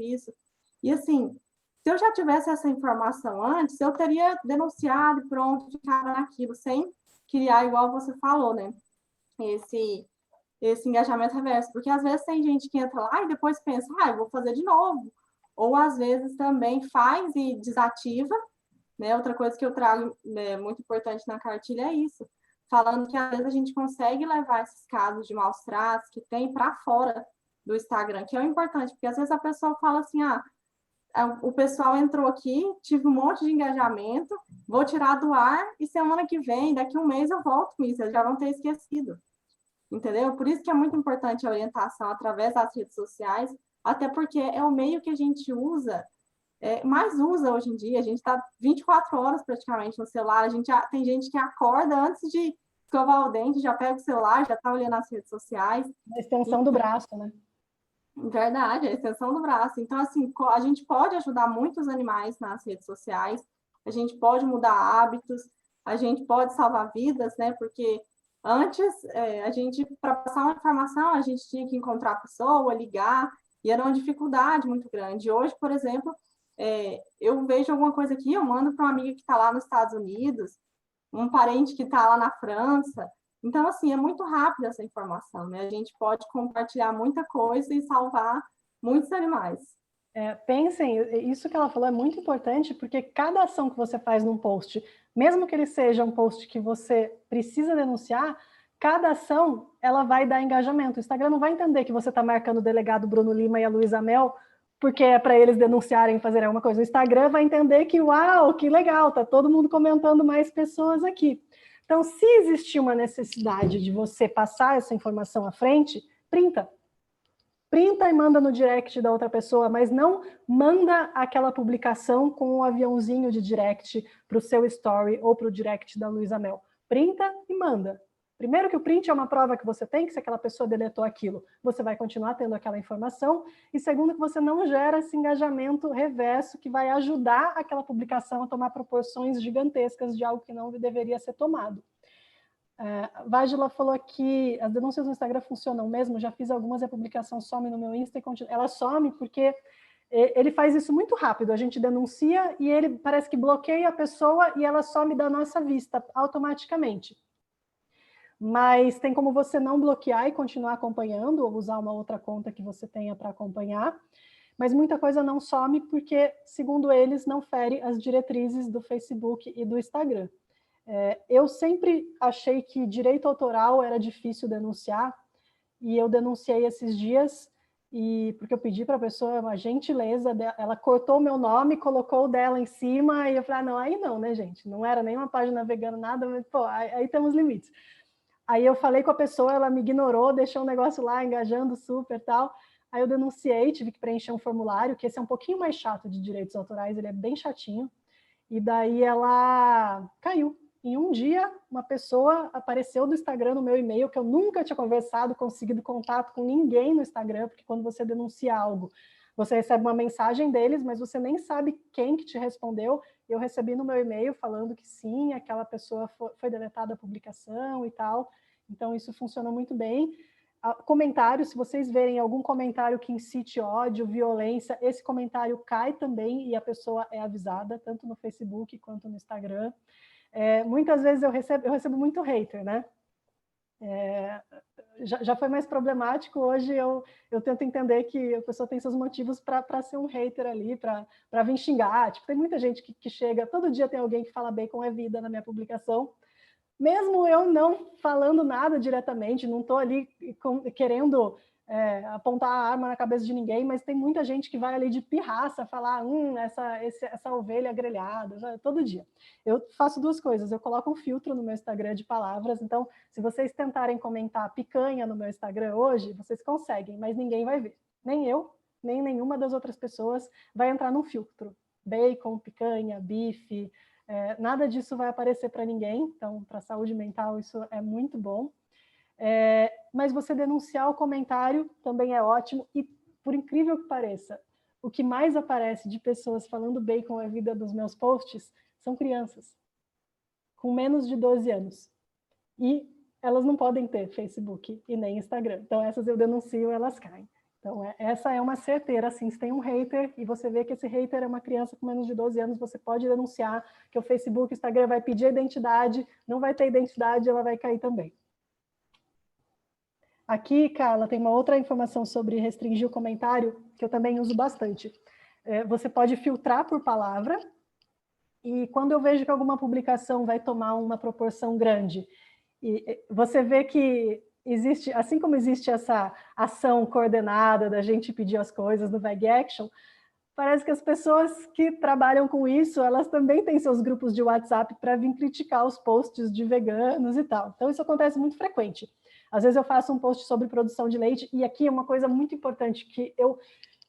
E assim, se eu já tivesse essa informação antes, eu teria denunciado e pronto, ficava naquilo, sem criar, igual você falou, né? Esse engajamento reverso. Porque às vezes tem gente que entra lá e depois pensa, eu vou fazer de novo. Ou às vezes também faz e desativa, né? Outra coisa que eu trago muito importante na cartilha é isso, falando que às vezes a gente consegue levar esses casos de maus tratos que tem para fora do Instagram, que é o importante, porque às vezes a pessoa fala assim, o pessoal entrou aqui, tive um monte de engajamento, vou tirar do ar e semana que vem, daqui a um mês eu volto com isso, eles já vão ter esquecido. Entendeu? Por isso que é muito importante a orientação através das redes sociais, até porque é o meio que a gente usa, mais usa hoje em dia. A gente está 24 horas praticamente no celular, tem gente que acorda antes de escovar o dente, já pega o celular, já está olhando as redes sociais. A extensão do braço, né? Verdade, a extensão do braço. Então, assim, a gente pode ajudar muitos animais nas redes sociais, a gente pode mudar hábitos, a gente pode salvar vidas, né? Porque antes, para passar uma informação, a gente tinha que encontrar a pessoa, ligar, e era uma dificuldade muito grande. Hoje, por exemplo, eu vejo alguma coisa aqui, eu mando para uma amiga que está lá nos Estados Unidos, um parente que está lá na França. Então, assim, é muito rápida essa informação, né? A gente pode compartilhar muita coisa e salvar muitos animais. Pensem, isso que ela falou é muito importante, porque cada ação que você faz num post, mesmo que ele seja um post que você precisa denunciar, cada ação, ela vai dar engajamento. O Instagram não vai entender que você está marcando o delegado Bruno Lima e a Luísa Mel, porque é para eles denunciarem, fazer alguma coisa. O Instagram vai entender que, uau, que legal, tá todo mundo comentando mais pessoas aqui. Então, se existir uma necessidade de você passar essa informação à frente, printa e manda no direct da outra pessoa, mas não manda aquela publicação com um aviãozinho de direct para o seu story ou para o direct da Luísa Mel. Printa e manda. Primeiro que o print é uma prova que você tem, que se aquela pessoa deletou aquilo, você vai continuar tendo aquela informação. E segundo, que você não gera esse engajamento reverso que vai ajudar aquela publicação a tomar proporções gigantescas de algo que não deveria ser tomado. Vágila falou que as denúncias no Instagram funcionam mesmo, já fiz algumas e a publicação some no meu Insta e continua. Ela some porque Ele faz isso muito rápido, a gente denuncia e ele parece que bloqueia a pessoa e ela some da nossa vista automaticamente. Mas tem como você não bloquear e continuar acompanhando, ou usar uma outra conta que você tenha para acompanhar, mas muita coisa não some porque, segundo eles, não fere as diretrizes do Facebook e do Instagram. Eu sempre achei que direito autoral era difícil denunciar, e eu denunciei esses dias, porque eu pedi para a pessoa uma gentileza, ela cortou o meu nome, colocou o dela em cima, e eu falei, não, aí não, né, gente? Não era nem uma página vegana, nada, mas, pô, aí temos limites. Aí eu falei com a pessoa, ela me ignorou, deixou um negócio lá, engajando super e tal. Aí eu denunciei, tive que preencher um formulário, que esse é um pouquinho mais chato de direitos autorais, ele é bem chatinho. E daí ela caiu. Em um dia, uma pessoa apareceu do Instagram no meu e-mail, que eu nunca tinha conversado, conseguido contato com ninguém no Instagram, porque quando você denuncia algo, você recebe uma mensagem deles, mas você nem sabe quem que te respondeu. Eu recebi no meu e-mail falando que sim, aquela pessoa foi deletada a publicação e tal. Então, isso funciona muito bem. Comentários, se vocês verem algum comentário que incite ódio, violência, esse comentário cai também e a pessoa é avisada, tanto no Facebook quanto no Instagram. Muitas vezes eu recebo muito hater, né? Já foi mais problemático, hoje eu tento entender que a pessoa tem seus motivos para ser um hater ali, para vir xingar. Tipo, tem muita gente que chega, todo dia tem alguém que fala bacon é vida na minha publicação, mesmo eu não falando nada diretamente, não estou ali querendo apontar a arma na cabeça de ninguém, mas tem muita gente que vai ali de pirraça falar, essa ovelha grelhada, todo dia. Eu faço duas coisas, eu coloco um filtro no meu Instagram de palavras, então se vocês tentarem comentar picanha no meu Instagram hoje, vocês conseguem, mas ninguém vai ver. Nem eu, nem nenhuma das outras pessoas vai entrar num filtro. Bacon, picanha, bife, nada disso vai aparecer para ninguém, então para a saúde mental isso é muito bom. Mas você denunciar o comentário também é ótimo, e por incrível que pareça, o que mais aparece de pessoas falando bacon é a vida dos meus posts são crianças, com menos de 12 anos. E elas não podem ter Facebook e nem Instagram. Então essas eu denuncio, elas caem. Então essa é uma certeira, assim, se tem um hater e você vê que esse hater é uma criança com menos de 12 anos, você pode denunciar que o Facebook, o Instagram vai pedir a identidade, não vai ter identidade, ela vai cair também. Aqui, Carla, tem uma outra informação sobre restringir o comentário, que eu também uso bastante. Você pode filtrar por palavra, e quando eu vejo que alguma publicação vai tomar uma proporção grande, e você vê que existe, assim como existe essa ação coordenada da gente pedir as coisas no Veg Action, parece que as pessoas que trabalham com isso, elas também têm seus grupos de WhatsApp para vir criticar os posts de veganos e tal. Então isso acontece muito frequente. Às vezes eu faço um post sobre produção de leite, e aqui é uma coisa muito importante, que eu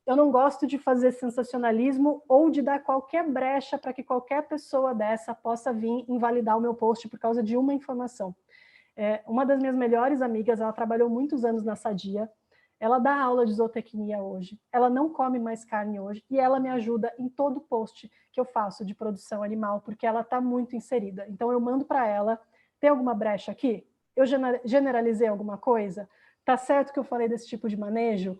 não gosto de fazer sensacionalismo ou de dar qualquer brecha para que qualquer pessoa dessa possa vir invalidar o meu post por causa de uma informação. Uma das minhas melhores amigas, ela trabalhou muitos anos na Sadia, ela dá aula de zootecnia hoje, ela não come mais carne hoje, e ela me ajuda em todo post que eu faço de produção animal, porque ela está muito inserida. Então eu mando para ela, tem alguma brecha aqui? Eu generalizei alguma coisa? Tá certo que eu falei desse tipo de manejo?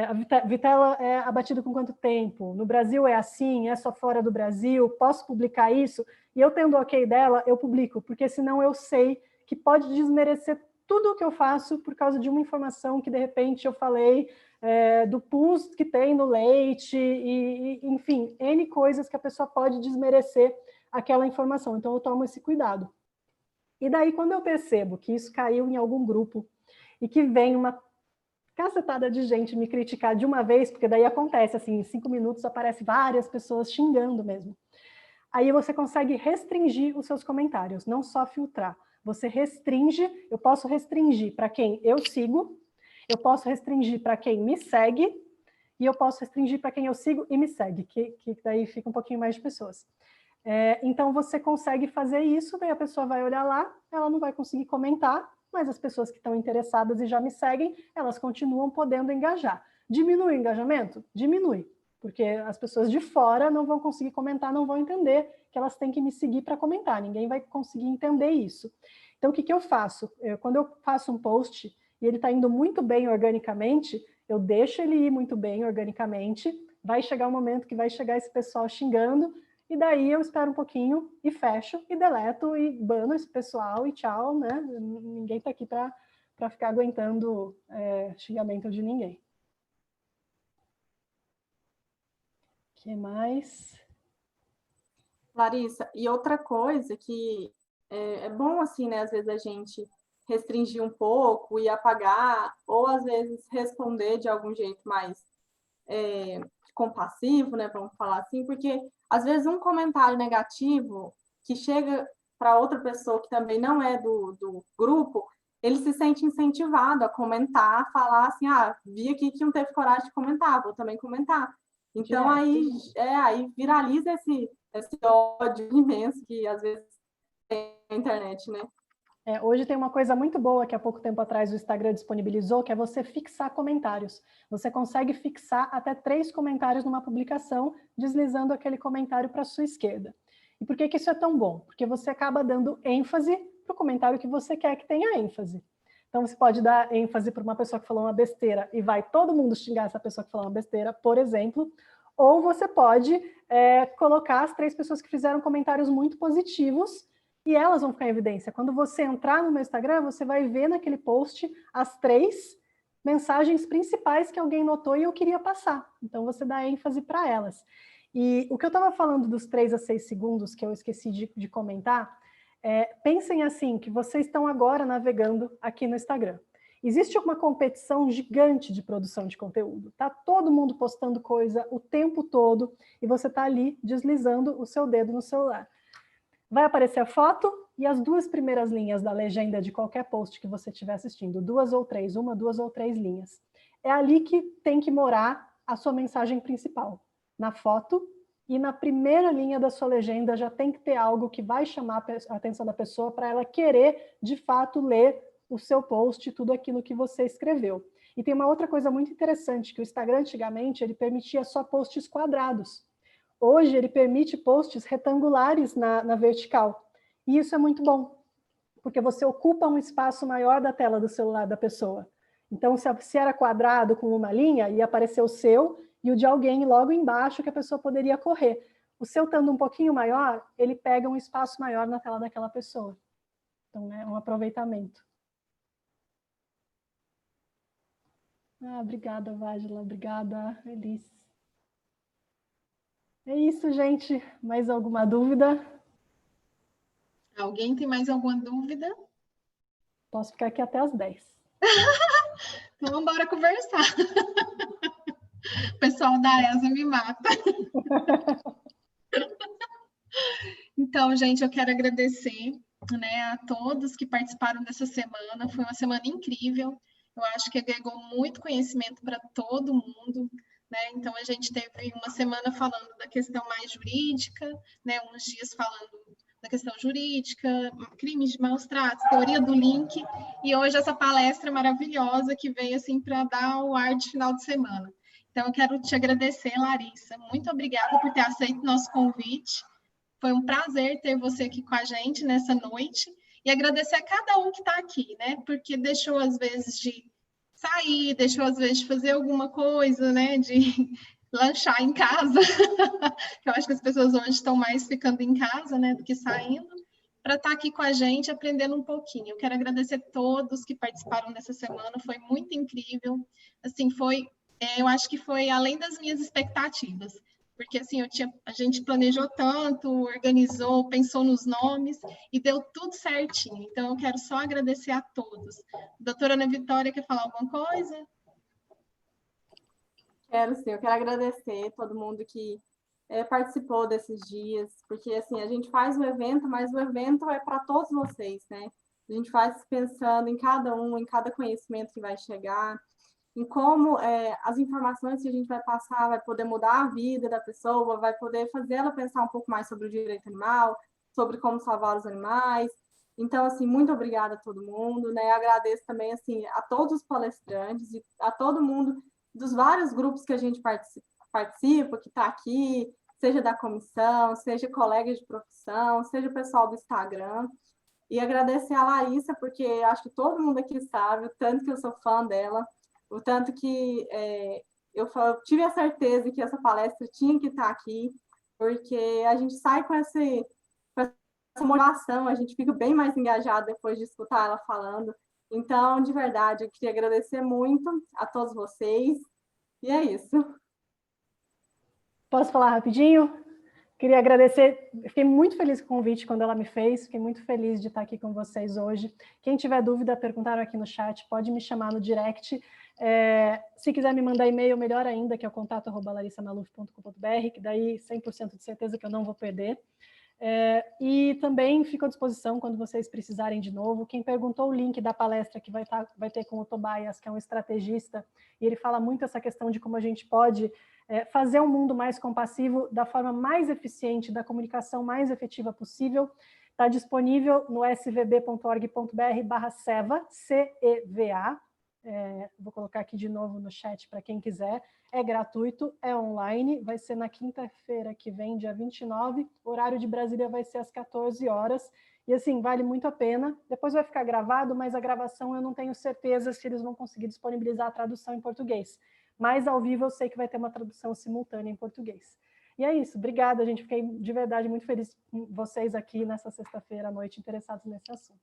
A vitela é abatida com quanto tempo? No Brasil é assim? É só fora do Brasil? Posso publicar isso? E eu tendo o ok dela, eu publico, porque senão eu sei que pode desmerecer tudo o que eu faço por causa de uma informação que, de repente, eu falei do pus que tem no leite, enfim, N coisas que a pessoa pode desmerecer aquela informação. Então, eu tomo esse cuidado. E daí, quando eu percebo que isso caiu em algum grupo e que vem uma cacetada de gente me criticar de uma vez, porque daí acontece, assim, em 5 minutos aparece várias pessoas xingando mesmo. Aí você consegue restringir os seus comentários, não só filtrar. Você restringe, eu posso restringir para quem eu sigo, eu posso restringir para quem me segue, e eu posso restringir para quem eu sigo e me segue, que daí fica um pouquinho mais de pessoas. Então você consegue fazer isso, daí a pessoa vai olhar lá, ela não vai conseguir comentar, mas as pessoas que estão interessadas e já me seguem, elas continuam podendo engajar. Diminui o engajamento? Diminui, porque as pessoas de fora não vão conseguir comentar, não vão entender que elas têm que me seguir para comentar, ninguém vai conseguir entender isso. Então o que eu faço? Quando eu faço um post e ele está indo muito bem organicamente, eu deixo ele ir muito bem organicamente, vai chegar um momento que vai chegar esse pessoal xingando, e daí eu espero um pouquinho e fecho, e deleto, e bano esse pessoal, e tchau, né? Ninguém está aqui para ficar aguentando xingamento de ninguém. O que mais? Larissa, e outra coisa que é bom, assim, né, às vezes a gente restringir um pouco e apagar, ou às vezes responder de algum jeito mais compassivo, né, vamos falar assim, porque às vezes um comentário negativo que chega para outra pessoa que também não é do grupo, ele se sente incentivado a comentar, a falar assim, vi aqui que não teve coragem de comentar, vou também comentar. Então, aí viraliza esse ódio imenso que às vezes tem na internet, né? Hoje tem uma coisa muito boa que há pouco tempo atrás o Instagram disponibilizou, que é você fixar comentários. Você consegue fixar até 3 comentários numa publicação, deslizando aquele comentário para a sua esquerda. E por que isso é tão bom? Porque você acaba dando ênfase para o comentário que você quer que tenha ênfase. Então, você pode dar ênfase para uma pessoa que falou uma besteira e vai todo mundo xingar essa pessoa que falou uma besteira, por exemplo. Ou você pode colocar as 3 pessoas que fizeram comentários muito positivos e elas vão ficar em evidência. Quando você entrar no meu Instagram, você vai ver naquele post as 3 mensagens principais que alguém notou e eu queria passar. Então, você dá ênfase para elas. E o que eu estava falando dos 3 a 6 segundos, que eu esqueci de comentar, pensem assim, que vocês estão agora navegando aqui no Instagram. Existe uma competição gigante de produção de conteúdo. Está todo mundo postando coisa o tempo todo e você está ali deslizando o seu dedo no celular. Vai aparecer a foto e as 2 primeiras linhas da legenda de qualquer post que você estiver assistindo, 2 ou 3, 1, 2 ou 3 linhas. É ali que tem que morar a sua mensagem principal, na foto, e na primeira linha da sua legenda já tem que ter algo que vai chamar a atenção da pessoa para ela querer, de fato, ler o seu post, tudo aquilo que você escreveu. E tem uma outra coisa muito interessante, que o Instagram, antigamente, ele permitia só posts quadrados. Hoje, ele permite posts retangulares na vertical. E isso é muito bom, porque você ocupa um espaço maior da tela do celular da pessoa. Então, se era quadrado com uma linha, ia aparecer o seu e o de alguém logo embaixo que a pessoa poderia correr. O seu estando um pouquinho maior, ele pega um espaço maior na tela daquela pessoa. Então, é um aproveitamento. Obrigada, Vágila. Obrigada, Elis. É isso, gente. Mais alguma dúvida? Alguém tem mais alguma dúvida? Posso ficar aqui até as 10. Então, vamos embora conversar. O pessoal da ESA me mata. Então, gente, eu quero agradecer, né, a todos que participaram dessa semana. Foi uma semana incrível. Eu acho que agregou muito conhecimento para todo mundo. Né? Então, a gente teve uma semana falando da questão mais jurídica, né? Uns dias falando da questão jurídica, crimes de maus tratos, teoria do link, e hoje essa palestra maravilhosa que veio assim para dar o ar de final de semana. Então, eu quero te agradecer, Larissa. Muito obrigada por ter aceito nosso convite. Foi um prazer ter você aqui com a gente nessa noite. E agradecer a cada um que está aqui, né? Porque deixou, às vezes, de sair, deixou, às vezes, de fazer alguma coisa, né? De lanchar em casa. Eu acho que as pessoas hoje estão mais ficando em casa, né? Do que saindo, para estar aqui com a gente, aprendendo um pouquinho. Eu quero agradecer a todos que participaram dessa semana. Foi muito incrível. Assim, eu acho que foi além das minhas expectativas. Porque assim, a gente planejou tanto, organizou, pensou nos nomes e deu tudo certinho. Então, eu quero só agradecer a todos. Doutora Ana Vitória, quer falar alguma coisa? Quero sim, eu quero agradecer todo mundo que participou desses dias, porque assim, a gente faz o evento, mas o evento é para todos vocês, né? A gente faz pensando em cada um, em cada conhecimento que vai chegar, em como as informações que a gente vai passar vai poder mudar a vida da pessoa, vai poder fazer ela pensar um pouco mais sobre o direito animal, sobre como salvar os animais. Então, assim, muito obrigada a todo mundo, né? Agradeço também, assim, a todos os palestrantes e a todo mundo dos vários grupos que a gente participa, que está aqui, seja da comissão, seja colega de profissão, seja o pessoal do Instagram. E agradecer a Larissa, porque acho que todo mundo aqui sabe o tanto que eu sou fã dela, o tanto que eu tive a certeza que essa palestra tinha que estar aqui, porque a gente sai com essa motivação, a gente fica bem mais engajado depois de escutar ela falando. Então, de verdade, eu queria agradecer muito a todos vocês, e é isso. Posso falar rapidinho? Queria agradecer, fiquei muito feliz com o convite quando ela me fez, fiquei muito feliz de estar aqui com vocês hoje. Quem tiver dúvida, perguntaram aqui no chat, pode me chamar no direct. Se quiser me mandar e-mail, melhor ainda, que é o contato@larissamaluf.com.br, que daí 100% de certeza que eu não vou perder. E também fico à disposição quando vocês precisarem de novo. Quem perguntou o link da palestra que vai ter com o Tobias, que é um estrategista, e ele fala muito essa questão de como a gente pode fazer um mundo mais compassivo da forma mais eficiente, da comunicação mais efetiva possível. Está disponível no svb.org.br/seva, CEVA. Vou colocar aqui de novo no chat para quem quiser. É gratuito, é online, vai ser na quinta-feira que vem, dia 29, o horário de Brasília vai ser às 14 horas, e assim, vale muito a pena. Depois vai ficar gravado, mas a gravação eu não tenho certeza se eles vão conseguir disponibilizar a tradução em português. Mas ao vivo eu sei que vai ter uma tradução simultânea em português. E é isso, obrigada, gente, fiquei de verdade muito feliz com vocês aqui nessa sexta-feira à noite, interessados nesse assunto.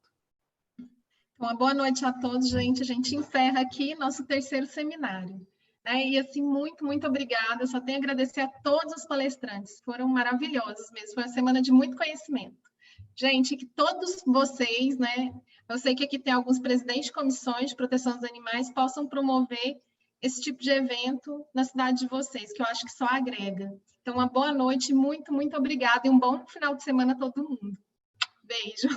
Uma boa noite a todos, gente. A gente encerra aqui nosso terceiro seminário. E assim, muito, muito obrigada. Eu só tenho a agradecer a todos os palestrantes. Foram maravilhosos mesmo. Foi uma semana de muito conhecimento. Gente, que todos vocês, né? Eu sei que aqui tem alguns presidentes de comissões de proteção dos animais, possam promover esse tipo de evento na cidade de vocês, que eu acho que só agrega. Então, uma boa noite, muito, muito obrigada e um bom final de semana a todo mundo. Beijo.